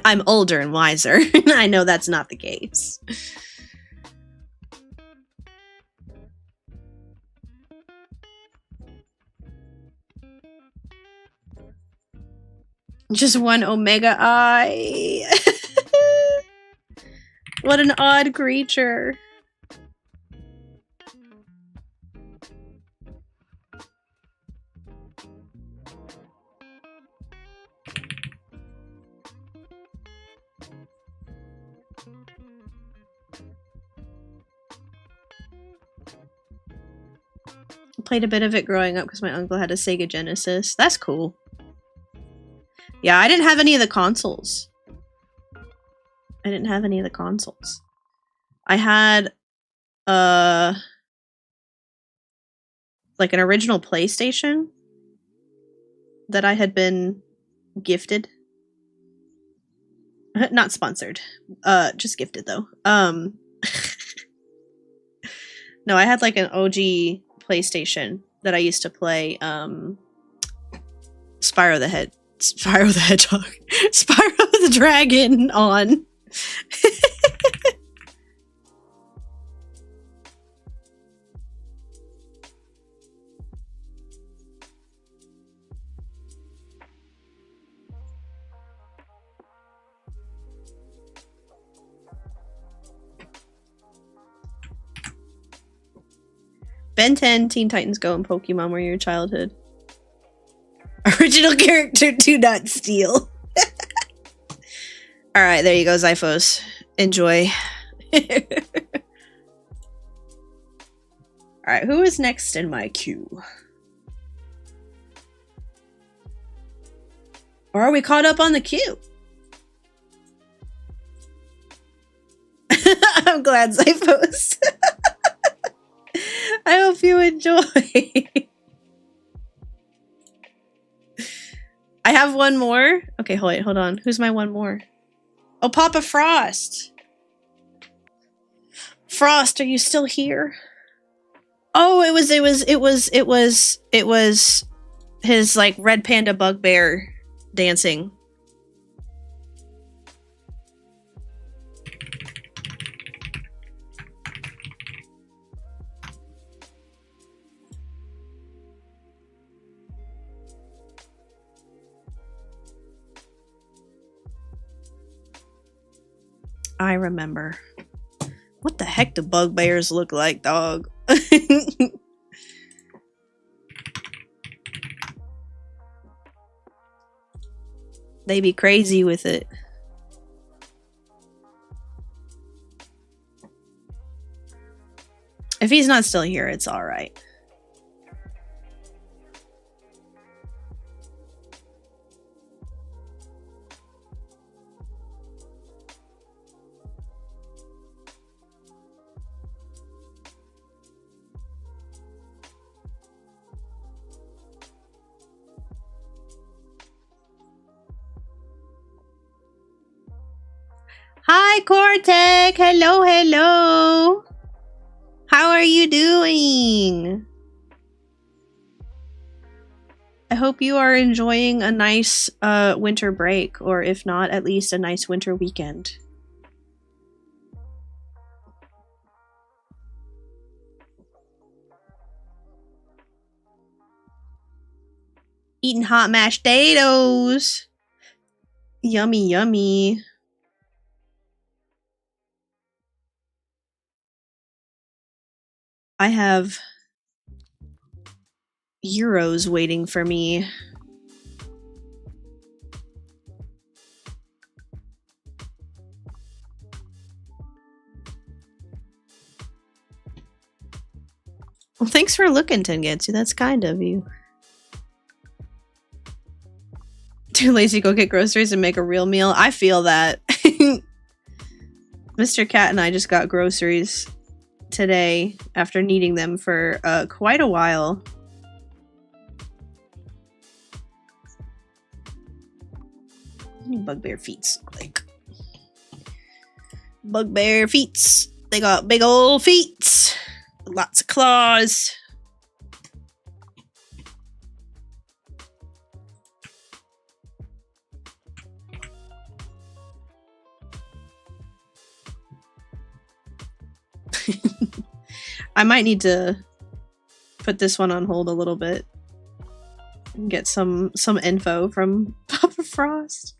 I'm older and wiser. I know that's not the case. Just one Omega Eye. What an odd creature. Played a bit of it growing up because my uncle had a Sega Genesis. That's cool. Yeah, I didn't have any of the consoles. I had I had like an original PlayStation that I had been gifted. Not sponsored. Just gifted though. No, I had like an OG PlayStation that I used to play Spyro the Hedgehog. Spyro the Dragon on. Ben 10, Teen Titans Go, and Pokemon were your childhood. Original character, do not steal. Alright, there you go, Zyphos. Enjoy. Alright, who is next in my queue? Or are we caught up on the queue? I'm glad, Zyphos. I hope you enjoy. I have one more. Okay, hold on. Who's my one more? Oh, Papa Frost. Frost, are you still here? Oh, it was his like red panda bugbear dancing. I remember. What the heck do bugbears look like, dog? They be crazy with it. If he's not still here, it's alright. Hi, Cortec! Hello, hello! How are you doing? I hope you are enjoying a nice winter break, or if not, at least a nice winter weekend. Eating hot mashed potatoes! Yummy, yummy. I have euros waiting for me. Well, thanks for looking, Tengetsu. That's kind of you. Too lazy to go get groceries and make a real meal. I feel that. Mr. Cat and I just got groceries today after needing them for quite a while. What do bugbear feets look like? Bugbear feets. They got big old feet. Lots of claws. I might need to put this one on hold a little bit and get some info from Papa Frost.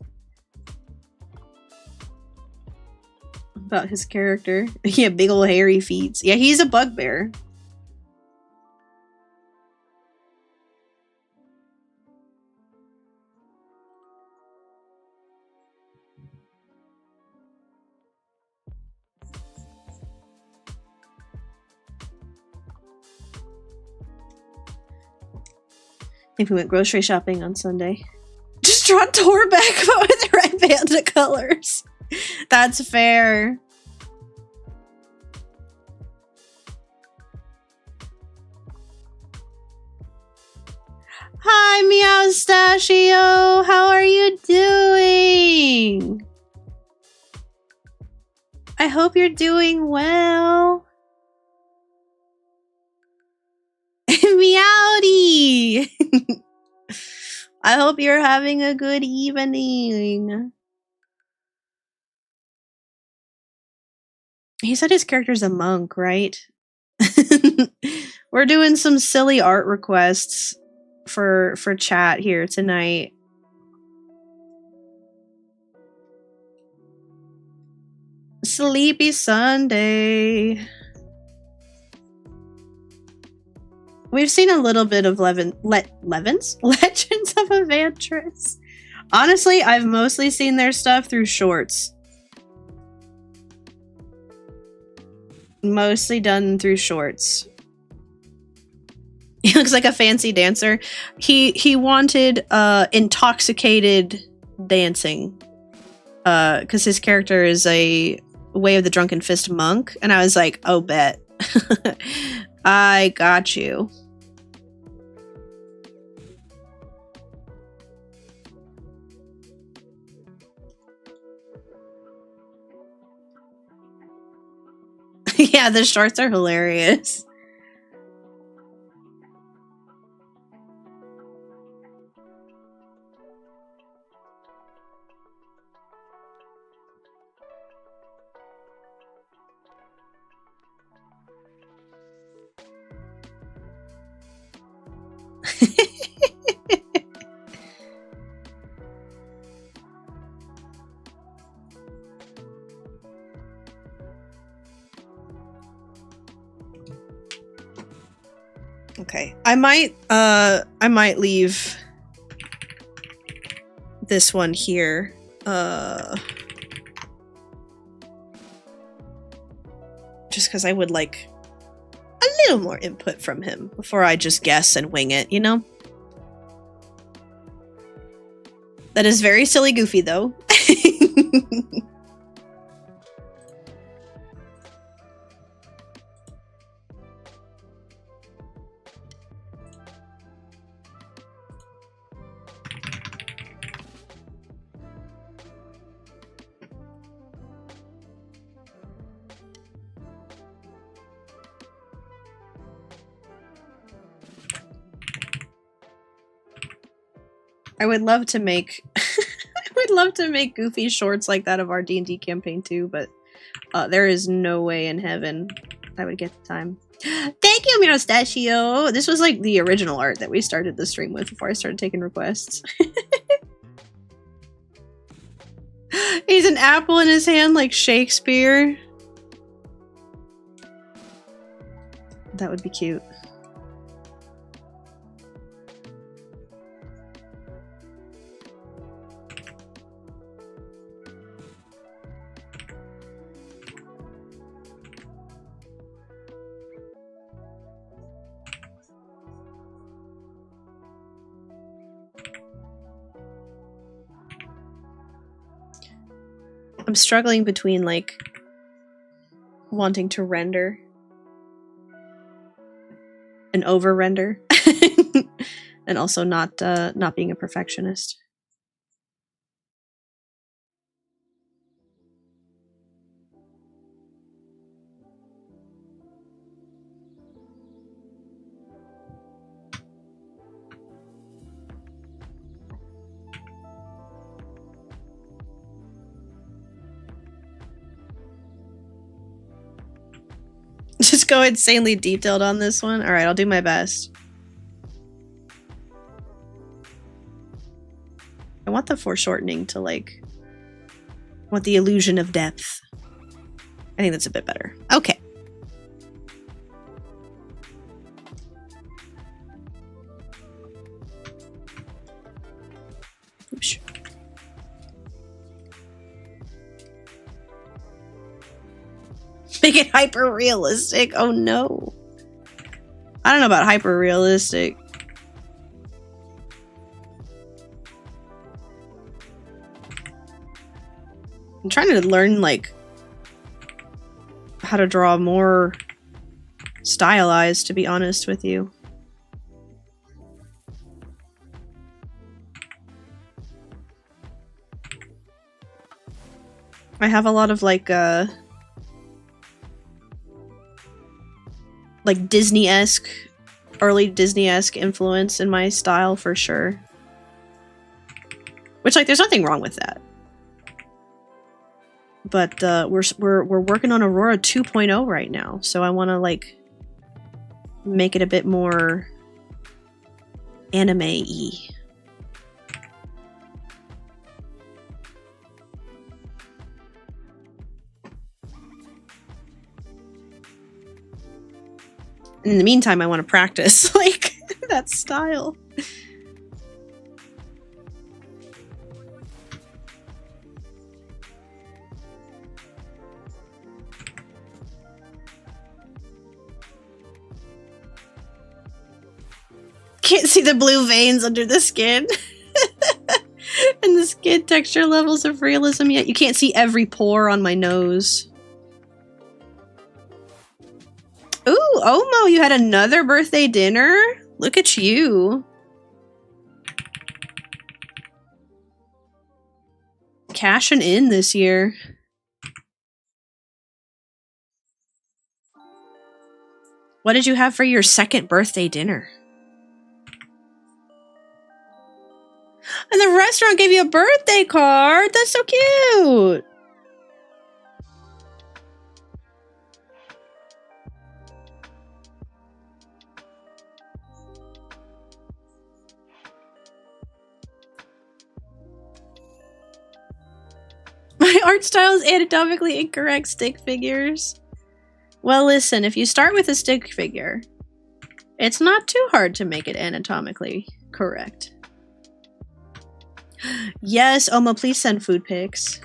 about his character. Yeah, big ol' hairy feet. Yeah, he's a bugbear. I think we went grocery shopping on Sunday. Just draw Torbeck, but with red panda colors. That's fair. Hi, Meowstachio! How are you doing? I hope you're doing well. Meowdy! I hope you're having a good evening. He said his character's a monk, right? We're doing some silly art requests for chat here tonight. Sleepy Sunday. We've seen a little bit of Legends of Evantris. Honestly, I've mostly seen their stuff through shorts. Mostly done through shorts. He looks like a fancy dancer. He wanted intoxicated dancing. Because his character is a Way of the Drunken Fist monk, and I was like, oh, bet. I got you. Yeah, the shorts are hilarious. Okay, I might leave this one here. Just because I would like a little more input from him before I just guess and wing it, you know? That is very silly goofy, though. I would love to make goofy shorts like that of our D&D campaign too, but there is no way in heaven I would get the time. Thank you, Meowstachio! This was like the original art that we started the stream with before I started taking requests. He's an apple in his hand like Shakespeare. That would be cute. I'm struggling between like wanting to render and over render and also not being a perfectionist. Just go insanely detailed on this one. All right, I'll do my best. I want the foreshortening to like, I want the illusion of depth. I think that's a bit better. Okay. Oops. Make it hyper realistic. Oh no. I don't know about hyper realistic. I'm trying to learn like how to draw more stylized, to be honest with you. I have a lot of like Disney-esque, early Disney-esque influence in my style for sure. Which, like, there's nothing wrong with that. But we're working on Aurora 2.0 right now, so I want to like make it a bit more anime-y. In the meantime, I want to practice like that style. Can't see the blue veins under the skin. And the skin texture levels of realism yet. You can't see every pore on my nose. Ooh, Omo, you had another birthday dinner? Look at you. Cashing in this year. What did you have for your second birthday dinner? And the restaurant gave you a birthday card. That's so cute. My art style is anatomically incorrect stick figures. Well, listen, if you start with a stick figure, it's not too hard to make it anatomically correct. Yes, Oma, please send food pics.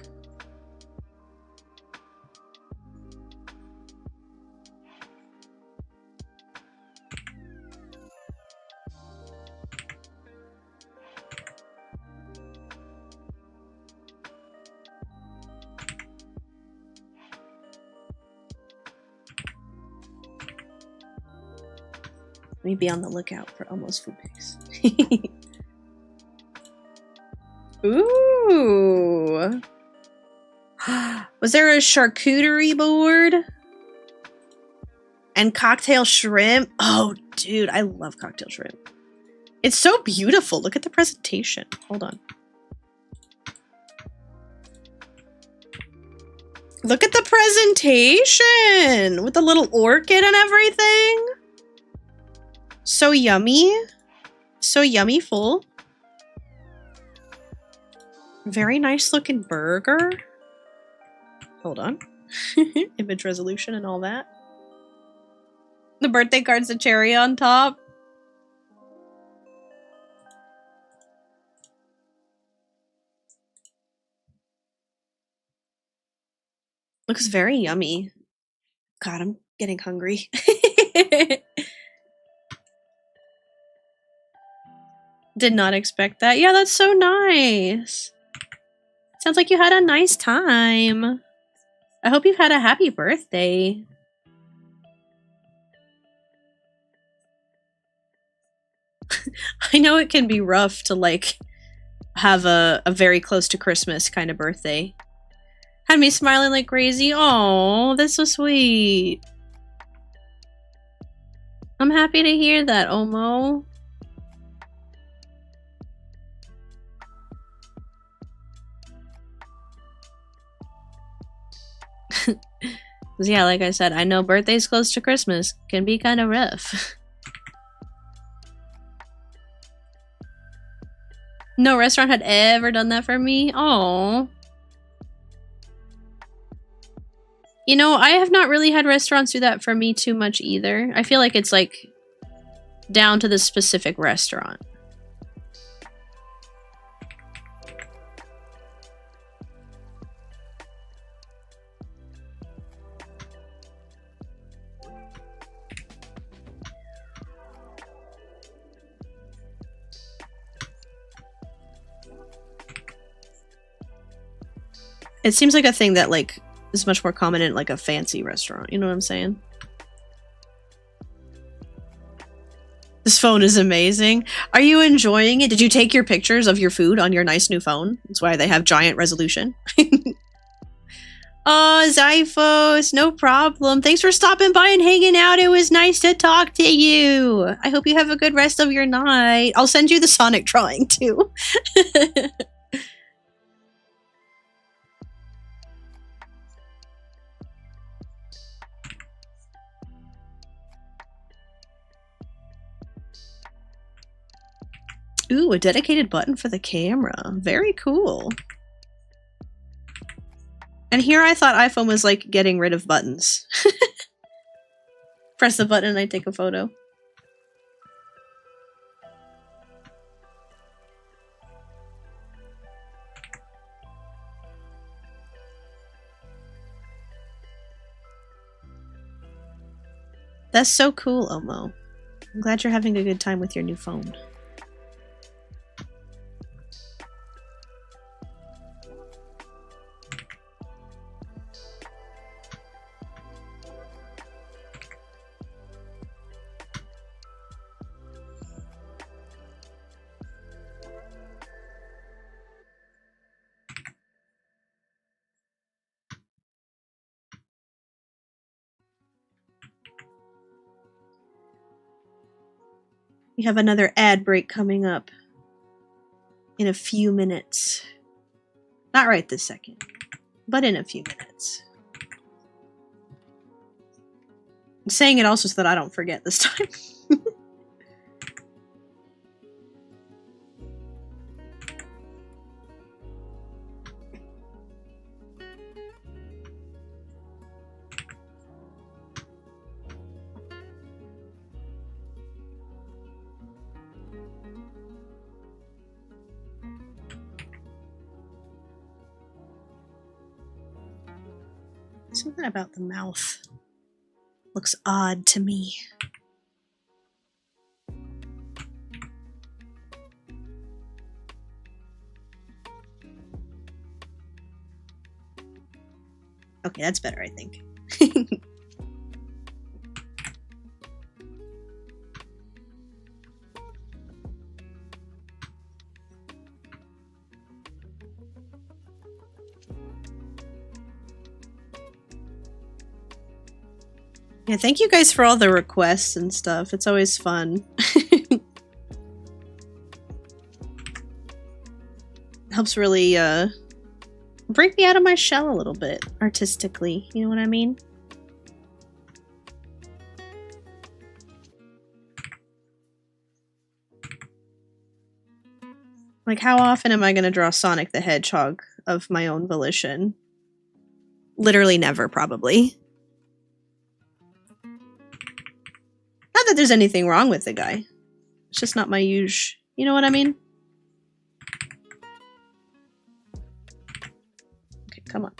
Let me be on the lookout for almost food pics. Ooh. Was there a charcuterie board? And cocktail shrimp? Oh, dude, I love cocktail shrimp. It's so beautiful. Look at the presentation. Hold on. Look at the presentation with the little orchid and everything. So yummy. So yummy full. Very nice looking burger. Hold on. Image resolution and all that. The birthday card's the cherry on top. Looks very yummy. God, I'm getting hungry. Did not expect that. Yeah, that's so nice. Sounds like you had a nice time. I hope you've had a happy birthday. I know it can be rough to like have a very close to Christmas kind of birthday. Had me smiling like crazy. Oh, that's so sweet. I'm happy to hear that, Omo. Yeah, like I said, I know birthdays close to Christmas can be kind of rough. No restaurant had ever done that for me. Oh. You know, I have not really had restaurants do that for me too much either. I feel like it's like down to the specific restaurant. It seems like a thing that like is much more common in like a fancy restaurant. You know what I'm saying? This phone is amazing. Are you enjoying it? Did you take your pictures of your food on your nice new phone? That's why they have giant resolution. Oh, Zyphos, no problem. Thanks for stopping by and hanging out. It was nice to talk to you. I hope you have a good rest of your night. I'll send you the Sonic drawing too. Ooh, a dedicated button for the camera. Very cool. And here I thought iPhone was like getting rid of buttons. Press the button and I take a photo. That's so cool, Omo. I'm glad you're having a good time with your new phone. We have another ad break coming up in a few minutes. Not right this second, but in a few minutes. I'm saying it also so that I don't forget this time. Something about the mouth looks odd to me. Okay, that's better, I think. Yeah, thank you guys for all the requests and stuff. It's always fun. Helps really break me out of my shell a little bit artistically. You know what I mean? Like, how often am I going to draw Sonic the Hedgehog of my own volition? Literally never, probably. Not that there's anything wrong with the guy. It's just not my usual. You know what I mean? Okay, come on.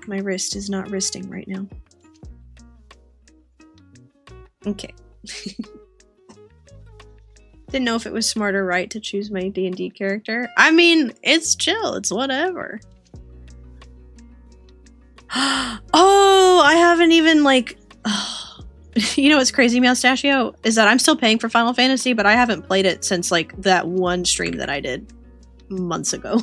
My wrist is not wristing right now. Okay. Didn't know if it was smart or right to choose my D&D character. I mean, it's chill. It's whatever. Oh, I haven't even like... You know what's crazy, Meowstachio? Is that I'm still paying for Final Fantasy, but I haven't played it since like that one stream that I did months ago.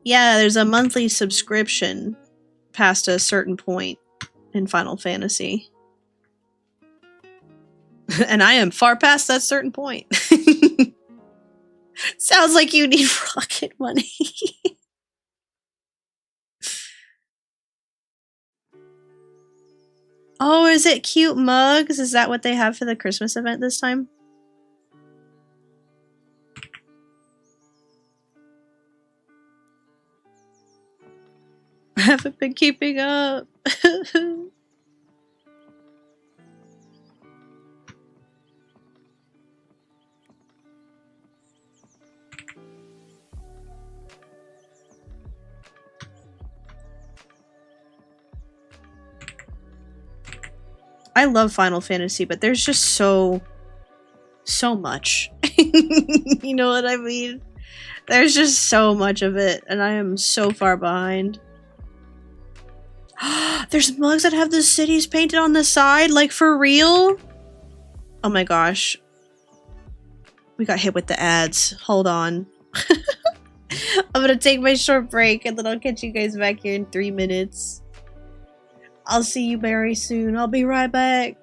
Yeah, there's a monthly subscription past a certain point in Final Fantasy. And I am far past that certain point. Sounds like you need rocket money. Oh, is it cute mugs? Is that what they have for the Christmas event this time? I haven't been keeping up. I love Final Fantasy, but there's just so much. You know what I mean? There's just so much of it, and I am so far behind. There's mugs that have the cities painted on the side, like for real? Oh my gosh. We got hit with the ads. Hold on. I'm gonna take my short break, and then I'll catch you guys back here in 3 minutes. I'll see you very soon. I'll be right back.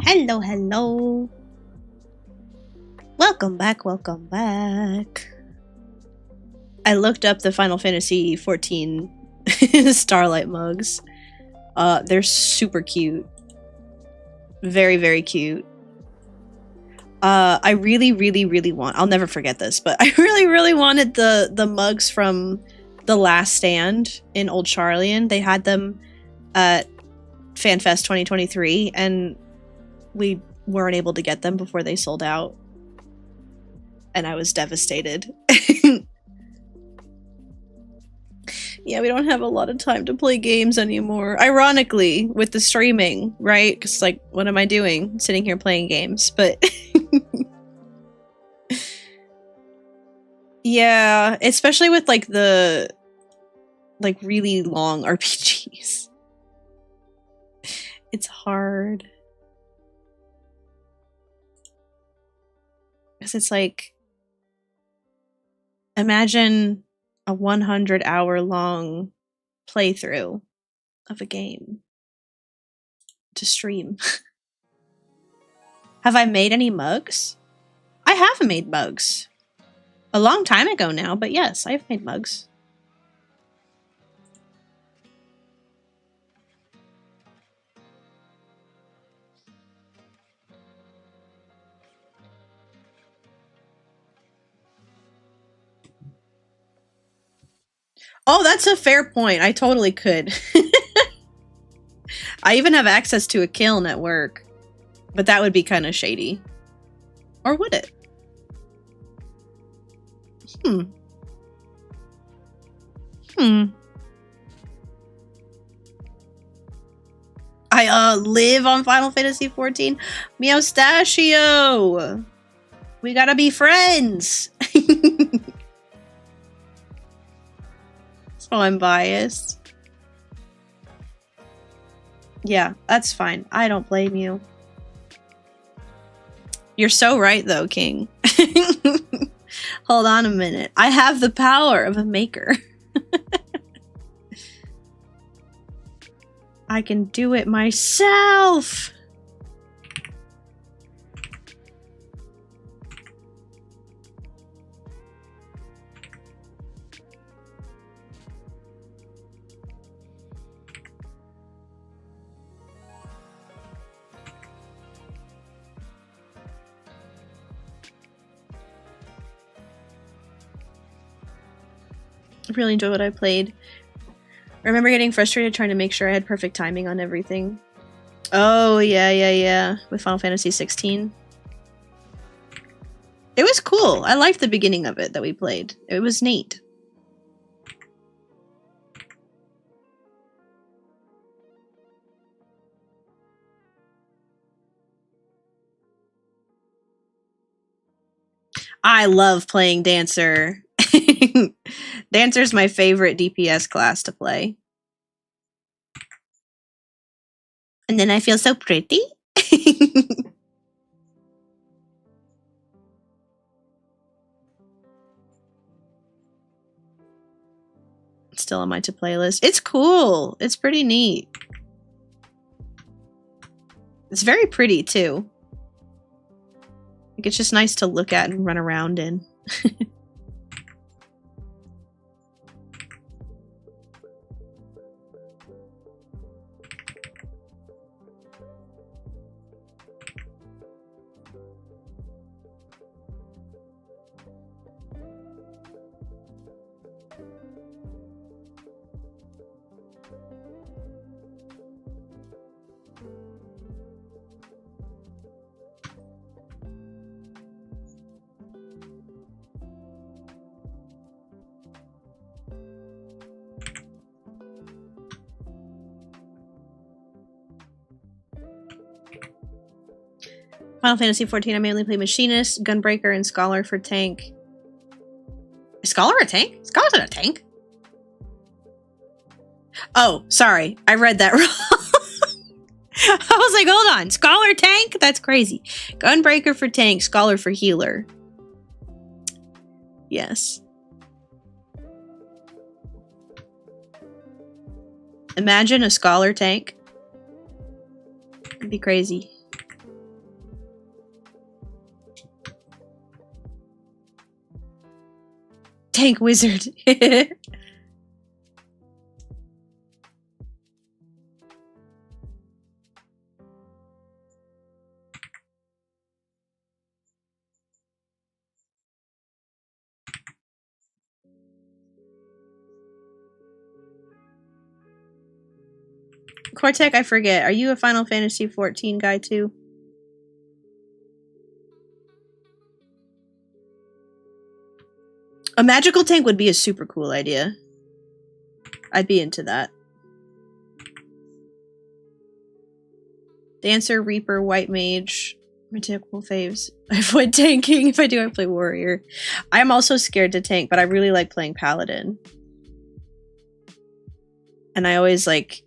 Hello, hello. Welcome back, welcome back. I looked up the Final Fantasy 14 Starlight mugs. They're super cute. Very, very cute. I really want, I'll never forget this, but I really wanted the mugs from The Last Stand in Old Charlian. They had them at FanFest 2023, and we weren't able to get them before they sold out. And I was devastated. Yeah, we don't have a lot of time to play games anymore. Ironically, with the streaming, right? Because, like, what am I doing? Sitting here playing games, but... yeah, especially with, like, the... like, really long RPGs. It's hard. Because it's like... imagine a 100-hour-long playthrough of a game to stream. Have I made any mugs? I have made mugs. A long time ago now, but yes, I've made mugs. Oh, that's a fair point. I totally could. I even have access to a kiln at work. But that would be kind of shady. Or would it? I live on Final Fantasy XIV. Meowstachio! We gotta be friends! So I'm biased. Yeah, that's fine. I don't blame you. You're so right, though, King. Hold on a minute. I have the power of a maker. I can do it myself! I really enjoy what I played. I remember getting frustrated trying to make sure I had perfect timing on everything. Oh, yeah. With Final Fantasy 16. It was cool. I liked the beginning of it that we played. It was neat. I love playing Dancer. Dancer's my favorite DPS class to play. And then I feel so pretty. Still on my to playlist. It's cool. It's pretty neat. It's very pretty too. Like, it's just nice to look at and run around in. Final Fantasy XIV, I mainly play Machinist, Gunbreaker, and Scholar for tank. Is Scholar a tank? Scholar's not a tank. Oh, sorry. I read that wrong. I was like, hold on. Scholar tank? That's crazy. Gunbreaker for tank, Scholar for healer. Yes. Imagine a Scholar tank. It'd be crazy. Tank wizard. Cortec, I forget. Are you a Final Fantasy XIV guy too? A magical tank would be a super cool idea. I'd be into that. Dancer, Reaper, White Mage. My typical faves. I avoid tanking. If I do, I play Warrior. I'm also scared to tank, but I really like playing Paladin. And I always like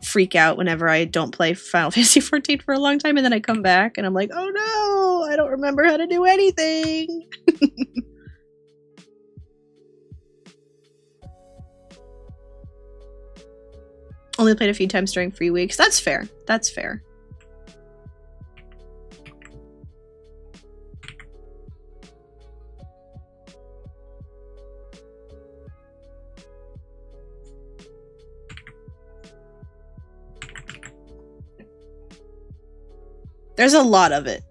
freak out whenever I don't play Final Fantasy XIV for a long time, and then I come back and I'm like, oh no, I don't remember how to do anything. Only played a few times during free weeks. That's fair. That's fair. There's a lot of it.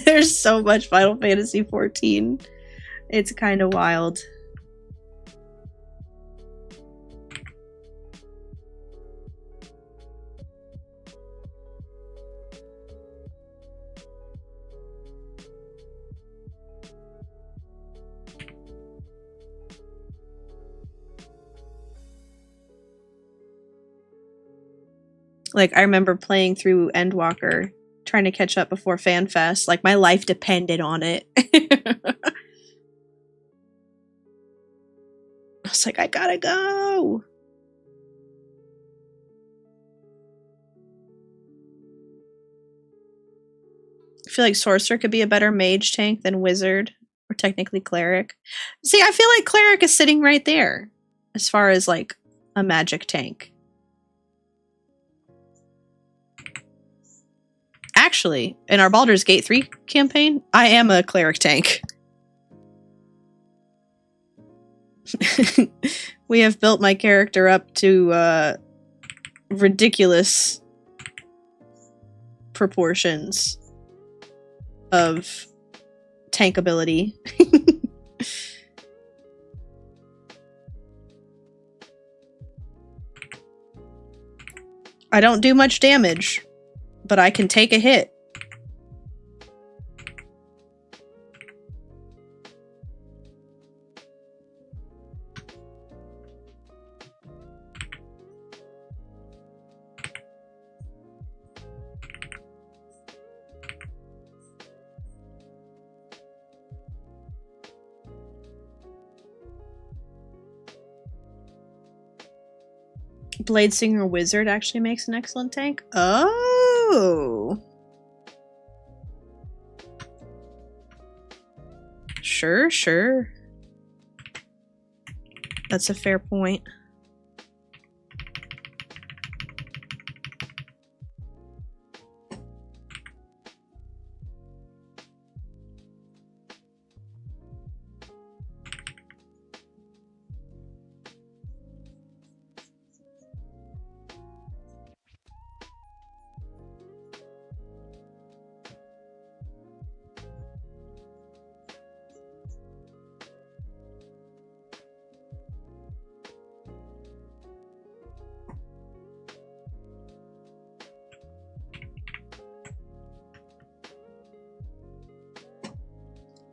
There's so much Final Fantasy XIV. It's kind of wild. Like, I remember playing through Endwalker, trying to catch up before FanFest. Like, my life depended on it. I was like, I gotta go. I feel like Sorcerer could be a better mage tank than Wizard, or technically Cleric. See, I feel like Cleric is sitting right there, as far as, like, a magic tank. Actually, in our Baldur's Gate 3 campaign, I am a Cleric tank. We have built my character up to ridiculous proportions of tank ability. I don't do much damage, but I can take a hit. Bladesinger Wizard actually makes an excellent tank. Oh. Sure, sure. That's a fair point.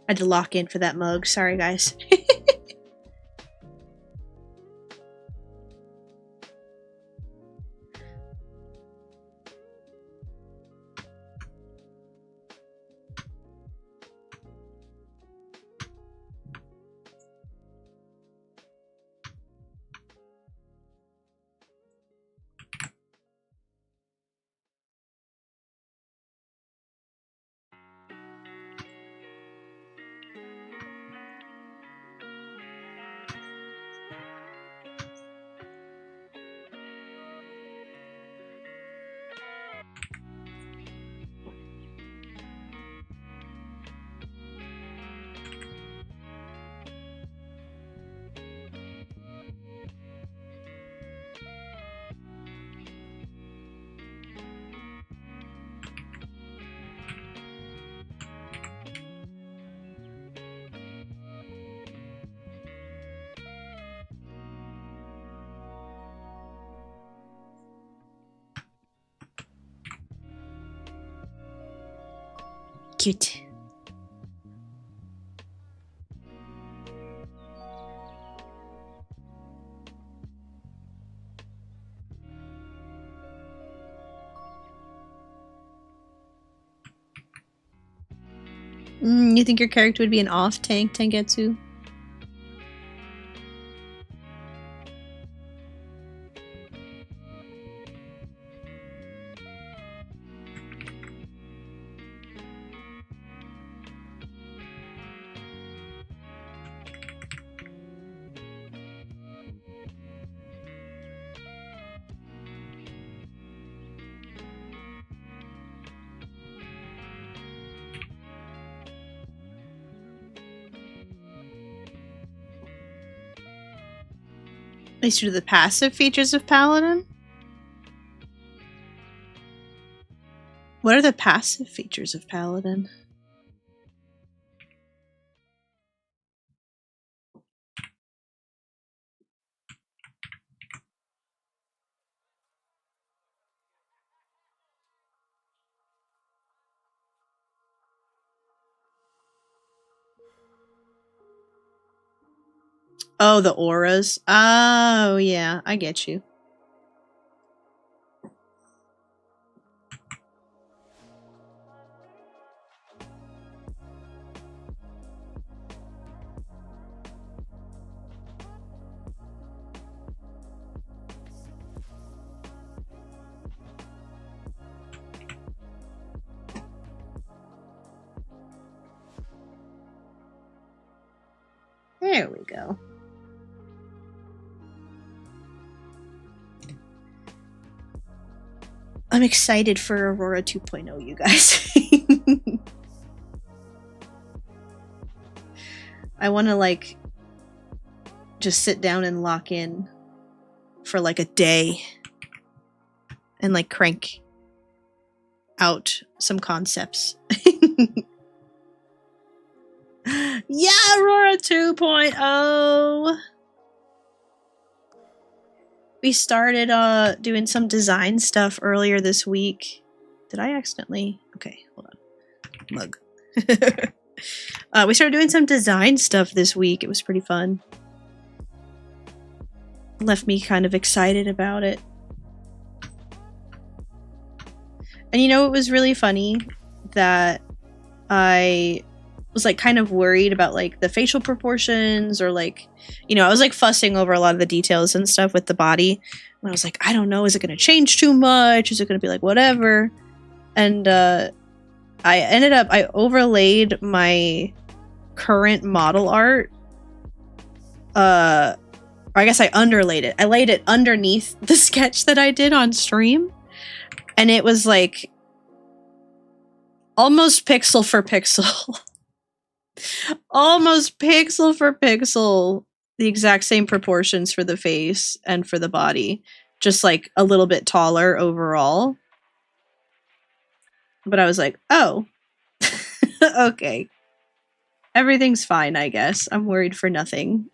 I had to lock in for that mug. Sorry, guys. Cute. You think your character would be an off-tank Tengetsu? At least due to the passive features of Paladin? What are the passive features of Paladin? Oh, the auras. Oh, yeah, I get you. There we go. I'm excited for Aurora 2.0, you guys. I want to, like, just sit down and lock in for, like, a day and, like, crank out some concepts. Yeah, Aurora 2.0! We started doing some design stuff earlier this week. Did I accidentally? Okay, hold on. Mug. We started doing some design stuff this week. It was pretty fun. Left me kind of excited about it. And you know, it was really funny that I was like kind of worried about like the facial proportions, or like, you know, I was like fussing over a lot of the details and stuff with the body. And I was like, I don't know, is it going to change too much? Is it going to be like whatever? And I overlaid my current model art. Or I guess I underlaid it. I laid it underneath the sketch that I did on stream. And it was like almost pixel for pixel. Almost pixel for pixel. The exact same proportions for the face and for the body. Just like a little bit taller overall. But I was like, oh. Okay. Everything's fine, I guess. I'm worried for nothing.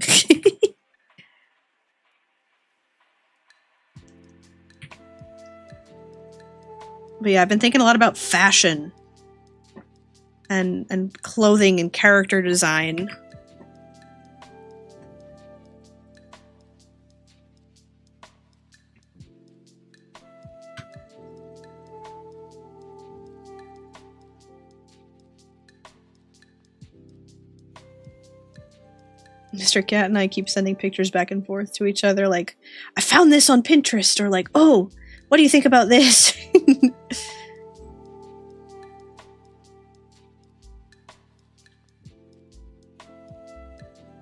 But yeah, I've been thinking a lot about fashion and clothing and character design. Mr. Cat and I keep sending pictures back and forth to each other like, I found this on Pinterest, or like, oh, what do you think about this?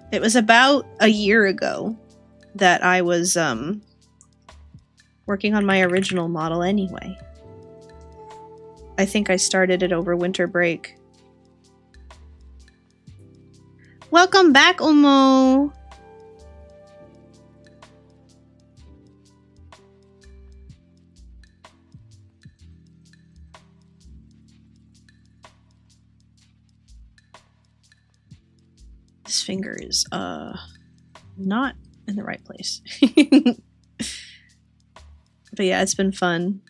It was about a year ago that I was working on my original model anyway. I think I started it over winter break. Welcome back, Omo! This finger is, not in the right place. But yeah, it's been fun.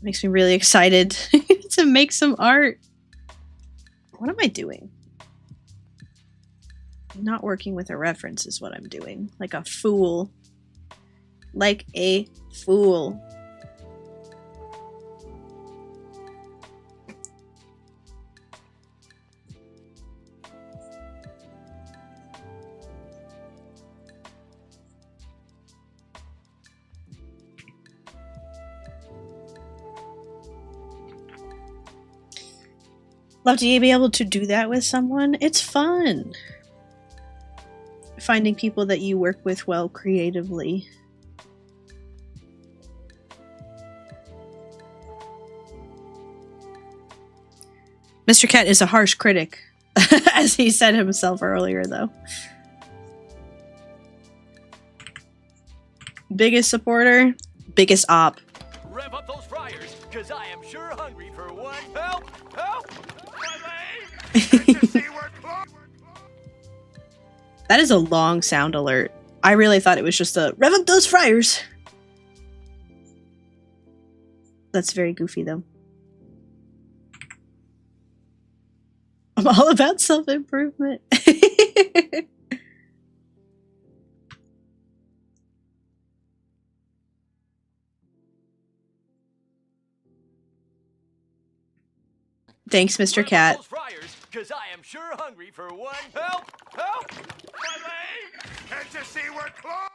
Makes me really excited to make some art. What am I doing? Not working with a reference is what I'm doing. Like a fool. Like a fool. Love to be able to do that with someone. It's fun. Finding people that you work with well creatively. Mr. Cat is a harsh critic, as he said himself earlier, though. Biggest supporter, biggest op. Rev up those fryers, cause I am sure hungry for one. Help! Help! That is a long sound alert. I really thought it was just a rev up those fryers. That's very goofy, though. I'm all about self-improvement. Thanks, Mr. Cat. Cause I am sure hungry for one. Help! Help! Can't you see we're close?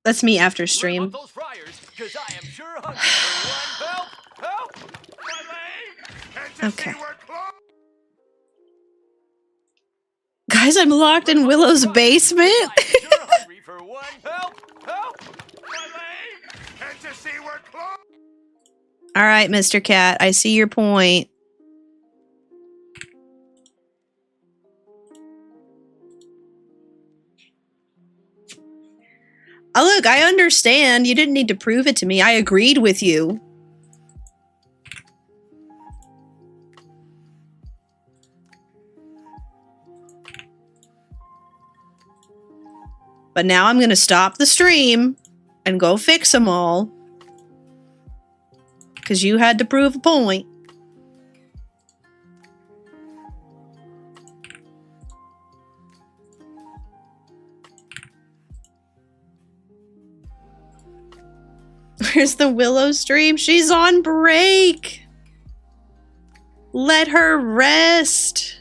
That's me after stream. Rev up those fryers, cause I am sure hungry for one. Help! Help! Can't you Okay. see we're close? Guys, I'm locked in Willow's basement. I am sure hungry for one. Help! Help! Can't you see we're close? All right, Mr. Cat, I see your point. Oh, look, I understand. You didn't need to prove it to me. I agreed with you. But now I'm going to stop the stream and go fix them all. Because you had to prove a point. Where's the Willow stream? She's on break. Let her rest.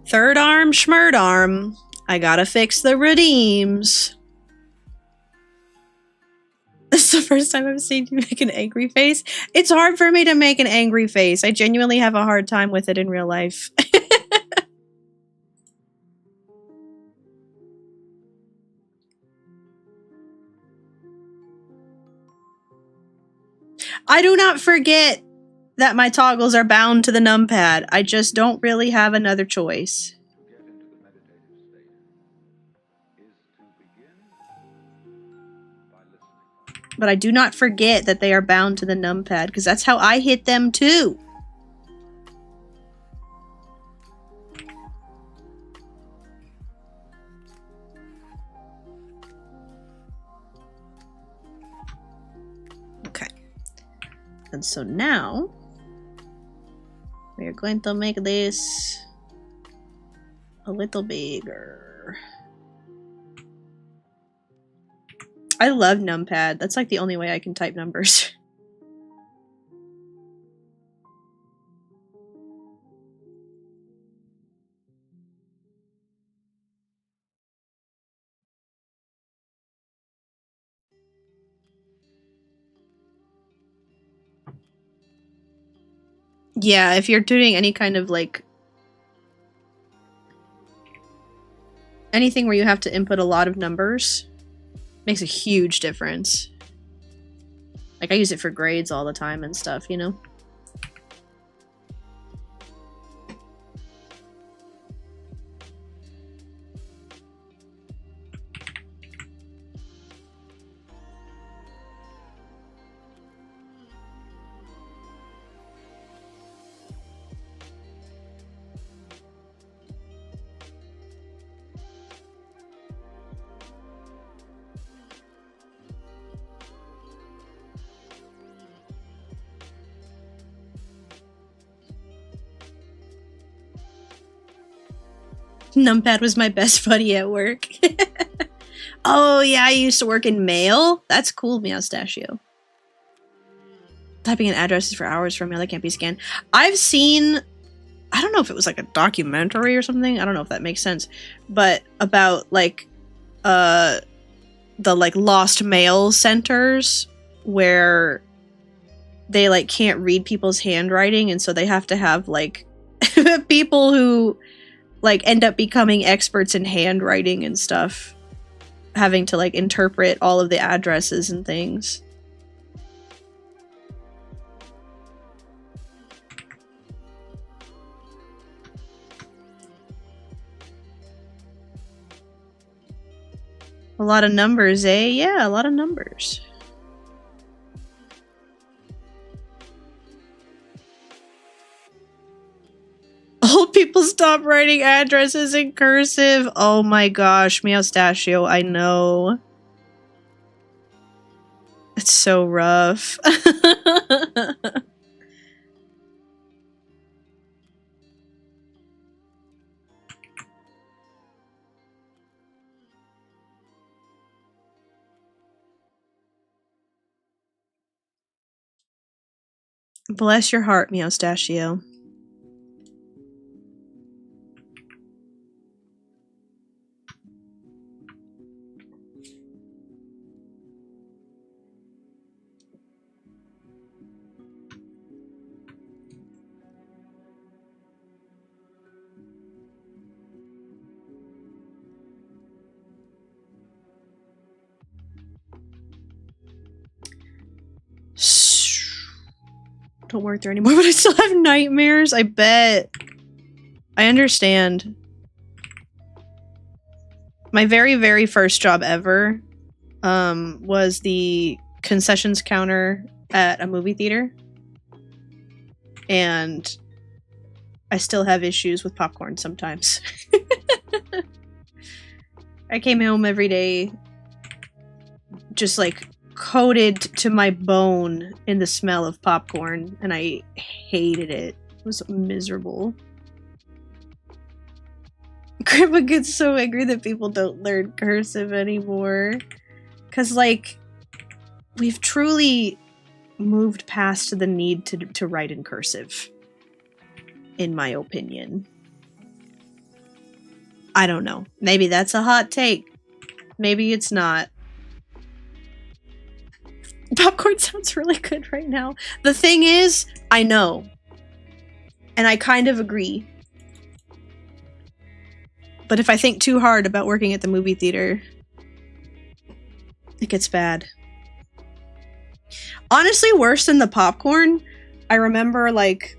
Third arm, schmurd arm. I gotta fix the redeems. This is the first time I've seen you make an angry face. It's hard for me to make an angry face. I genuinely have a hard time with it in real life. I do not forget that my toggles are bound to the numpad. I just don't really have another choice. But I do not forget that they are bound to the numpad, because that's how I hit them too. Okay. And so now, we are going to make this a little bigger. I love numpad. That's like the only way I can type numbers. Yeah, if you're doing any kind of like anything where you have to input a lot of numbers, makes a huge difference. Like I use it for grades all the time and stuff, you know? Numpad was my best buddy at work. Oh yeah, I used to work in mail. That's cool, Meowstachio. Typing in addresses for hours for mail that can't be scanned. I've seen I don't know if it was like a documentary or something. I don't know if that makes sense, but about like the like lost mail centers where they like can't read people's handwriting, and so they have to have like people who like end up becoming experts in handwriting and stuff, having to like interpret all of the addresses and things. A lot of numbers, eh? Yeah, a lot of numbers. Old people stop writing addresses in cursive. Oh my gosh, Meowstachio, I know. It's so rough. Bless your heart, Meowstachio. Don't work there anymore, but I still have nightmares. I bet. I understand. My very, very first job ever was the concessions counter at a movie theater. And I still have issues with popcorn sometimes. I came home every day just like coated to my bone in the smell of popcorn, and I hated it. It was miserable. Grandpa gets so angry that people don't learn cursive anymore. Because, like, we've truly moved past the need to write in cursive, in my opinion. I don't know. Maybe that's a hot take. Maybe it's not. Popcorn sounds really good right now. The thing is, I know. And I kind of agree. But if I think too hard about working at the movie theater, it gets bad. Honestly, worse than the popcorn, I remember, like,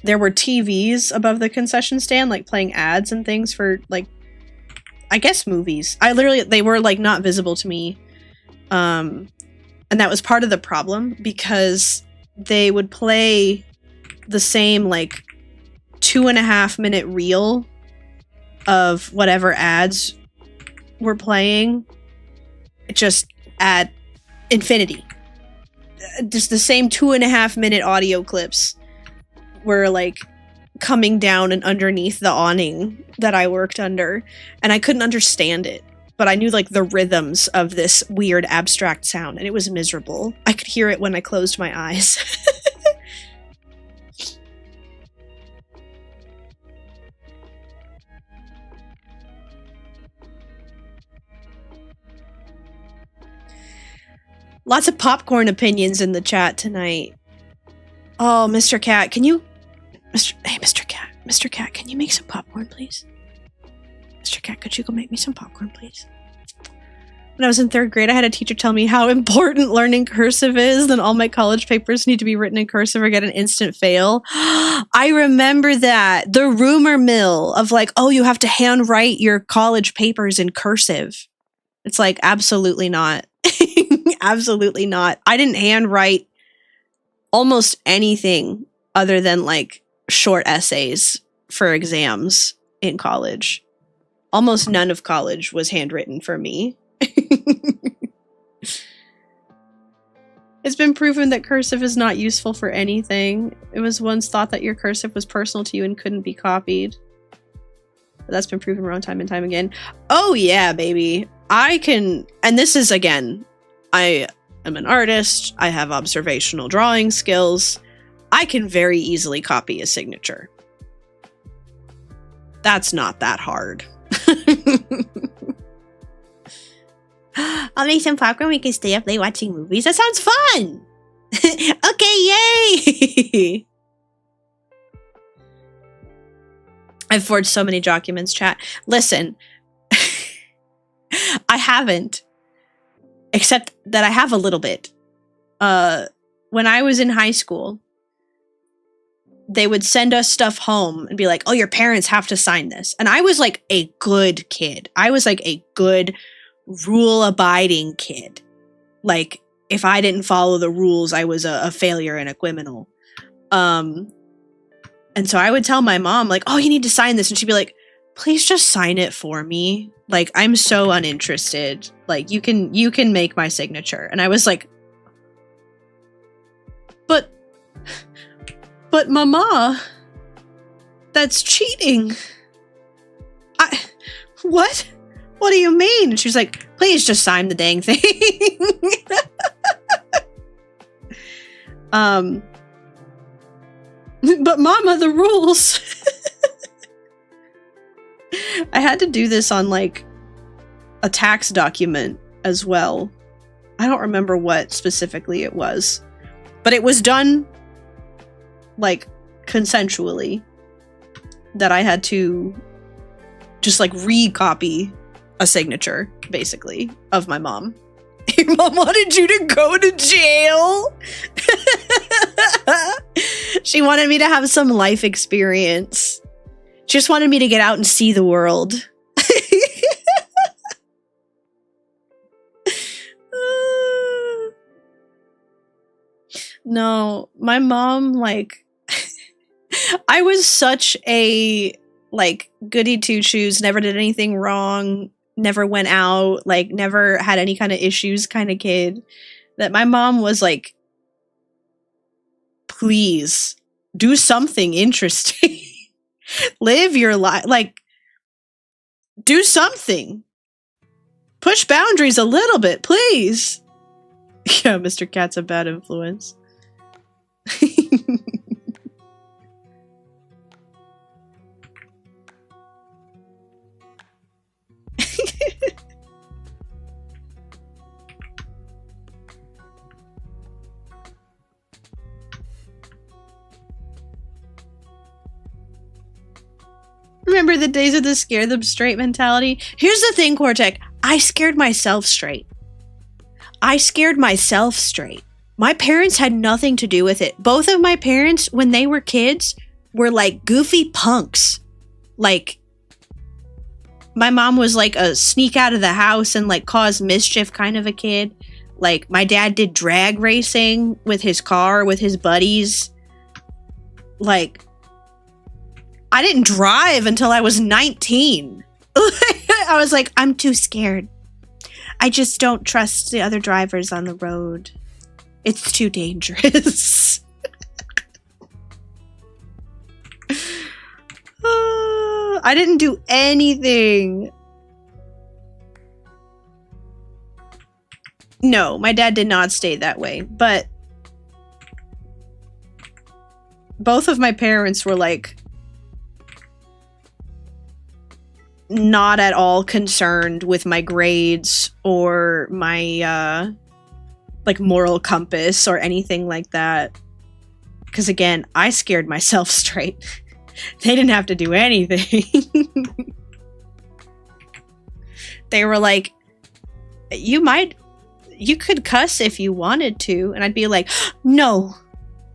there were TVs above the concession stand, like, playing ads and things for, like, I guess movies. They were, like, not visible to me. And that was part of the problem, because they would play the same, like, 2.5-minute reel of whatever ads were playing, just at infinity. Just the same 2.5-minute audio clips were, like, coming down and underneath the awning that I worked under, and I couldn't understand it. But I knew, like, the rhythms of this weird abstract sound, and it was miserable. I could hear it when I closed my eyes. Lots of popcorn opinions in the chat tonight. Oh, Mr. Cat, can you... Hey, Mr. Cat, can you make some popcorn, please? Mr. Cat, could you go make me some popcorn, please? When I was in 3rd grade, I had a teacher tell me how important learning cursive is, then all my college papers need to be written in cursive or get an instant fail. I remember that. The rumor mill of, like, oh, you have to handwrite your college papers in cursive. It's like, absolutely not. Absolutely not. I didn't handwrite almost anything other than, like, short essays for exams in college. Almost none of college was handwritten for me. It's been proven that cursive is not useful for anything. It was once thought that your cursive was personal to you and couldn't be copied. But that's been proven wrong time and time again. Oh yeah, baby. I can, and this is, again, I am an artist. I have observational drawing skills. I can very easily copy a signature. That's not that hard. I'll make some popcorn. We can stay up late watching movies. That sounds fun. Okay, yay. I've forged so many documents, chat. Listen, I haven't. Except that I have a little bit. When I was in high school, they would send us stuff home and be like, oh, your parents have to sign this. And I was like a good kid. I was like a good rule-abiding kid. Like, if I didn't follow the rules, I was a failure and a criminal. And so I would tell my mom, like, oh, you need to sign this. And she'd be like, please just sign it for me. Like, I'm so uninterested. Like, you can make my signature. And I was like, but mama, that's cheating. What? What do you mean? And she's like, please just sign the dang thing. But mama, the rules. I had to do this on like a tax document as well. I don't remember what specifically it was, but it was done like consensually, that I had to just like recopy a signature basically of my mom. Your mom wanted you to go to jail. She wanted me to have some life experience. She just wanted me to get out and see the world. No, my mom, like, I was such a, like, goody two-shoes, never did anything wrong, never went out, like, never had any kind of issues kind of kid, that my mom was like, please, do something interesting. Live your life, like, do something. Push boundaries a little bit, please. Yeah, Mr. Cat's a bad influence. Remember the days of the scare them straight mentality? Here's the thing, Cortec. I scared myself straight. I scared myself straight. My parents had nothing to do with it. Both of my parents, when they were kids, were like goofy punks. Like, my mom was like a sneak out of the house and like cause mischief kind of a kid. Like, my dad did drag racing with his car, with his buddies. Like, I didn't drive until I was 19. I was like, I'm too scared. I just don't trust the other drivers on the road. It's too dangerous. I didn't do anything. No, my dad did not stay that way, but both of my parents were like not at all concerned with my grades or my like moral compass or anything like that. Because again, I scared myself straight. They didn't have to do anything. They were like, you could cuss if you wanted to. And I'd be like, no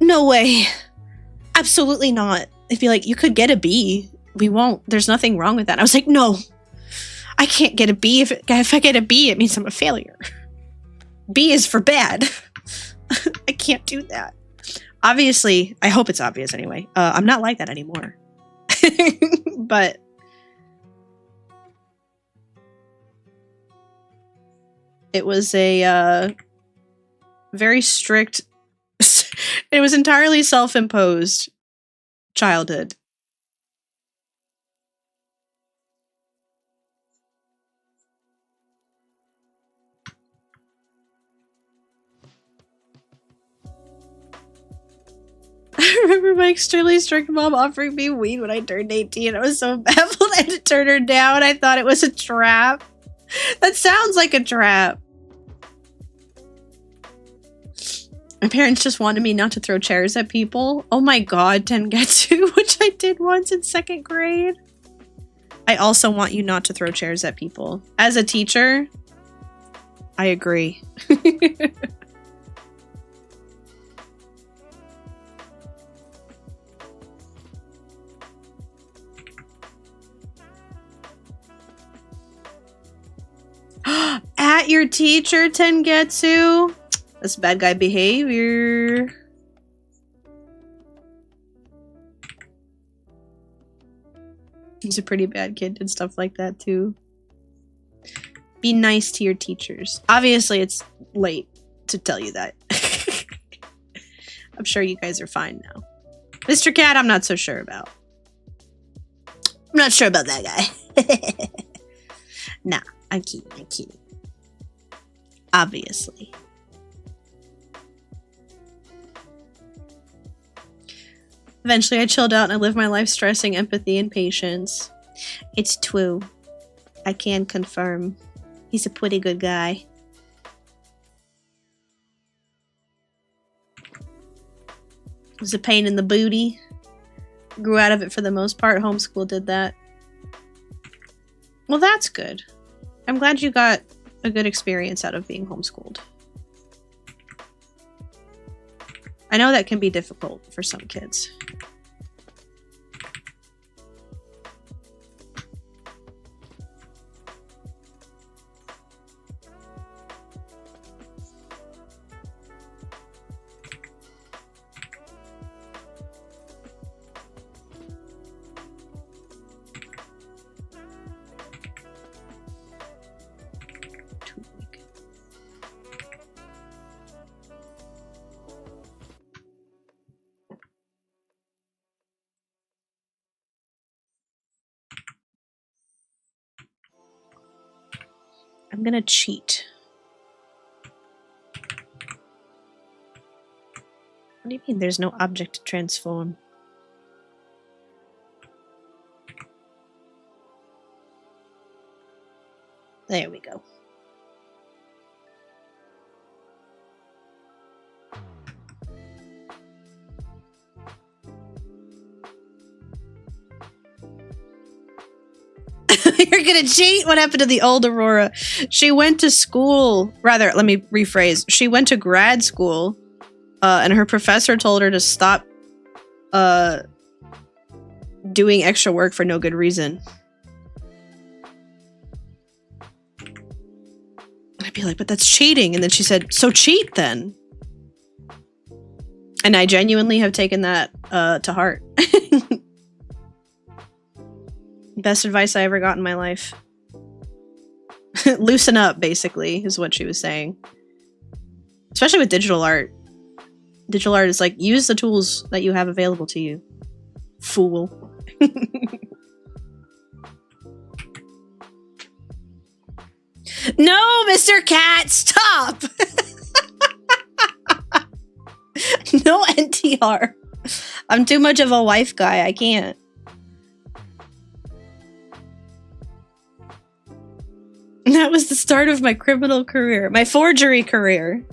way. Absolutely not. They'd be like, you could get a B. We won't. There's nothing wrong with that. I was like, no, I can't get a B. If I get a B, it means I'm a failure. B is for bad. I can't do that. Obviously, I hope it's obvious anyway. I'm not like that anymore. But it was a very strict, it was entirely self-imposed childhood. remember my extremely strict mom offering me weed when I turned 18. I was so baffled I had to turn her down. I thought it was a trap. That sounds like a trap. My parents just wanted me not to throw chairs at people. Oh my god, Tengetsu, which I did once in 2nd grade. I also want you not to throw chairs at people. As a teacher, I agree. At your teacher, Tengetsu? That's bad guy behavior. He's a pretty bad kid and stuff like that too. Be nice to your teachers. Obviously, it's late to tell you that. I'm sure you guys are fine now. Mr. Cat, I'm not so sure about. I'm not sure about that guy. Nah, I'm kidding, I'm kidding. Obviously. Eventually, I chilled out and I lived my life stressing empathy and patience. It's true. I can confirm. He's a pretty good guy. It was a pain in the booty. Grew out of it for the most part. Homeschool did that. Well, that's good. I'm glad you got a good experience out of being homeschooled. I know that can be difficult for some kids. I'm gonna cheat. What do you mean there's no object to transform? There we go. You're gonna cheat? What happened to the old Aurora? She went to school. Rather, let me rephrase. She went to grad school, and her professor told her to stop doing extra work for no good reason. I'd be like, but that's cheating. And then she said, so cheat then. And I genuinely have taken that to heart. Best advice I ever got in my life. Loosen up, basically, is what she was saying. Especially with digital art. Digital art is like, use the tools that you have available to you. Fool. No, Mr. Cat, stop! No NTR. I'm too much of a wife guy, I can't. That was the start of my criminal career. My forgery career.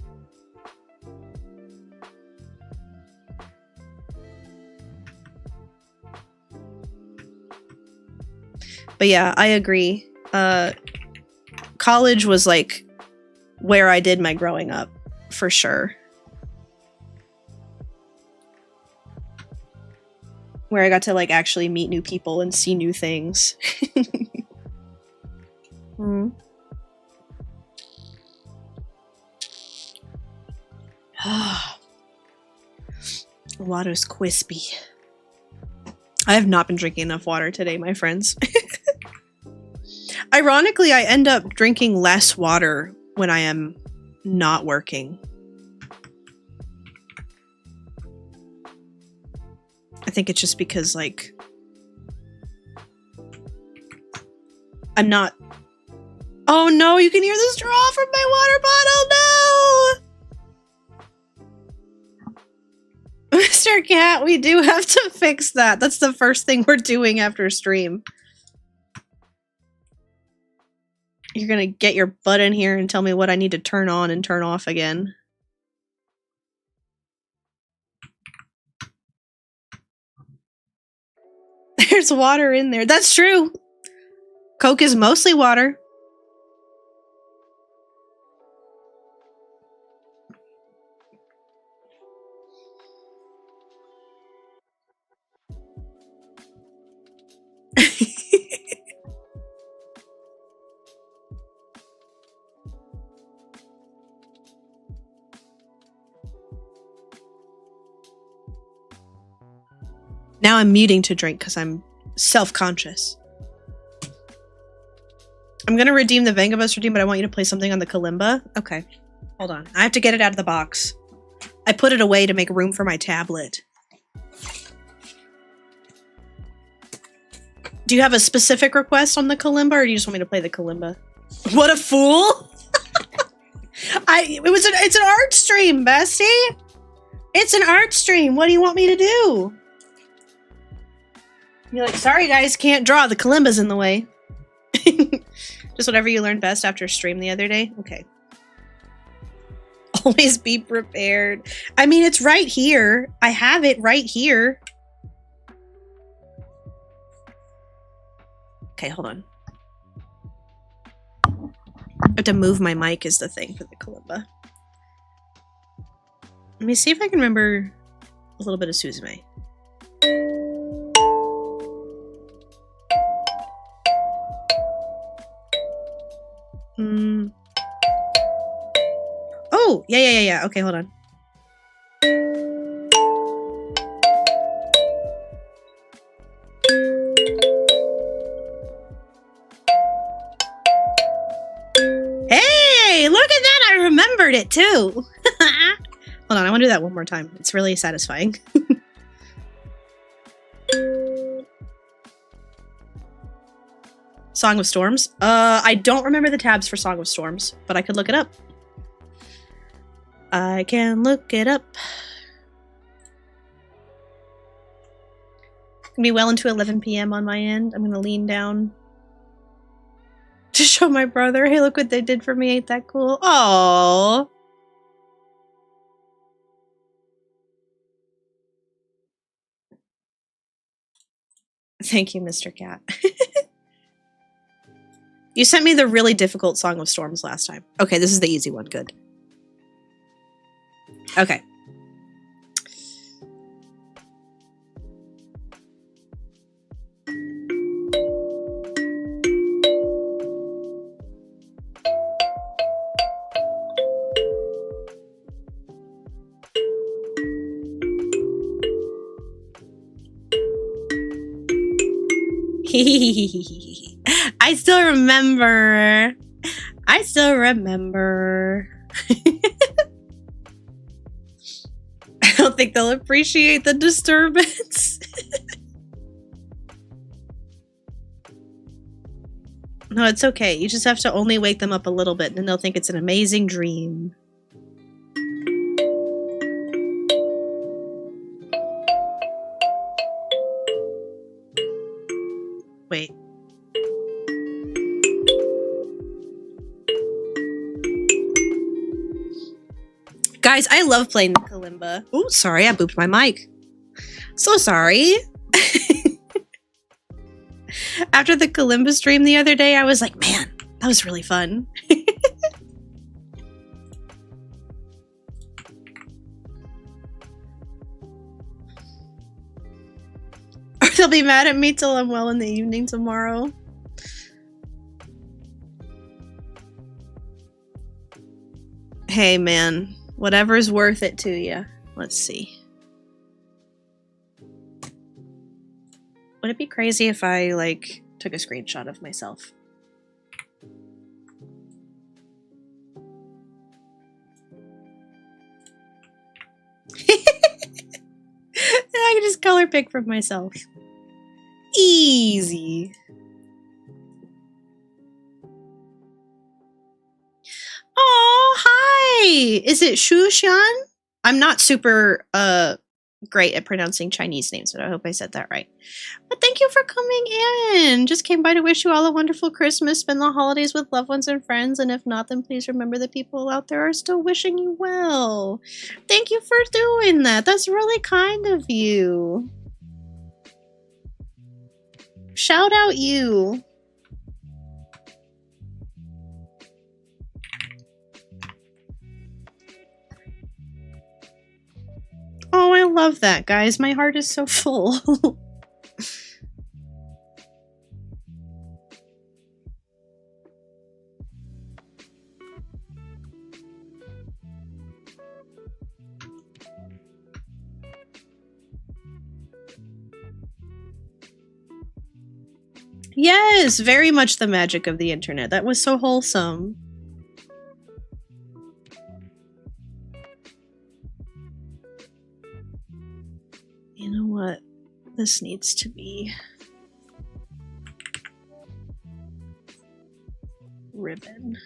But yeah, I agree. College was like where I did my growing up, for sure. Where I got to like actually meet new people and see new things. Water's crispy. I have not been drinking enough water today, my friends. Ironically, I end up drinking less water when I am not working. I think it's just because, like, I'm not... Oh no, you can hear the straw from my water bottle! No! Mr. Cat, we do have to fix that. That's the first thing we're doing after stream. You're gonna get your butt in here and tell me what I need to turn on and turn off again. There's water in there. That's true. Coke is mostly water. Now I'm muting to drink because I'm self-conscious. I'm gonna redeem the Vengabus redeem, but I want you to play something on the kalimba. Okay. Hold on. I have to get it out of the box. I put it away to make room for my tablet. Do you have a specific request on the kalimba, or do you just want me to play the kalimba? What a fool! It's an art stream, bestie! It's an art stream! What do you want me to do? You're like, sorry guys, can't draw. The kalimba's in the way. Just whatever you learned best after stream the other day? Okay. Always be prepared. I mean, it's right here. I have it right here. Okay, hold on. I have to move my mic is the thing for the kalimba. Let me see if I can remember a little bit of Suzume. Oh, yeah. Okay, hold on. Hey, look at that! I remembered it too. Hold on, I want to do that one more time. It's really satisfying. Song of Storms? I don't remember the tabs for Song of Storms, but I could look it up. I can look it up. It's gonna be well into 11 p.m. on my end. I'm gonna lean down to show my brother. Hey, look what they did for me. Ain't that cool? Aww. Thank you, Mr. Cat. You sent me the really difficult Song of Storms last time. Okay, this is the easy one. Good. Okay. I still remember. I still remember. I don't think they'll appreciate the disturbance. No, it's okay. You just have to only wake them up a little bit, and then they'll think it's an amazing dream. Wait. Guys, I love playing the kalimba. Oh, sorry, I booped my mic. So sorry. After the kalimba stream the other day, I was like, man, that was really fun. Or they'll be mad at me till I'm well in the evening tomorrow. Hey, man. Whatever's worth it to you. Let's see. Would it be crazy if I, like, took a screenshot of myself? I can just color pick from myself. Easy. Oh, hi! Is it Shushan? I'm not super, great at pronouncing Chinese names, but I hope I said that right. But thank you for coming in. Just came by to wish you all a wonderful Christmas. Spend the holidays with loved ones and friends, and if not, then please remember that people out there are still wishing you well. Thank you for doing that. That's really kind of you. Shout out you. Oh, I love that, guys. My heart is so full. Yes, very much the magic of the internet. That was so wholesome. You know what? This needs to be ribbon.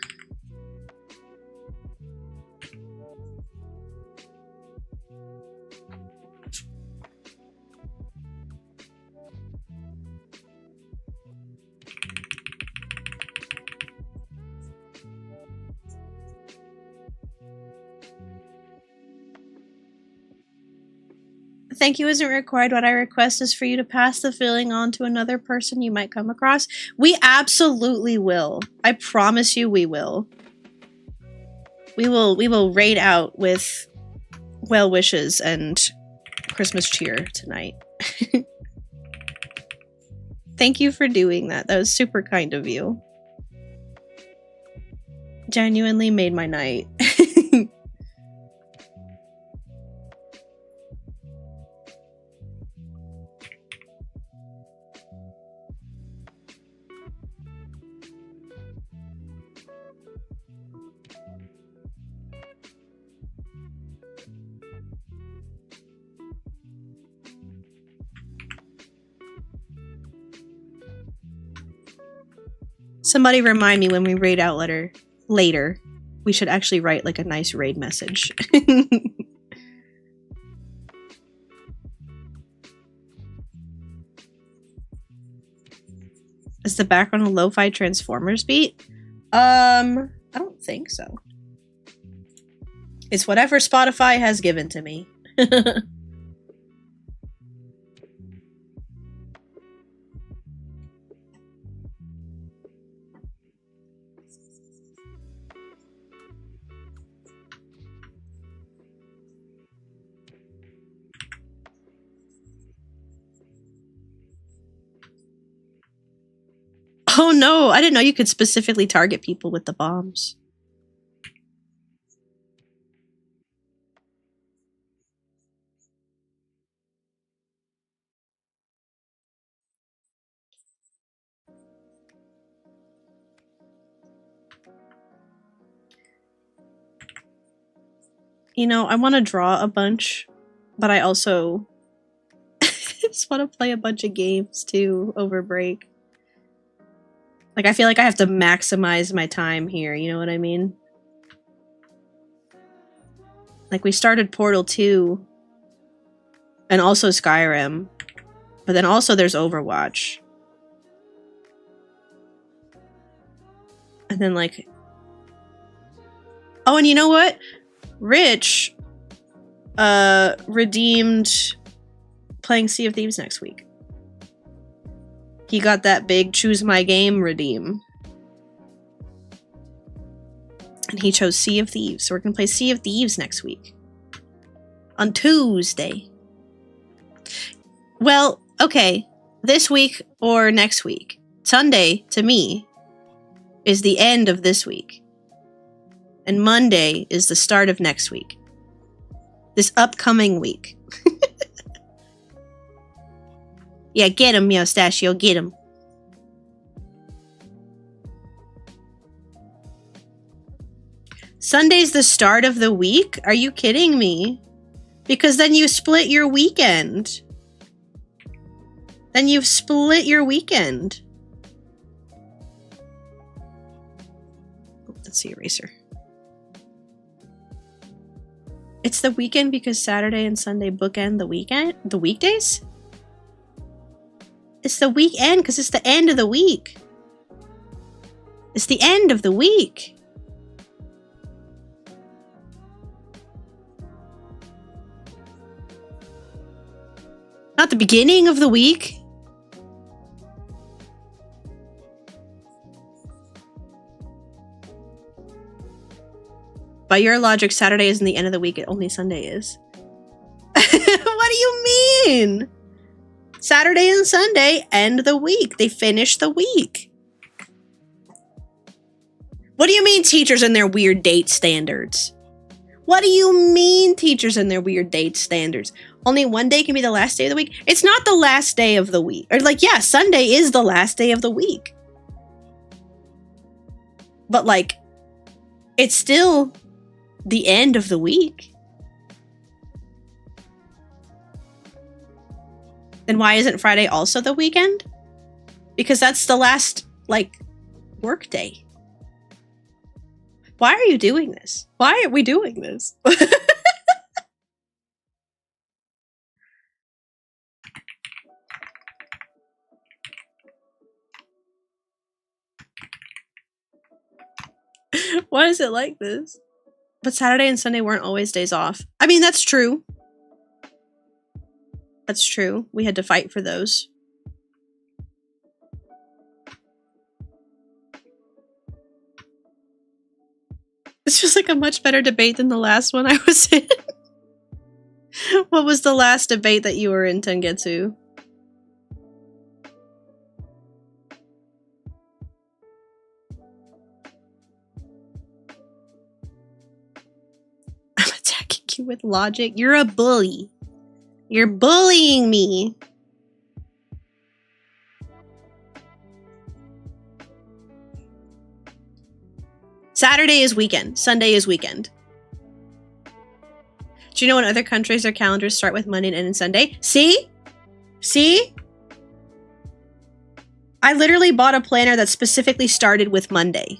Thank you isn't required. What I request is for you to pass the feeling on to another person you might come across. We absolutely will. I promise you we will. We will raid out with well wishes and Christmas cheer tonight. Thank you for doing that. That was super kind of you. Genuinely made my night. Somebody remind me when we raid out later. We should actually write like a nice raid message. Is the background a lo-fi Transformers beat? I don't think so. It's whatever Spotify has given to me. Oh no, I didn't know you could specifically target people with the bombs. You know, I want to draw a bunch, but I also just want to play a bunch of games too over break. Like, I feel like I have to maximize my time here, you know what I mean? Like, we started Portal 2, and also Skyrim, but then also there's Overwatch. And then, like... Oh, and you know what? Rich, redeemed playing Sea of Thieves next week. He got that big choose my game redeem. And he chose Sea of Thieves. So we're going to play Sea of Thieves next week. On Tuesday. Well, okay. This week or next week. Sunday, to me, is the end of this week. And Monday is the start of next week. This upcoming week. Yeah, get him, Mustachio, get him. Sunday's the start of the week? Are you kidding me? Because then you split your weekend. Then you've split your weekend. Let's see, eraser. It's the weekend because Saturday and Sunday bookend the weekend? The weekdays? It's the weekend because it's the end of the week. It's the end of the week. Not the beginning of the week. By your logic, Saturday isn't the end of the week, only Sunday is. What do you mean? Saturday and Sunday end the week. They finish the week. What do you mean teachers and their weird date standards? What do you mean teachers and their weird date standards? Only one day can be the last day of the week? It's not the last day of the week. Or like, yeah, Sunday is the last day of the week. But like, it's still the end of the week. Then why isn't Friday also the weekend? Because that's the last, like, work day. Why are you doing this? Why are we doing this? Why is it like this? But Saturday and Sunday weren't always days off. I mean, that's true. That's true. We had to fight for those. This was like a much better debate than the last one I was in. What was the last debate that you were in, Tengetsu? I'm attacking you with logic. You're a bully. You're bullying me. Saturday is weekend. Sunday is weekend. Do you know in other countries their calendars start with Monday and end on Sunday? See? See? I literally bought a planner that specifically started with Monday.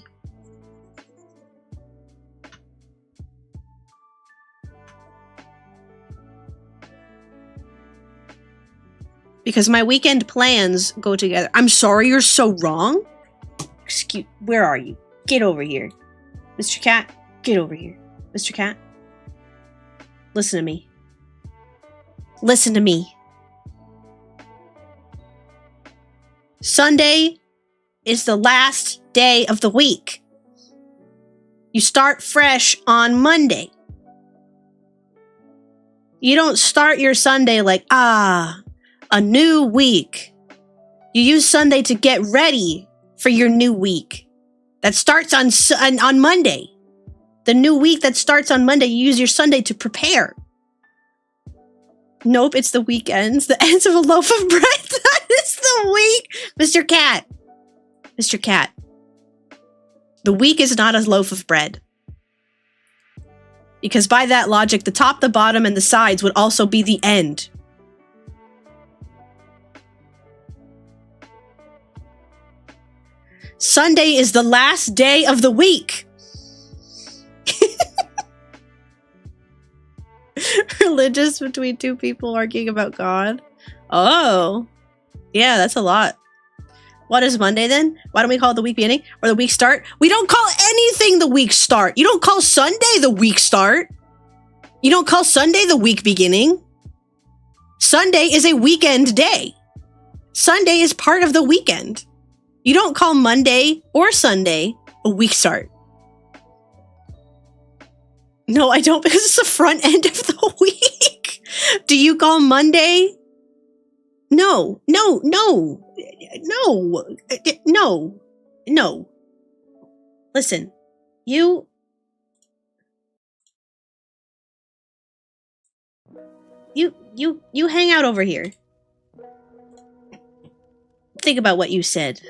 Because my weekend plans go together. I'm sorry you're so wrong. Excuse, where are you? Get over here. Mr. Cat, get over here. Mr. Cat, listen to me. Listen to me. Sunday is the last day of the week. You start fresh on Monday. You don't start your Sunday like, a new week. You use Sunday to get ready for your new week. That starts on Monday. The new week that starts on Monday, you use your Sunday to prepare. Nope, it's the weekends. The ends of a loaf of bread. That is the week. Mr. Cat. Mr. Cat. The week is not a loaf of bread. Because by that logic, the top, the bottom, and the sides would also be the end. Sunday is the last day of the week. Religious between two people arguing about God. Oh. Yeah, that's a lot. What is Monday then? Why don't we call it the week beginning or the week start? We don't call anything the week start. You don't call Sunday the week start. You don't call Sunday the week beginning. Sunday is a weekend day. Sunday is part of the weekend. You don't call Monday or Sunday a week start. No, I don't, because it's the front end of the week. Do you call Monday? No. Listen, you hang out over here. Think about what you said.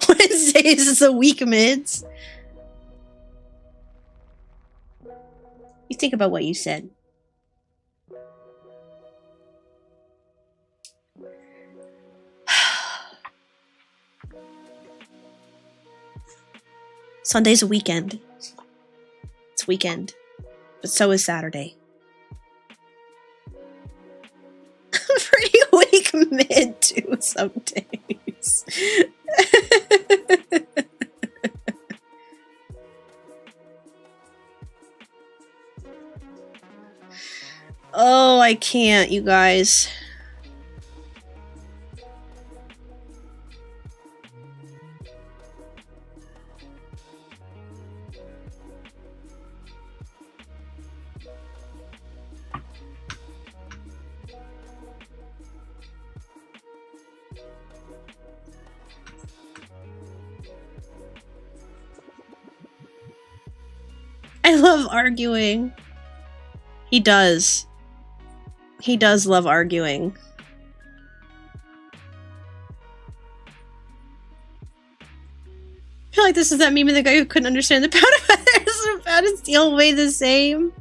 Wednesdays is a week mids. You think about what you said. Sunday's a weekend. weekend. But so is Saturday. Pretty weak mid too some days. Oh, I can't, you guys. I love arguing. He does. He does love arguing. I feel like this is that meme of the guy who couldn't understand the pound of feathers and found his steel weigh the same.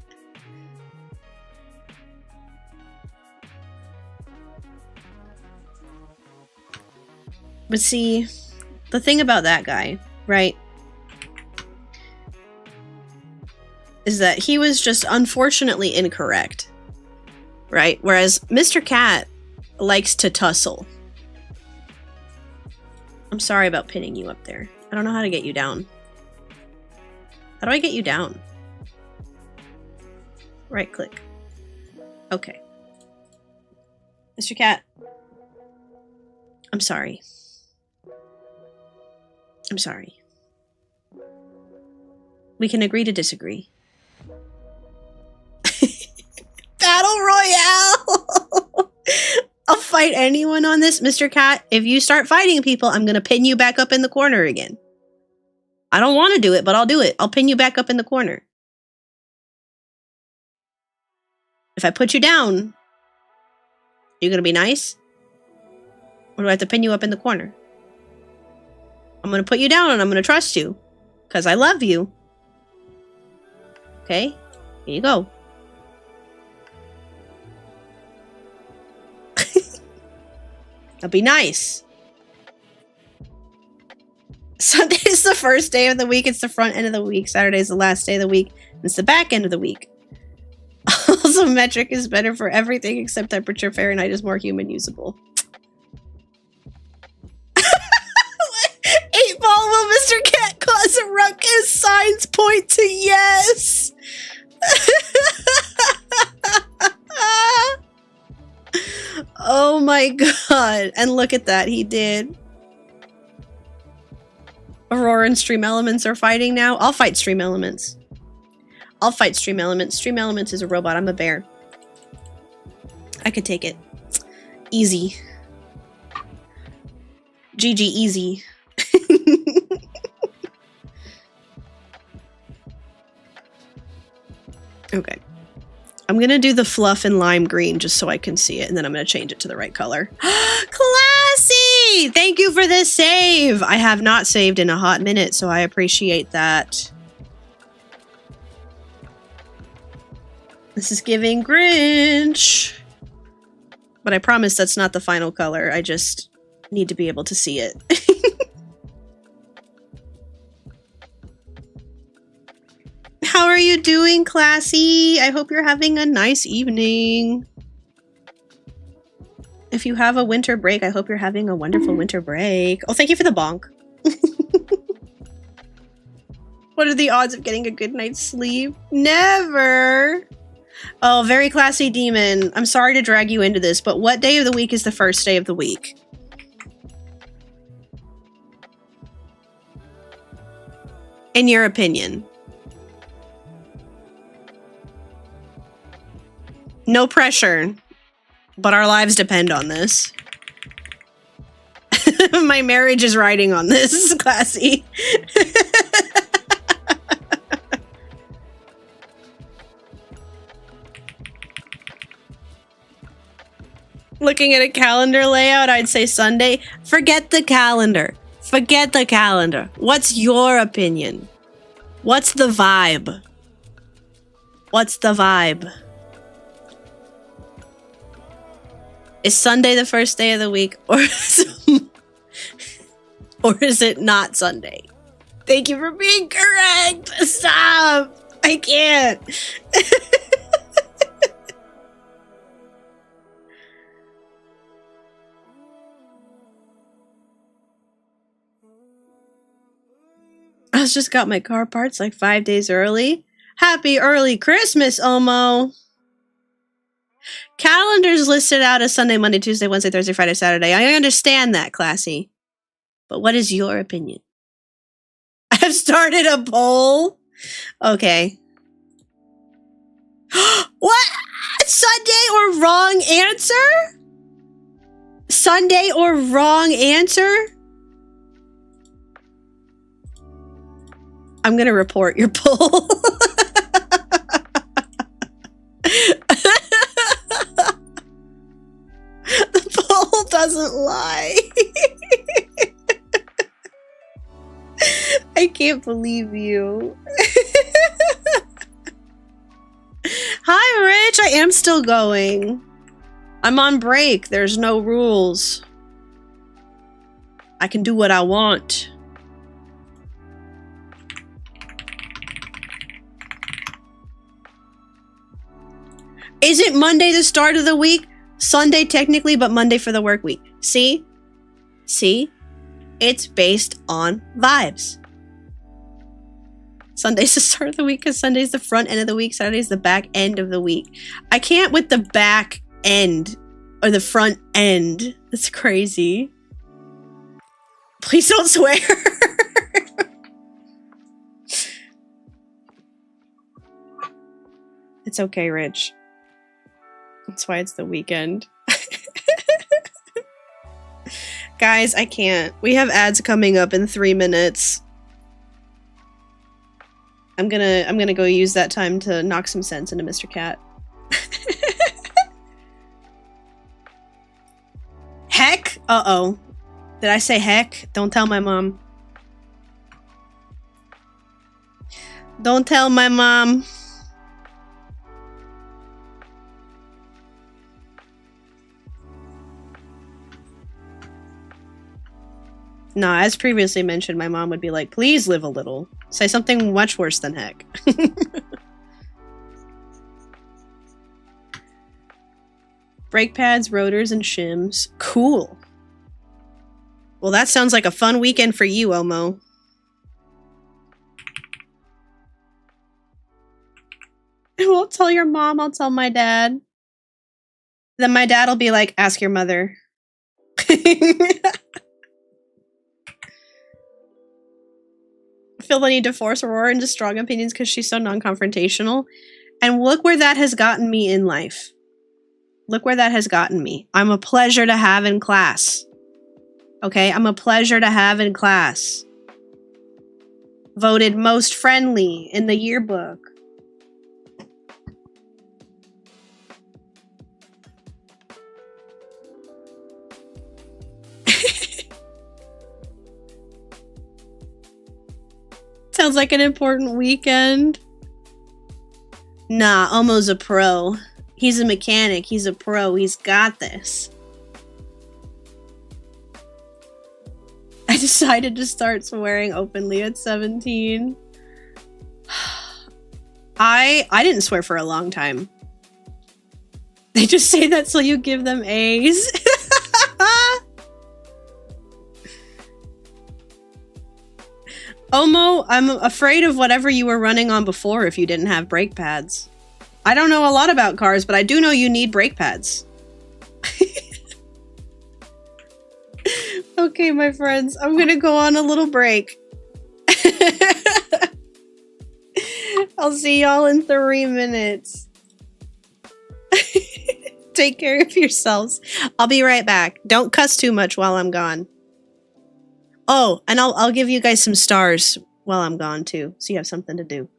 But see, the thing about that guy, right, is that he was just unfortunately incorrect, right? Whereas Mr. Cat likes to tussle. I'm sorry about pinning you up there. I don't know how to get you down. How do I get you down? Right click. Okay. Mr. Cat. I'm sorry. I'm sorry. We can agree to disagree. Battle Royale! I'll fight anyone on this, Mr. Cat. If you start fighting people, I'm gonna pin you back up in the corner again. I don't want to do it, but I'll do it. I'll pin you back up in the corner. If I put you down, you gonna be nice? Or do I have to pin you up in the corner? I'm gonna put you down and I'm gonna trust you. Because I love you. Okay? Here you go. Now be nice. Sunday's the first day of the week. It's the front end of the week. Saturday's the last day of the week. It's the back end of the week. Also, metric is better for everything except temperature. Fahrenheit is more human usable. 8-ball, will Mr. Cat cause a ruckus? Signs point to yes. Oh my god. And look at that, he did. Aurora and Stream Elements are fighting now. I'll fight Stream Elements. I'll fight Stream Elements. Stream Elements is a robot. I'm a bear. I could take it. Easy. GG easy. Okay. I'm gonna do the fluff in lime green just so I can see it, and then I'm gonna change it to the right color. Classy! Thank you for this save! I have not saved in a hot minute, so I appreciate that. This is giving Grinch. But I promise that's not the final color. I just need to be able to see it. How are you doing, Classy? I hope you're having a nice evening. If you have a winter break, I hope you're having a wonderful winter break. Oh, thank you for the bonk. What are the odds of getting a good night's sleep? Never! Oh, very classy demon. I'm sorry to drag you into this, but what day of the week is the first day of the week? In your opinion. No pressure, but our lives depend on this. My marriage is riding on this, Classy. Looking at a calendar layout, I'd say Sunday. Forget the calendar. Forget the calendar. What's your opinion? What's the vibe? What's the vibe? Is Sunday the first day of the week, or is it not Sunday? Thank you for being correct. Stop. I can't. I just got my car parts like 5 days early. Happy early Christmas, Omo. Calendars listed out as Sunday, Monday, Tuesday, Wednesday, Thursday, Friday, Saturday. I understand that, Classy. But what is your opinion? I've started a poll. Okay. What? Sunday or wrong answer? Sunday or wrong answer? I'm going to report your poll. The poll doesn't lie. I can't believe you. Hi, Rich. I am still going. I'm on break. There's no rules. I can do what I want. Isn't Monday the start of the week? Sunday technically, but Monday for the work week. See? See? It's based on vibes. Sunday's the start of the week because Sunday's the front end of the week. Saturday's the back end of the week. I can't with the back end or the front end. That's crazy. Please don't swear. It's okay, Rich. That's why it's the weekend. Guys, I can't. We have ads coming up in 3 minutes. I'm gonna go use that time to knock some sense into Mr. Cat. Heck? Uh-oh. Did I say heck? Don't tell my mom. Don't tell my mom. No, as previously mentioned, my mom would be like, please live a little. Say something much worse than heck. Brake pads, rotors, and shims. Cool. Well, that sounds like a fun weekend for you, Omo. I won't tell your mom, I'll tell my dad. Then my dad will be like, ask your mother. Feel the need to force Aurora into strong opinions because she's so non-confrontational. And look where that has gotten me in life. Look where that has gotten me. I'm a pleasure to have in class. Okay, I'm a pleasure to have in class. Voted most friendly in the yearbook. Sounds like an important weekend. Nah, Omo's a pro. He's a mechanic. He's a pro. He's got this. I decided to start swearing openly at 17. I didn't swear for a long time. They just say that so you give them A's. Omo, I'm afraid of whatever you were running on before if you didn't have brake pads. I don't know a lot about cars, but I do know you need brake pads. Okay, my friends, I'm gonna go on a little break. I'll see y'all in 3 minutes. Take care of yourselves. I'll be right back. Don't cuss too much while I'm gone. Oh, and I'll give you guys some stars while I'm gone too, so you have something to do.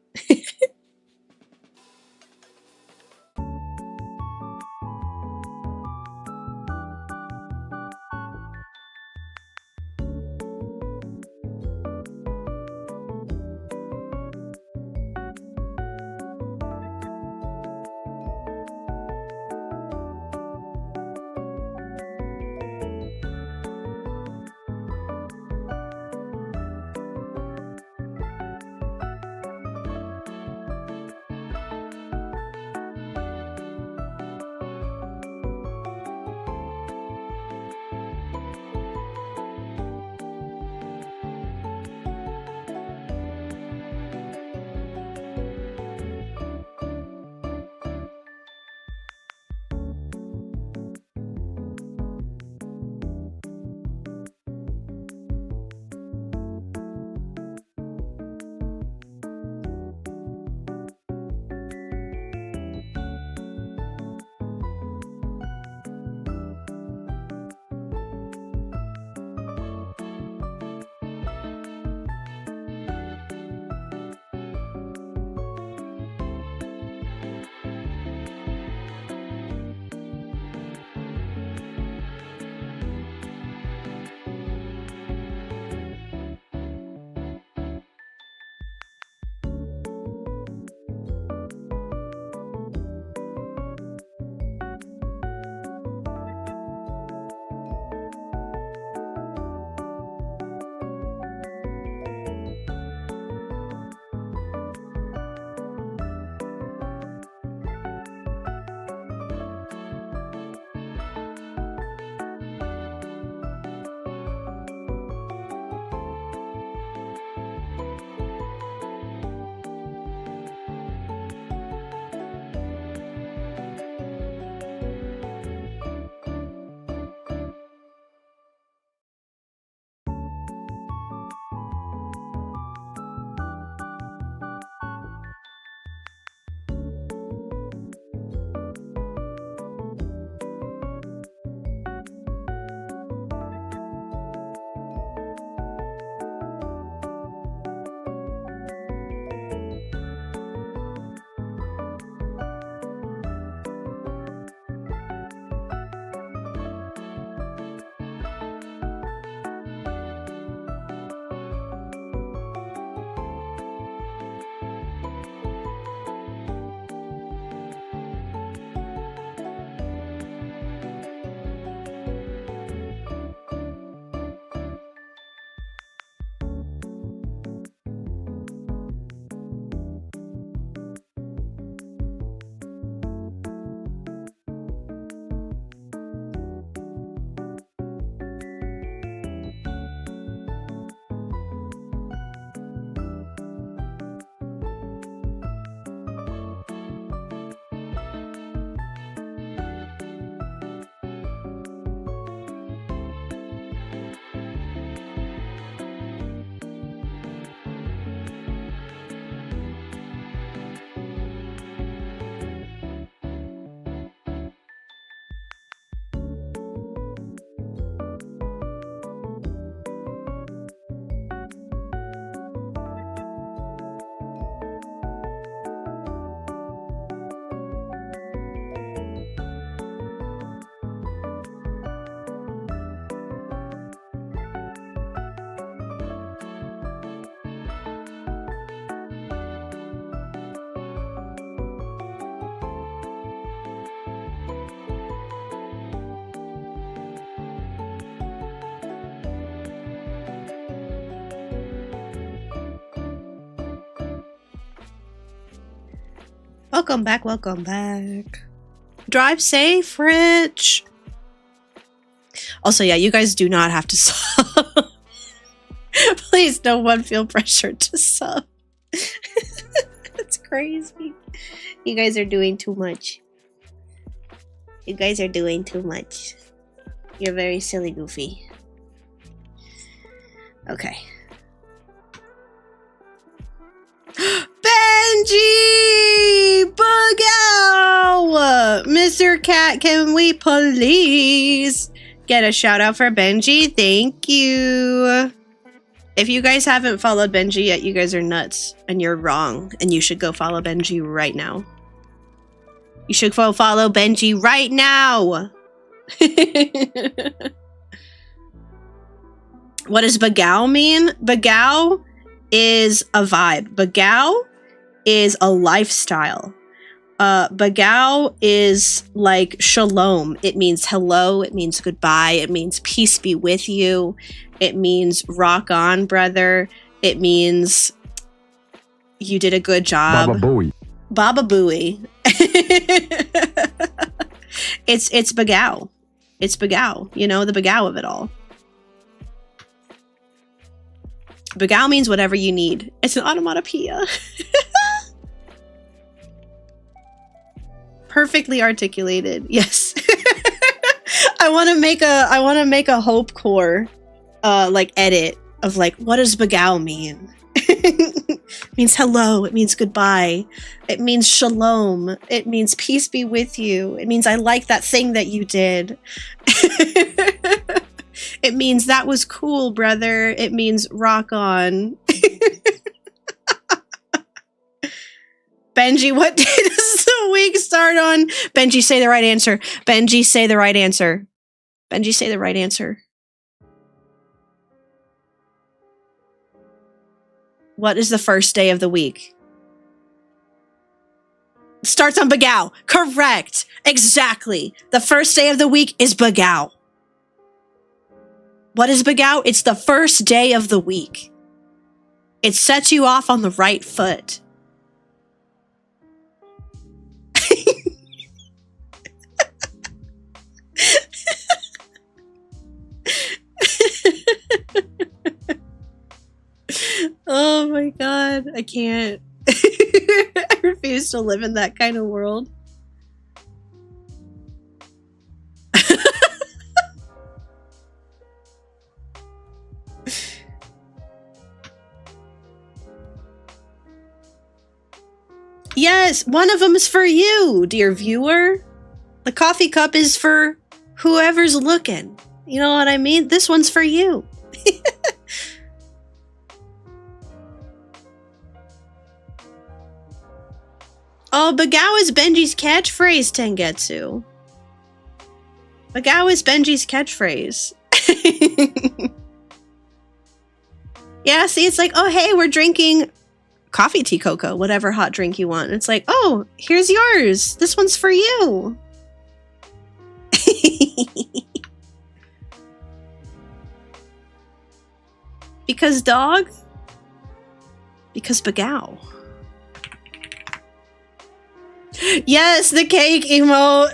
Welcome back, welcome back. Drive safe, Rich. Also, yeah, you guys do not have to sub. Please, no one feel pressured to sub. That's crazy. You guys are doing too much. You guys are doing too much. You're very silly, Goofy. Okay. Benji! Boogow! Mr. Cat, can we please get a shout out for Benji? Thank you. If you guys haven't followed Benji yet, you guys are nuts and you're wrong. And you should go follow Benji right now. You should go follow Benji right now. What does Boogow mean? Boogow is a vibe. Boogow is a lifestyle. Boogow is like shalom. It means hello. It means goodbye. It means peace be with you. It means rock on, brother. It means you did a good job. Baba Booey. Baba Booey. It's Boogow. It's Boogow. You know, the Boogow of it all. Boogow means whatever you need. It's an onomatopoeia. Perfectly articulated. Yes. I want to make a hope core like edit of like, what does Boogow mean? It means hello. It means goodbye. It means shalom. It means peace be with you. It means I like that thing that you did. It means that was cool, brother. It means rock on. Benji, what day does the week start on? Benji, say the right answer. Benji, say the right answer. Benji, say the right answer. What is the first day of the week? Starts on Boogow. Correct. Exactly. The first day of the week is Boogow. What is Boogow? It's the first day of the week. It sets you off on the right foot. Oh my god, I can't. I refuse to live in that kind of world. Yes, one of them is for you, dear viewer. The coffee cup is for whoever's looking. You know what I mean? This one's for you. Oh, Boogow is Benji's catchphrase, Tengetsu. Boogow is Benji's catchphrase. Yeah, see, it's like, oh, hey, we're drinking coffee, tea, cocoa, whatever hot drink you want. And it's like, oh, here's yours. This one's for you. Because dog? Because Boogow. Yes, the cake emote.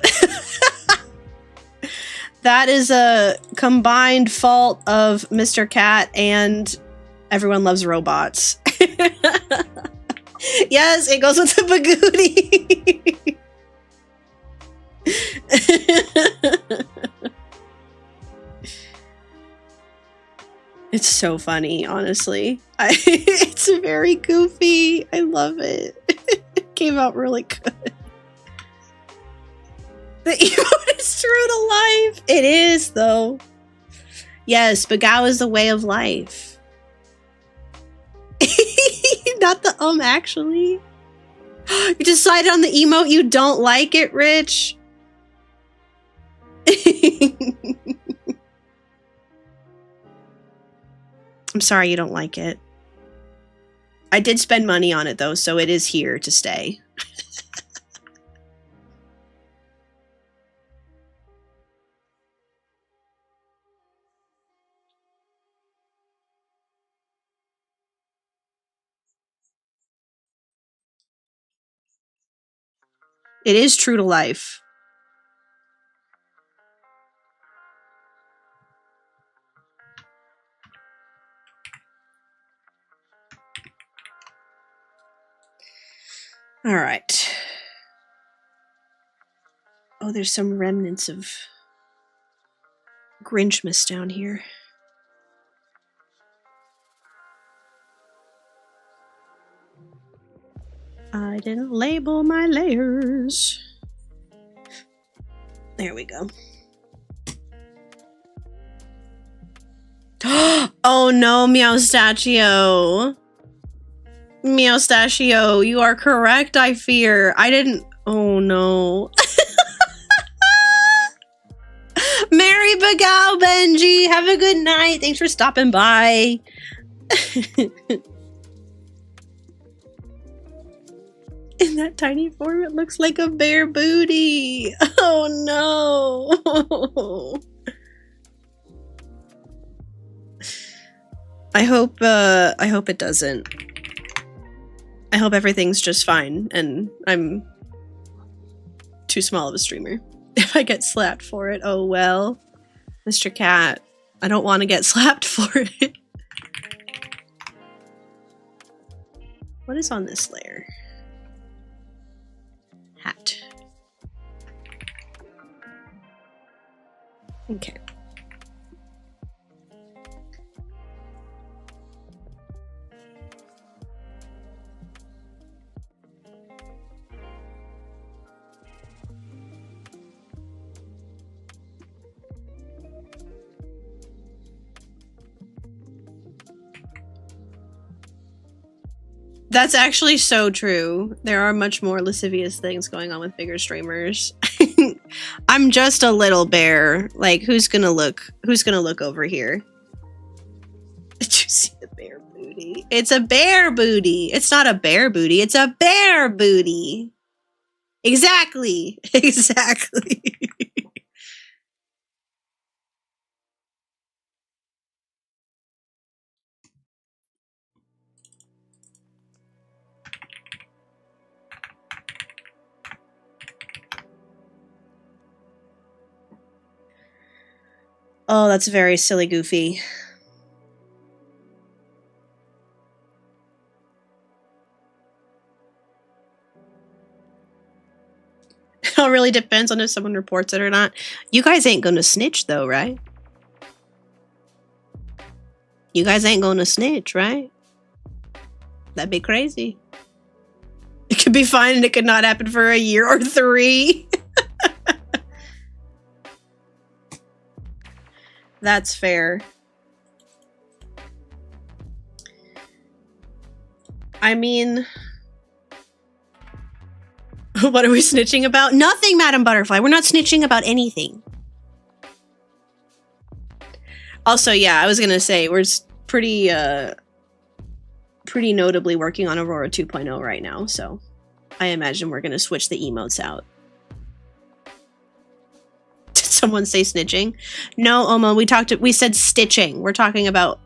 That is a combined fault of Mr. Cat and Everyone Loves Robots. Yes, it goes with the Bagooty. It's so funny, honestly. It's very goofy. I love it. It came out really good. The emote is true to life. It is, though. Yes, Boogow is the way of life. Not the actually. You decided on the emote you don't like it, Rich? I'm sorry you don't like it. I did spend money on it, though, so it is here to stay. It is true to life. All right. Oh, there's some remnants of Grinchmas down here. I didn't label my layers. There we go. Oh no, Meowstachio. Meowstachio, you are correct, I fear. I didn't... Oh no. Mary Bagal, Benji, have a good night. Thanks for stopping by. In that tiny form, it looks like a bear booty. Oh no. I hope it doesn't. I hope everything's just fine and I'm too small of a streamer. If I get slapped for it, oh well. Mr. Cat, I don't want to get slapped for it. What is on this layer? Hat. Okay. That's actually so true. There are much more lascivious things going on with bigger streamers. I'm just a little bear. Like, who's gonna look over here? Did you see the bear booty? It's a bear booty. It's not a bear booty. It's a bear booty. Exactly. Exactly. Oh, that's very silly goofy. It all really depends on if someone reports it or not. You guys ain't gonna snitch though, right? You guys ain't gonna snitch, right? That'd be crazy. It could be fine and it could not happen for a year or 3. That's fair. I mean... What are we snitching about? Nothing, Madam Butterfly. We're not snitching about anything. Also, yeah, I was gonna say, we're pretty notably working on Aurora 2.0 right now, so I imagine we're gonna switch the emotes out. Did someone say snitching? No, Oma, we said stitching. We're talking about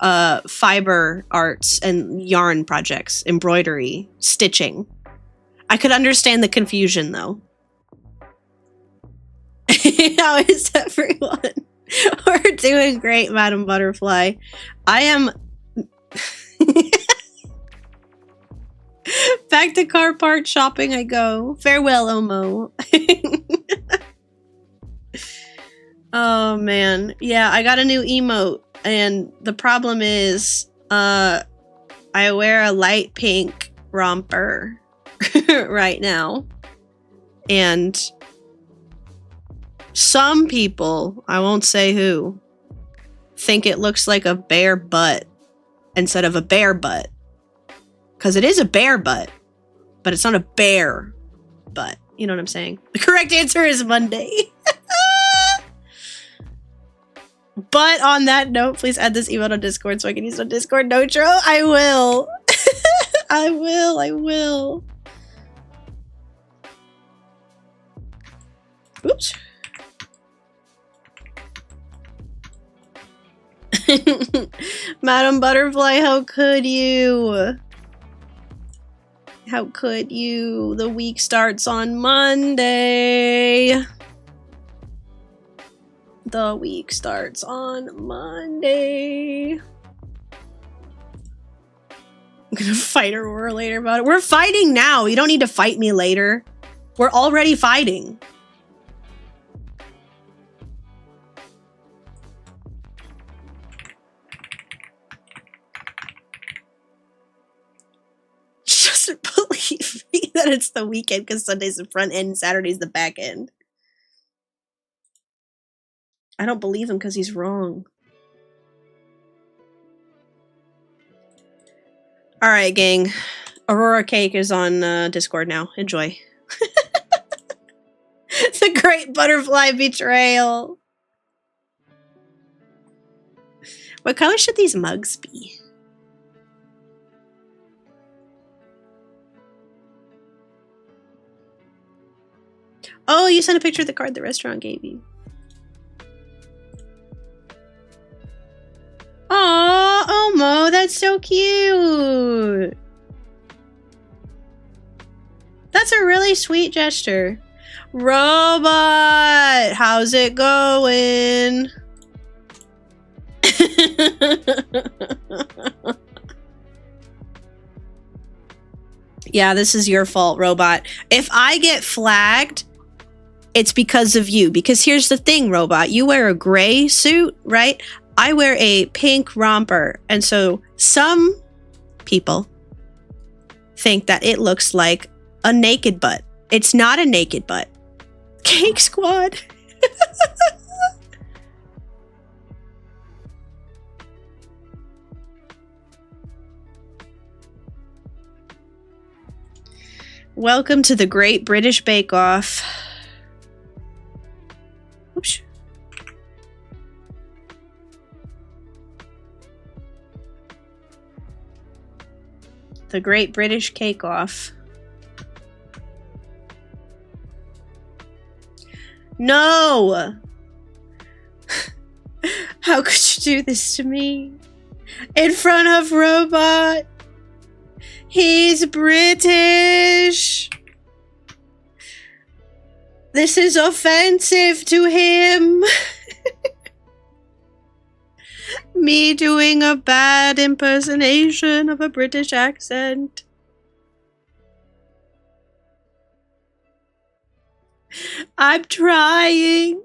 fiber arts and yarn projects, embroidery, stitching. I could understand the confusion though. How is everyone? We're doing great, Madam Butterfly. I am... Back to car park shopping I go. Farewell, Omo. Oh, man. Yeah, I got a new emote. And the problem is, I wear a light pink romper right now. And... some people, I won't say who, think it looks like a bear butt instead of a bear butt. Because it is a bear butt, but it's not a bear butt. You know what I'm saying? The correct answer is Monday. But on that note, please add this email on Discord so I can use it on Discord Notro. I will. I will. Oops. Madam Butterfly, how could you? How could you? The week starts on Monday. The week starts on Monday. I'm gonna fight Aurora later about it. We're fighting now. You don't need to fight me later. We're already fighting. She doesn't believe me that it's the weekend because Sunday's the front end and Saturday's the back end. I don't believe him because he's wrong. Alright, gang. Aurora Cake is on Discord now. Enjoy. The Great Butterfly Betrayal. What color should these mugs be? Oh, you sent a picture of the card the restaurant gave you. Aw, Omo, that's so cute. That's a really sweet gesture. Robot, how's it going? Yeah, this is your fault, Robot. If I get flagged, it's because of you. Because here's the thing, Robot. You wear a gray suit, right? I wear a pink romper. And so some people think that it looks like a naked butt. It's not a naked butt. Cake Squad. Welcome to the Great British Bake Off. Oops. The Great British Cake Off. No! How could you do this to me? In front of Robot? He's British! This is offensive to him! Me doing a bad impersonation of a British accent. I'm trying.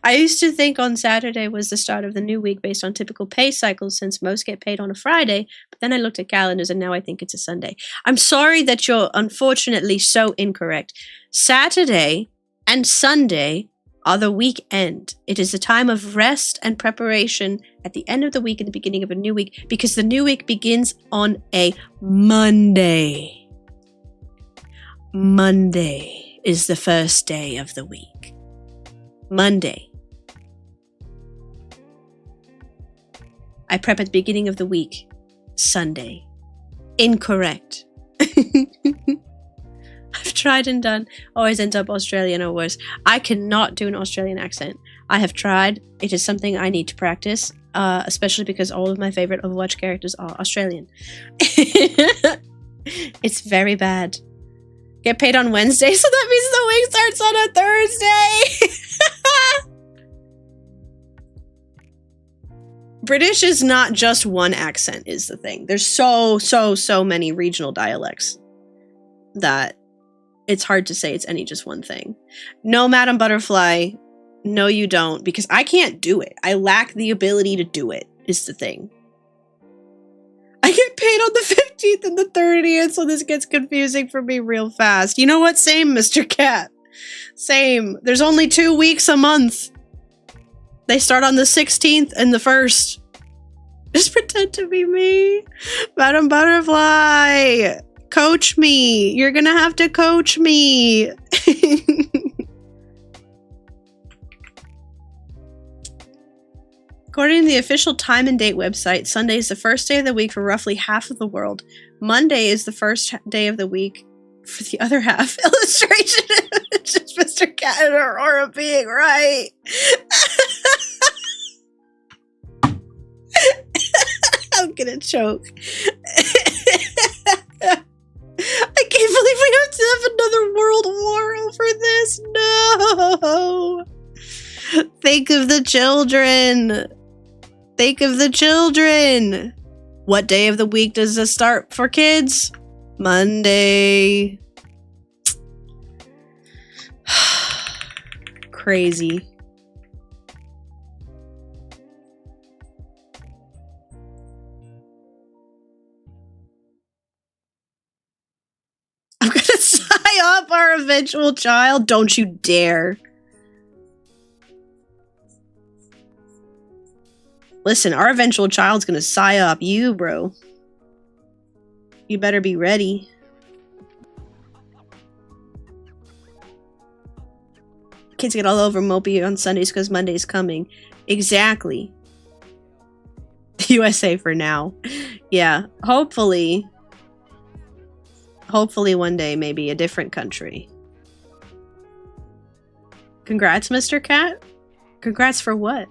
I used to think on Saturday was the start of the new week based on typical pay cycles since most get paid on a Friday, but then I looked at calendars and now I think it's a Sunday. I'm sorry that you're unfortunately so incorrect. Saturday and Sunday are the weekend. It is a time of rest and preparation at the end of the week and the beginning of a new week because the new week begins on a Monday. Monday is the first day of the week. Monday. I prep at the beginning of the week. Sunday. Incorrect. I've tried and done. Always end up Australian or worse. I cannot do an Australian accent. I have tried. It is something I need to practice, especially because all of my favorite Overwatch characters are Australian. It's very bad. Get paid on Wednesday, so that means the week starts on a Thursday. British is not just one accent is the thing. There's so many regional dialects that it's hard to say it's any just one thing. No, Madam Butterfly, no you don't, because I can't do it. I lack the ability to do it, is the thing. I get paid on the 15th and the 30th, so this gets confusing for me real fast. You know what? Same, Mr. Cat. Same. There's only 2 weeks a month. They start on the 16th and the 1st. Just pretend to be me. Madam Butterfly, coach me. You're gonna have to coach me. According to the official time and date website, Sunday is the first day of the week for roughly half of the world. Monday is the first day of the week for the other half. Illustration is just Mr. Cat and Aurora being right. I'm gonna choke. Think of the children. Think of the children. What day of the week does this start for kids? Monday. Crazy. I'm gonna sign up our eventual child. Don't you dare. Listen, our eventual child's gonna psyop you, bro. You better be ready. Kids get all over Mopey on Sundays because Monday's coming. Exactly. USA for now. Yeah, hopefully. Hopefully one day, maybe a different country. Congrats, Mr. Cat. Congrats for what?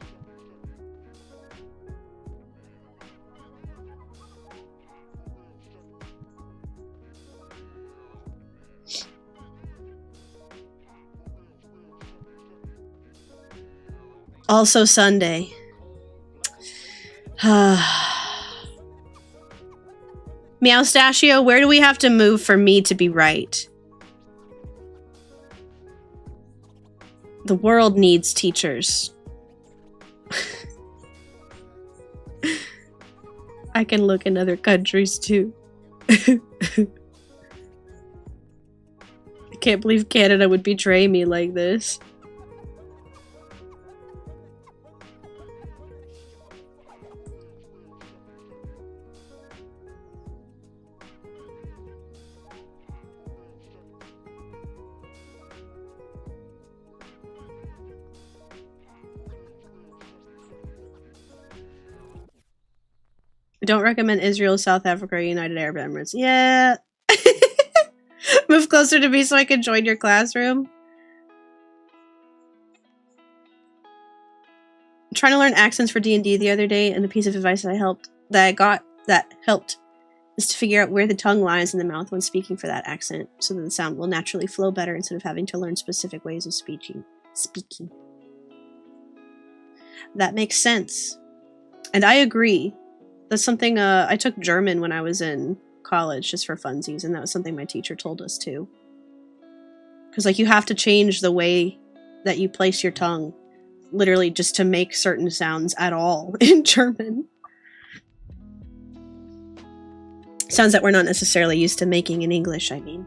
Also Sunday. Meowstachio, where do we have to move for me to be right? The world needs teachers. I can look in other countries too. I can't believe Canada would betray me like this. Don't recommend Israel, South Africa, or United Arab Emirates. Yeah. Move closer to me so I can join your classroom. I'm trying to learn accents for D&D the other day, and the piece of advice that I got that helped is to figure out where the tongue lies in the mouth when speaking for that accent, so that the sound will naturally flow better instead of having to learn specific ways of speaking. That makes sense. And I agree. That's something, I took German when I was in college just for funsies, and that was something my teacher told us too. Because, like, you have to change the way that you place your tongue, literally just to make certain sounds at all in German. Sounds that we're not necessarily used to making in English, I mean.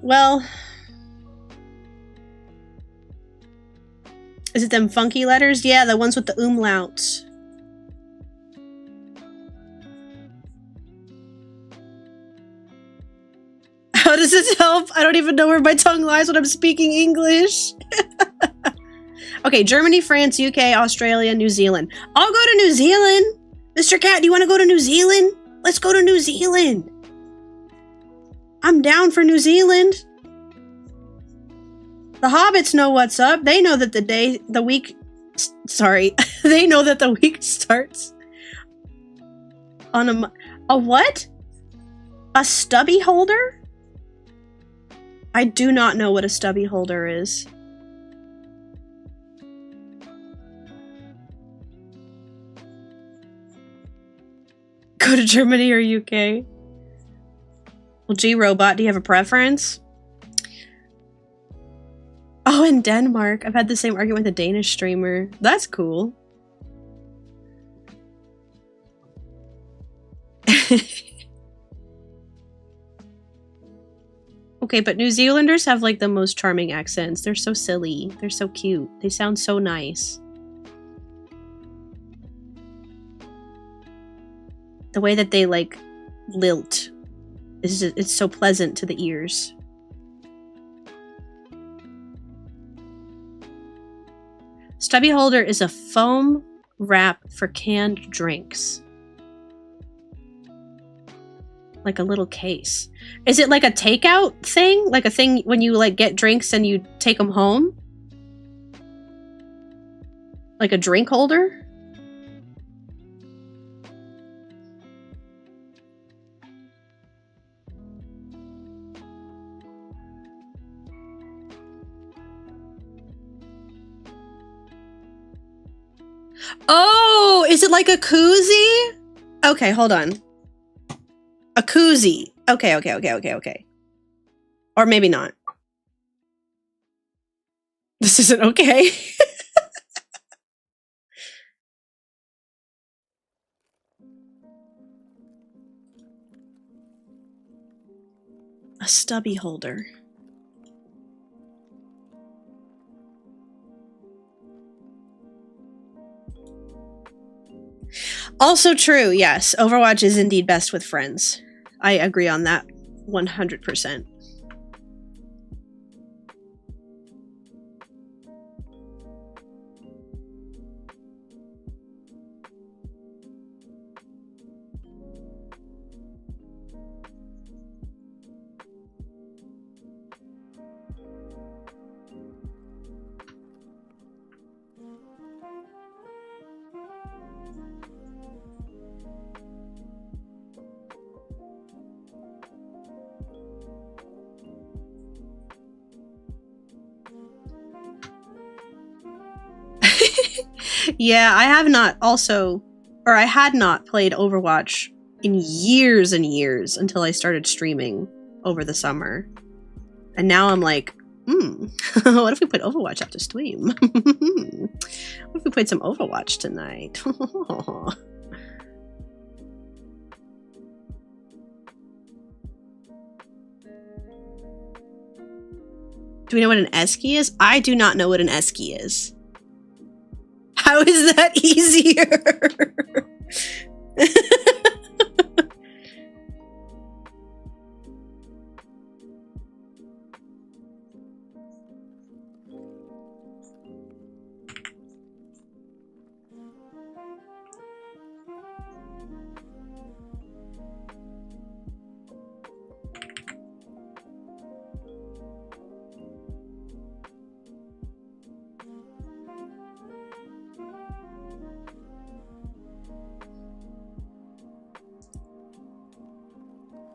Well, is it them funky letters? Yeah, the ones with the umlauts. How does this help? I don't even know where my tongue lies when I'm speaking English. Okay, Germany, France, UK, Australia, New Zealand. I'll go to New Zealand. Mr. Cat, do you want to go to New Zealand? Let's go to New Zealand. I'm down for New Zealand. The hobbits know what's up. They know that they know that the week starts on a what? A stubby holder? I do not know what a stubby holder is. Go to Germany or UK? Well, G-Robot, do you have a preference? Oh, in Denmark. I've had the same argument with a Danish streamer. That's cool. Okay, but New Zealanders have like the most charming accents. They're so silly. They're so cute. They sound so nice. The way that they like lilt is just, it's so pleasant to the ears. Stubby holder is a foam wrap for canned drinks. Like a little case. Is it like a takeout thing? Like a thing when you like get drinks and you take them home? Like a drink holder? Oh, is it like a koozie? Okay, hold on. A koozie. Okay. Or maybe not. This isn't okay. A stubby holder. Also true, yes. Overwatch is indeed best with friends. I agree on that 100%. Yeah, I have not also, or I had not played Overwatch in years and years until I started streaming over the summer. And now I'm like, what if we put Overwatch up to stream? What if we played some Overwatch tonight? Do we know what an esky is? I do not know what an esky is. How is that easier?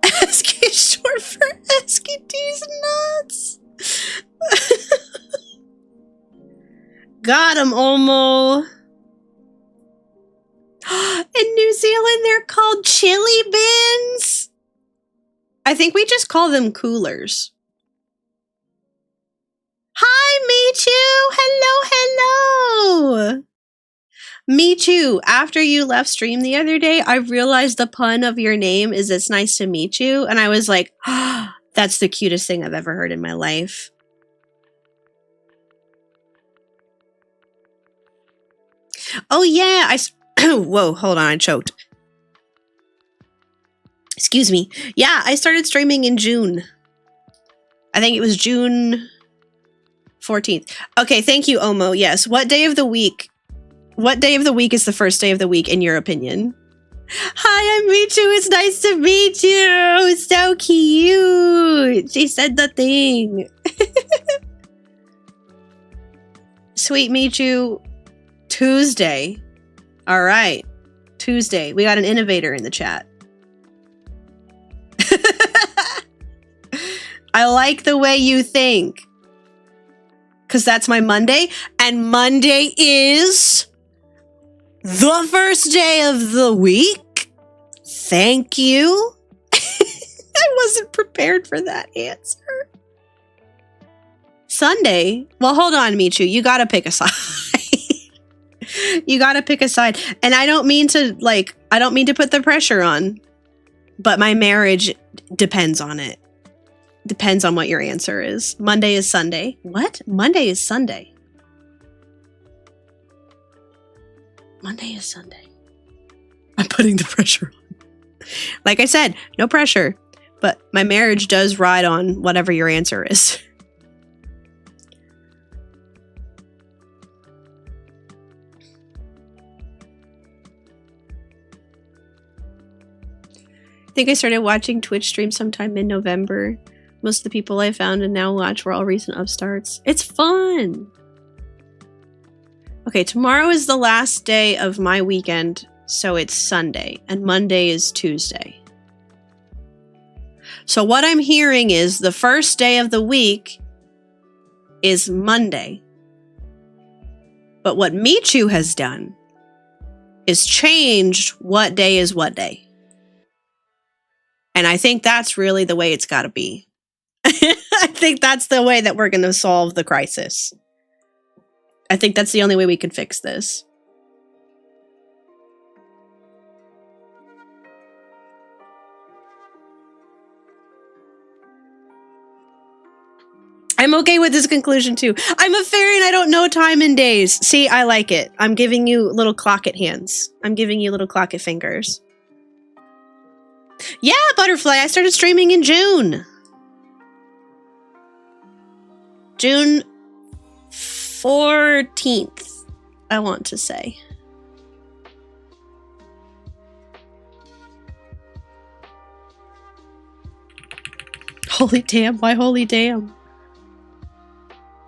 Esky is short for Esky-D's nuts. Got him, Olmo. In New Zealand, they're called chili bins. I think we just call them coolers. Hi, Michu. Hello. Michu, after you left stream the other day, I realized the pun of your name is "it's nice to meet you," and I was like, that's the cutest thing I've ever heard in my life. Oh yeah, whoa, hold on, I choked. Excuse me. Yeah, I started streaming in June. I think it was June 14th. Okay, thank you, Omo. Yes, what day of the week? What day of the week is the first day of the week, in your opinion? Hi, I'm Michu. It's nice to meet you. So cute. She said the thing. Sweet Michu. Tuesday. All right. Tuesday. We got an innovator in the chat. I like the way you think. Because that's my Monday. And Monday is the first day of the week. Thank you. I wasn't prepared for that answer. Sunday? Well, hold on, Michu. You gotta pick a side. You gotta pick a side. And I don't mean to put the pressure on. But my marriage depends on it. Depends on what your answer is. Monday is Sunday. What? Monday is Sunday. Monday is Sunday. I'm putting the pressure on. Like I said, no pressure. But my marriage does ride on whatever your answer is. think I started watching Twitch streams sometime in November. Most of the people I found and now watch were all recent upstarts. It's fun! Okay, tomorrow is the last day of my weekend, so it's Sunday, and Monday is Tuesday. So what I'm hearing is the first day of the week is Monday. But what Michu has done is changed what day is what day. And I think that's really the way it's got to be. I think that's the way that we're going to solve the crisis. I think that's the only way we can fix this. I'm okay with this conclusion too. I'm a fairy and I don't know time and days. See, I like it. I'm giving you little clocket hands. I'm giving you little clocket fingers. Yeah, Butterfly, I started streaming in June. June 14th, I want to say. Holy damn, why holy damn?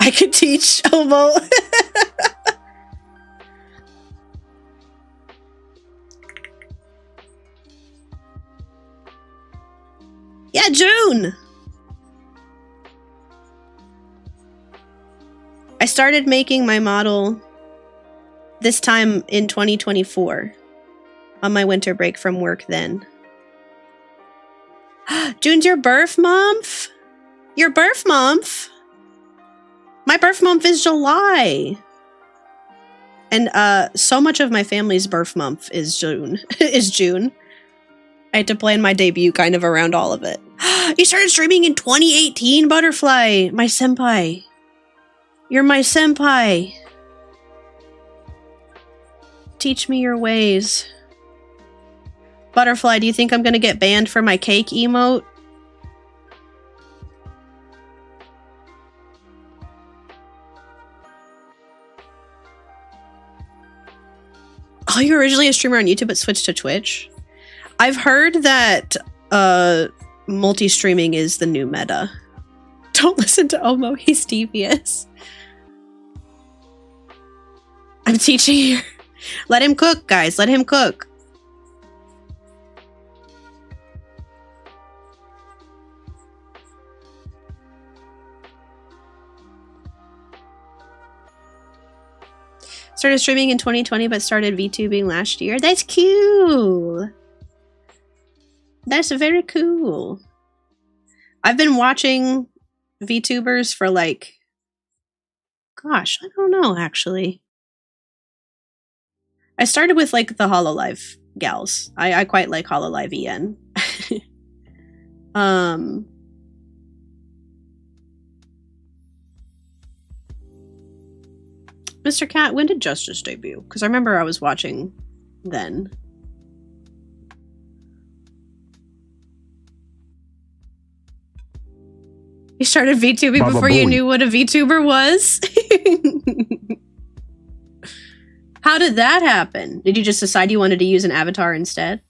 I could teach Omo. Yeah, June. I started making my model this time in 2024 on my winter break from work then. June's your birth month? Your birth month? My birth month is July. And so much of my family's birth month is June. I had to plan my debut kind of around all of it. You started streaming in 2018, Butterfly, my senpai. You're my senpai. Teach me your ways. Butterfly, do you think I'm gonna get banned for my cake emote? Oh, you were originally a streamer on YouTube but switched to Twitch? I've heard that multi-streaming is the new meta. Don't listen to Omo, he's devious. I'm teaching you. Let him cook, guys. Let him cook. Started streaming in 2020, but started VTubing last year. That's cool. That's very cool. I've been watching VTubers for like, gosh, I don't know, actually. I started with like the Hololive gals. I quite like Hololive EN. Mr. Cat, when did Justice debut? Because I remember I was watching then. You started VTubing before you knew what a VTuber was? How did that happen? Did you just decide you wanted to use an avatar instead?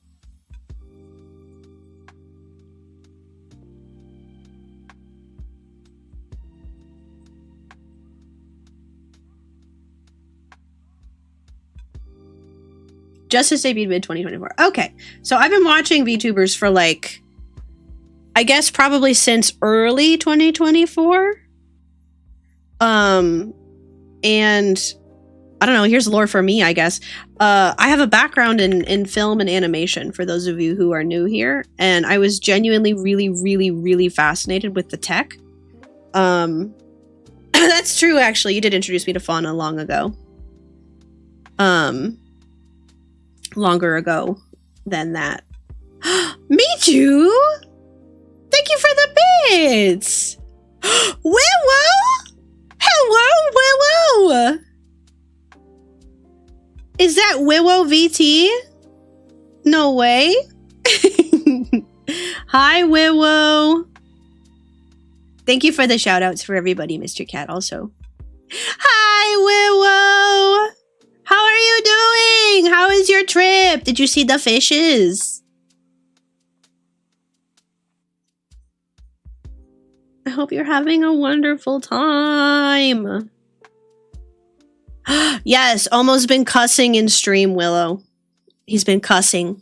Justice debuted mid-2024. Okay, so I've been watching VTubers for like, I guess probably since early 2024. And I don't know, here's lore for me, I guess. I have a background in film and animation, for those of you who are new here, and I was genuinely really fascinated with the tech. That's true, actually. You did introduce me to Fauna long ago. Longer ago than that. Me too! Thank you for the bits! Willow! Hello, Willow! Is that Willow VT? No way. Hi, Willow. Thank you for the shout outs for everybody, Mr. Cat, also. Hi, Willow. How are you doing? How is your trip? Did you see the fishes? hope you're having a wonderful time. Yes, almost been cussing in stream, Willow. He's been cussing.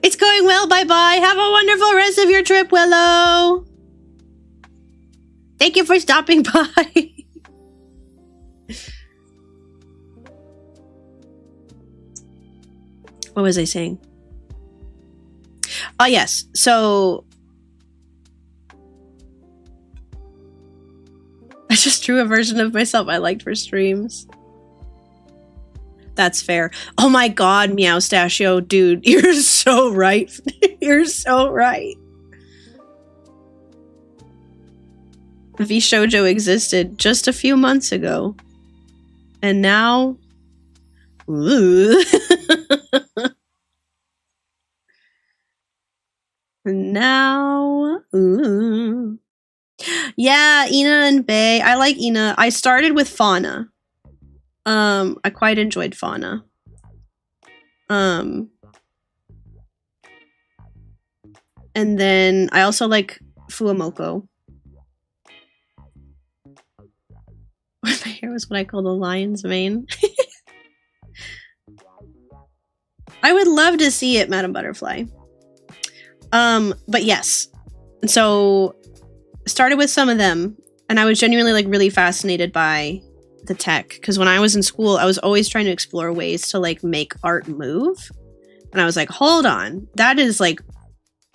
It's going well, bye-bye. Have a wonderful rest of your trip, Willow. Thank you for stopping by. What was I saying? Oh, yes. So I just drew a version of myself I liked for streams. That's fair. Oh my god, Meowstachio, dude, you're so right. You're so right. VShojo existed just a few months ago. And now... Ooh. Now... Ooh. Yeah, Ina and Bae. I like Ina. I started with Fauna. I quite enjoyed Fauna. And then I also like Fuamoko. My hair was what I call the lion's mane. I would love to see it, Madam Butterfly. But yes. So started with some of them, and I was genuinely like really fascinated by the tech, because when I was in school I was always trying to explore ways to like make art move, and I was like, hold on, that is like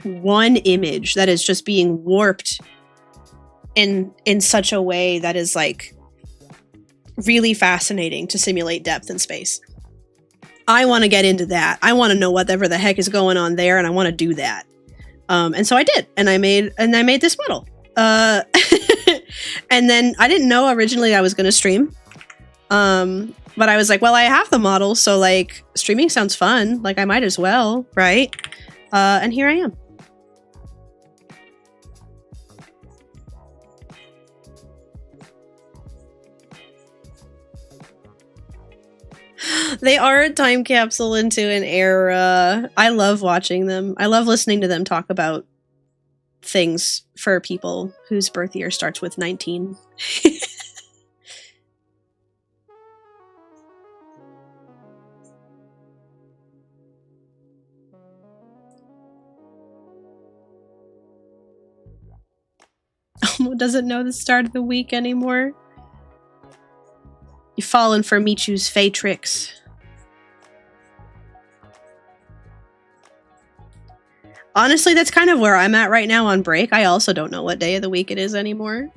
one image that is just being warped in such a way that is like really fascinating to simulate depth in space. I want to get into that. I want to know whatever the heck is going on there, and I want to do that. And so I did, and I made this model. And then I didn't know originally I was going to stream. But I was like, well, I have the model, so like streaming sounds fun. Like I might as well, right? And here I am. They are a time capsule into an era. I love watching them. I love listening to them talk about things for people whose birth year starts with 19. Elmo doesn't know the start of the week anymore. You've fallen for Michu's Fey tricks. Honestly, that's kind of where I'm at right now on break. I also don't know what day of the week it is anymore.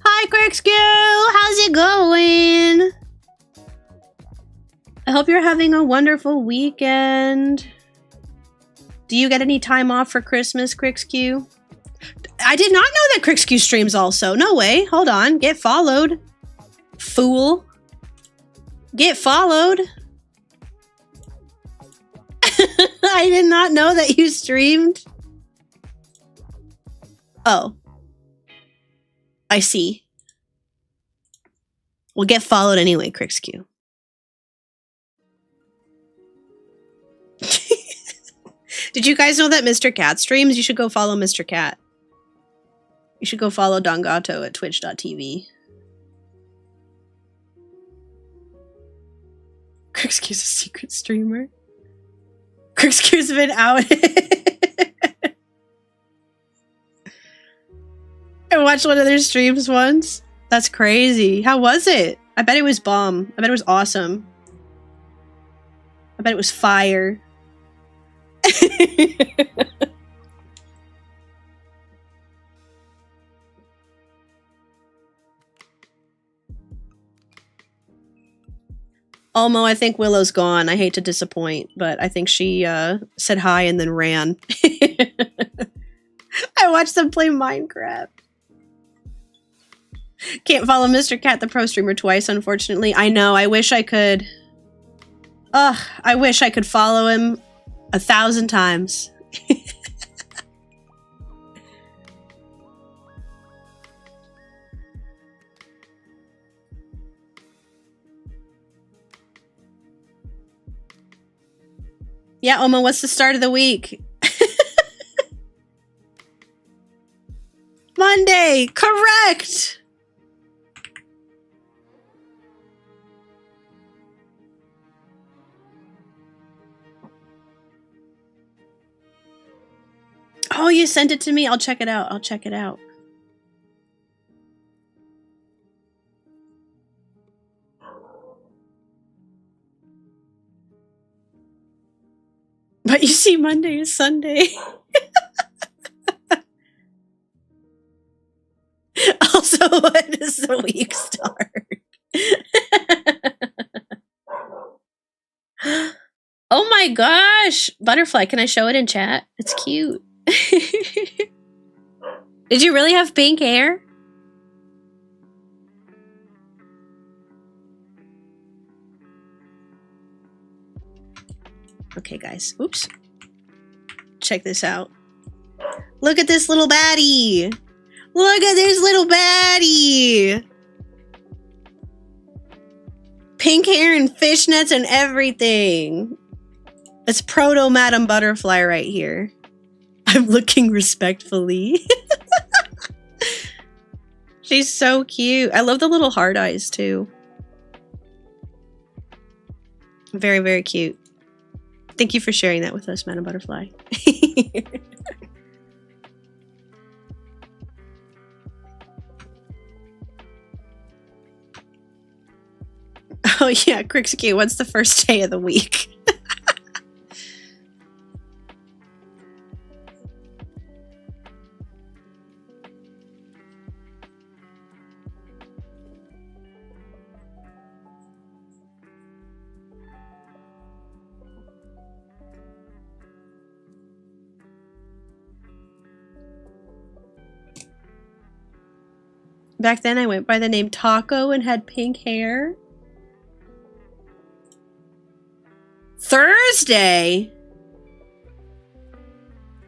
Hi, Quirkskew! How's it going? I hope you're having a wonderful weekend. Do you get any time off for Christmas, Quirkskew? I did not know that Quirkskew streams also. No way. Hold on. Get followed. Fool. Get followed. I did not know that you streamed. Oh. I see. Well, get followed anyway, Quirkskew. Did you guys know that Mr. Cat streams? You should go follow Mr. Cat. You should go follow Dongato at twitch.tv. Quirkskew's a secret streamer. Quirkskew's been outed. I watched one of their streams once. That's crazy. How was it? I bet it was bomb. I bet it was awesome. I bet it was fire. Almo, I think Willow's gone. I hate to disappoint, but I think she said hi and then ran. I watched them play Minecraft. Can't follow Mr. Cat the Pro Streamer twice, unfortunately. I know, I wish I could. Ugh, I wish I could follow him 1,000 times. Yeah, Oma, what's the start of the week? Monday, correct! Oh, you sent it to me? I'll check it out. I'll check it out. But you see, Monday is Sunday. Also, when does the week start? Oh my gosh! Butterfly, can I show it in chat? It's cute. Did you really have pink hair? Okay, guys. Oops. Check this out. Look at this little baddie! Look at this little baddie! Pink hair and fishnets and everything. It's proto Madam Butterfly right here. I'm looking respectfully. She's so cute. I love the little hard eyes too. Very, very cute. Thank you for sharing that with us, Madam Butterfly. Oh yeah, Crixky, what's the first day of the week? Back then I went by the name Taco and had pink hair. Thursday?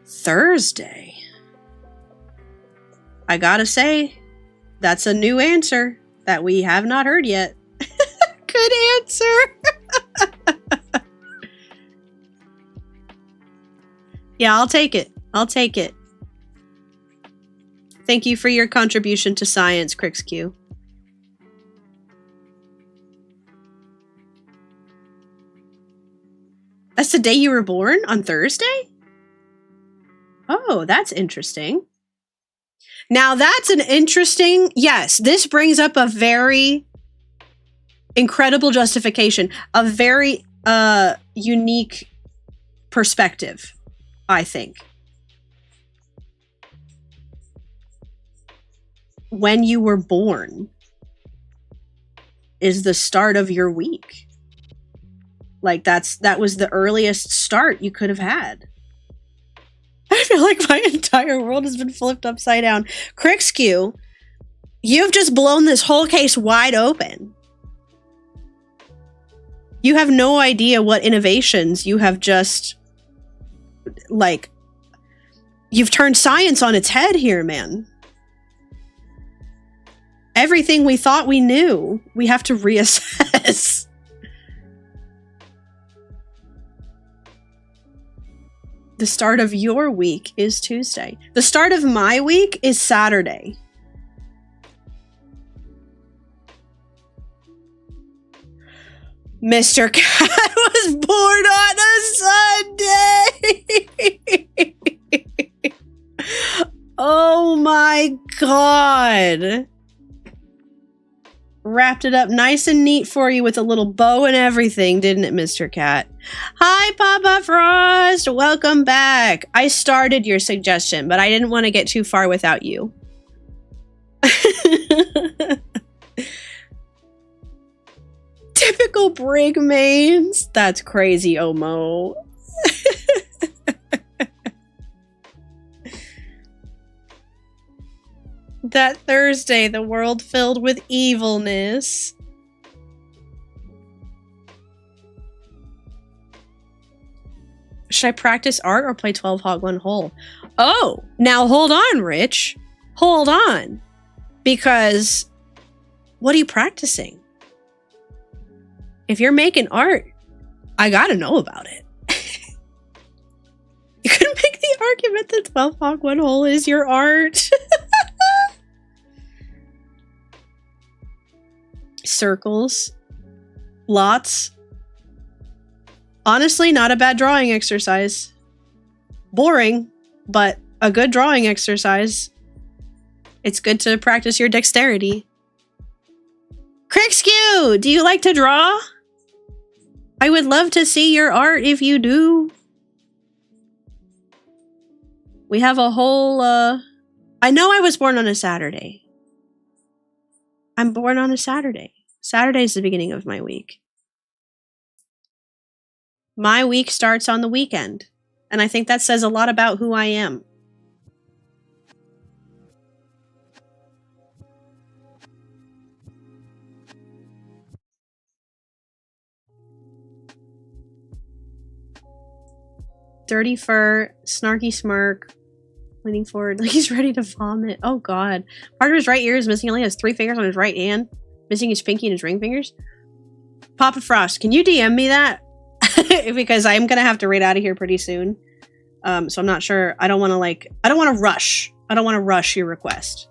Thursday? I gotta say, that's a new answer that we have not heard yet. Good answer. Yeah, I'll take it. I'll take it. Thank you for your contribution to science, CrixQ. That's the day you were born? On Thursday? Oh, that's interesting. Now that's an interesting... Yes, this brings up a very incredible justification. A very unique perspective, I think. When you were born is the start of your week. Like that was the earliest start you could have had. I feel like my entire world has been flipped upside down. CrixQ, you've just blown this whole case wide open. You have no idea what innovations you have just, like, you've turned science on its head here, man. Everything we thought we knew, we have to reassess. The start of your week is Tuesday. The start of my week is Saturday. Mr. Cat was born on a Sunday! Oh my god! Wrapped it up nice and neat for you with a little bow and everything, didn't it, Mr. Cat? Hi, Papa Frost! Welcome back! I started your suggestion, but I didn't want to get too far without you. Typical Brigmains! That's crazy, Omo. That Thursday, the world filled with evilness. Should I practice art or play 12 hog one hole? Oh, now hold on, Rich. Hold on. Because what are you practicing? If you're making art, I gotta know about it. You could make the argument that 12 hog one hole is your art. Circles. Lots. Honestly, not a bad drawing exercise. Boring, but a good drawing exercise. It's good to practice your dexterity. Crickskew, do you like to draw? I would love to see your art if you do. We have a whole, I know I was born on a Saturday. I'm born on a Saturday. Saturday's the beginning of my week. My week starts on the weekend. And I think that says a lot about who I am. Dirty fur, snarky smirk, leaning forward like he's ready to vomit. Oh god. Part of his right ear is missing. He only has 3 fingers on his right hand. Missing his pinky and his ring fingers. Papa Frost, can you DM me that? Because I'm gonna have to raid out of here pretty soon. So I'm not sure. I don't want to rush. I don't want to rush your request.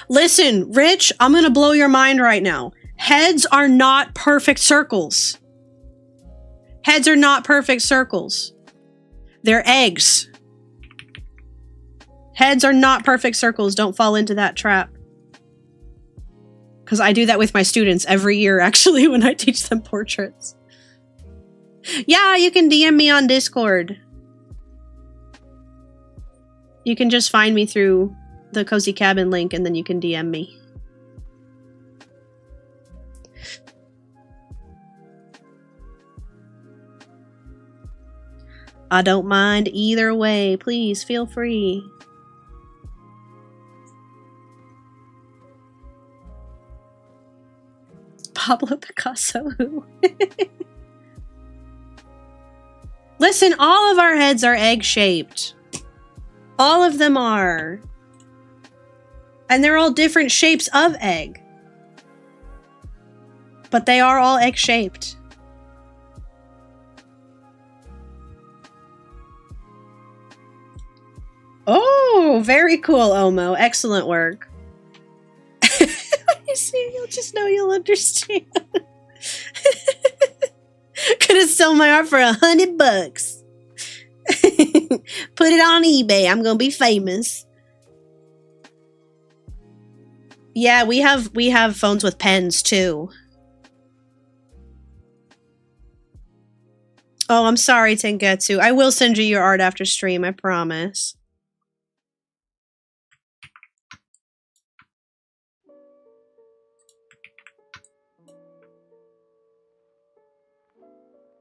Listen, Rich, I'm gonna blow your mind right now. Heads are not perfect circles. Heads are not perfect circles. They're eggs. Heads are not perfect circles. Don't fall into that trap. Because I do that with my students every year, actually, when I teach them portraits. Yeah, you can DM me on Discord. You can just find me through the Cozy Cabin link, and then you can DM me. I don't mind either way. Please, feel free. Pablo Picasso. Listen, all of our heads are egg-shaped. All of them are. And they're all different shapes of egg. But they are all egg-shaped. Oh, very cool, Omo. Excellent work. You see, you'll just know you'll understand. Gonna sell my art for $100. Put it on eBay. I'm gonna be famous. Yeah, we have phones with pens too. Oh, I'm sorry, Tengetsu. I will send you your art after stream, I promise.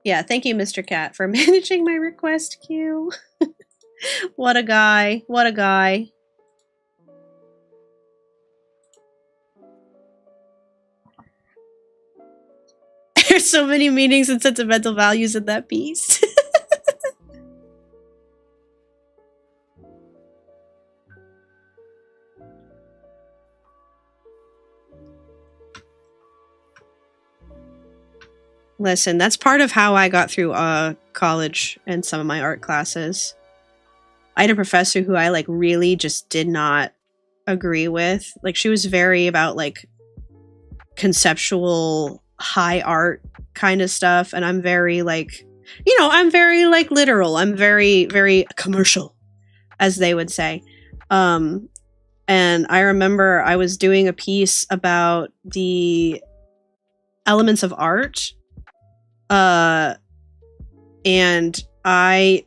Yeah, thank you, Mr. Cat, for managing my request queue. What a guy. What a guy. There's so many meanings and sentimental values in that piece. Listen, that's part of how I got through college and some of my art classes. I had a professor who I like really just did not agree with. Like she was very about like conceptual high art kind of stuff, and I'm very like, you know, I'm very like literal. I'm very, very commercial, as they would say. And I remember I was doing a piece about the elements of art. And I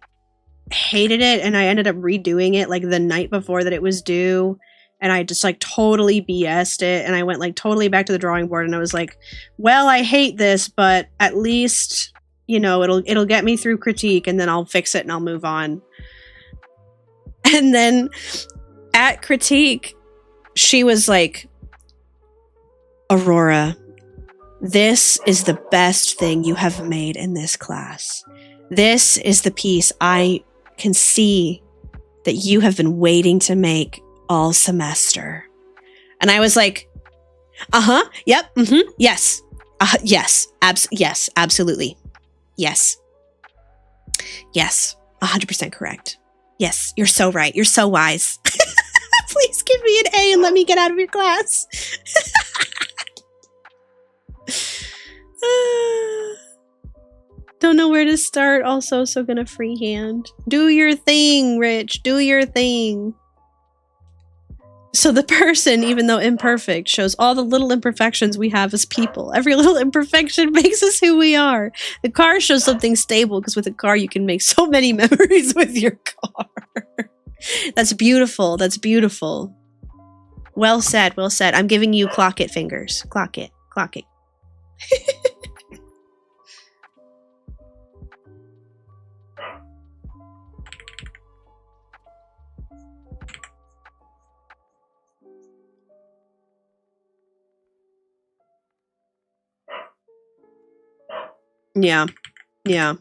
hated it, and I ended up redoing it like the night before that it was due, and I just like totally BS'd it, and I went like totally back to the drawing board, and I was like, well, I hate this, but at least, you know, it'll get me through critique, and then I'll fix it and I'll move on. And then at critique, she was like, Aurora, This is the best thing you have made in this class. This is the piece I can see that you have been waiting to make all semester. And I was like, yep, yes, yes, yes, absolutely. Yes. Yes, 100% correct. Yes, you're so right. You're so wise. Please give me an A and let me get out of your class. Don't know where to start. Also, so gonna freehand. Do your thing, Rich. Do your thing. So the person, even though imperfect, shows all the little imperfections we have as people. Every little imperfection makes us who we are. The car shows something stable because with a car you can make so many memories with your car. That's beautiful. That's beautiful. Well said. Well said. I'm giving you clock it fingers. Clock it. Clock it. Yeah. Yeah.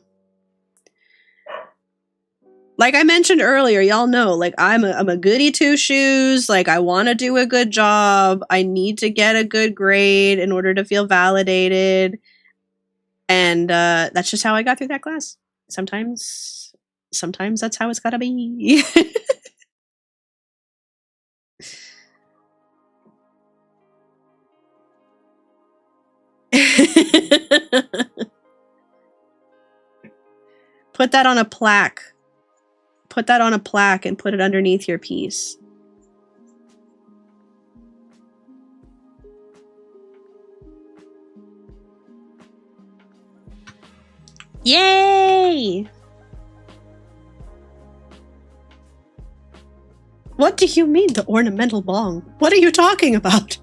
Like I mentioned earlier, y'all know, like I'm a goody two shoes. Like I want to do a good job. I need to get a good grade in order to feel validated. And that's just how I got through that class. Sometimes that's how it's gotta be. Put that on a plaque. Put that on a plaque and put it underneath your piece. Yay! What do you mean, the ornamental bong? What are you talking about?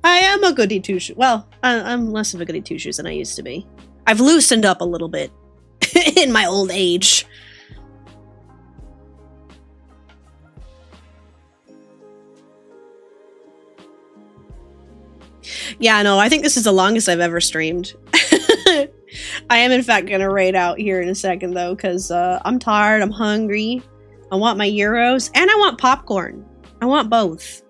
I am a goody two-shoes. Well, I'm less of a goody two-shoes than I used to be. I've loosened up a little bit in my old age. Yeah, no, I think this is the longest I've ever streamed. I am, in fact, going to raid out here in a second, though, because I'm tired, I'm hungry, I want my euros, and I want popcorn. I want both.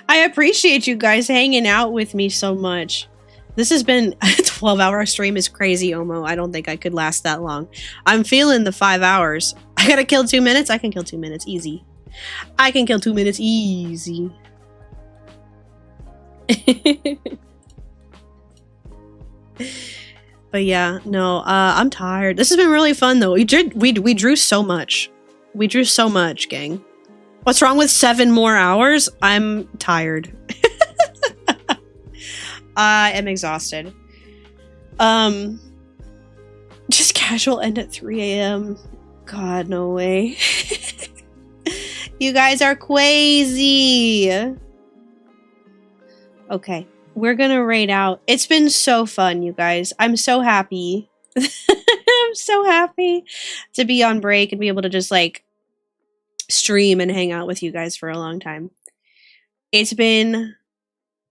I appreciate you guys hanging out with me so much. This has been a 12-hour stream is crazy, Omo. I don't think I could last that long. I'm feeling the 5 hours. I gotta kill 2 minutes? I can kill 2 minutes, easy. I can kill 2 minutes, easy. But yeah, no, I'm tired. This has been really fun, though. We drew so much. We drew so much, gang. What's wrong with 7 more hours? I'm tired. I am exhausted. Just casual end at 3 a.m. God, no way. You guys are crazy. Okay, we're gonna raid out. It's been so fun, you guys. I'm so happy. I'm so happy to be on break and be able to just like stream and hang out with you guys for a long time. It's been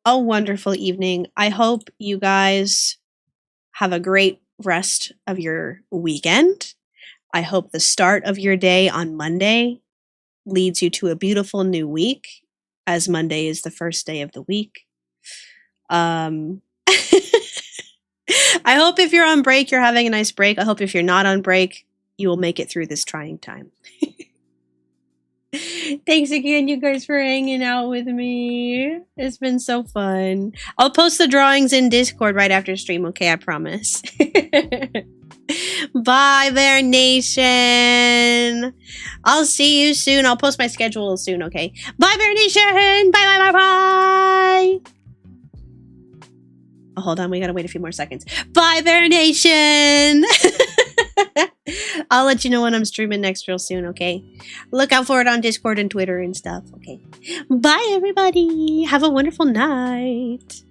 a wonderful evening. I hope you guys have a great rest of your weekend. I hope the start of your day on Monday leads you to a beautiful new week, as Monday is the first day of the week. I hope if you're on break, you're having a nice break. I hope if you're not on break, you will make it through this trying time. Thanks again, you guys, for hanging out with me. It's been so fun. I'll post the drawings in Discord right after stream, okay? I promise. Bye, Bear Nation. I'll see you soon. I'll post my schedule soon, okay? Bye, Bear Nation. Bye, bye, bye, bye. Oh, hold on. We gotta wait a few more seconds. Bye, Bear Nation. I'll let you know when I'm streaming next real soon, okay? Look out for it on Discord and Twitter and stuff, okay? Bye, everybody. Have a wonderful night.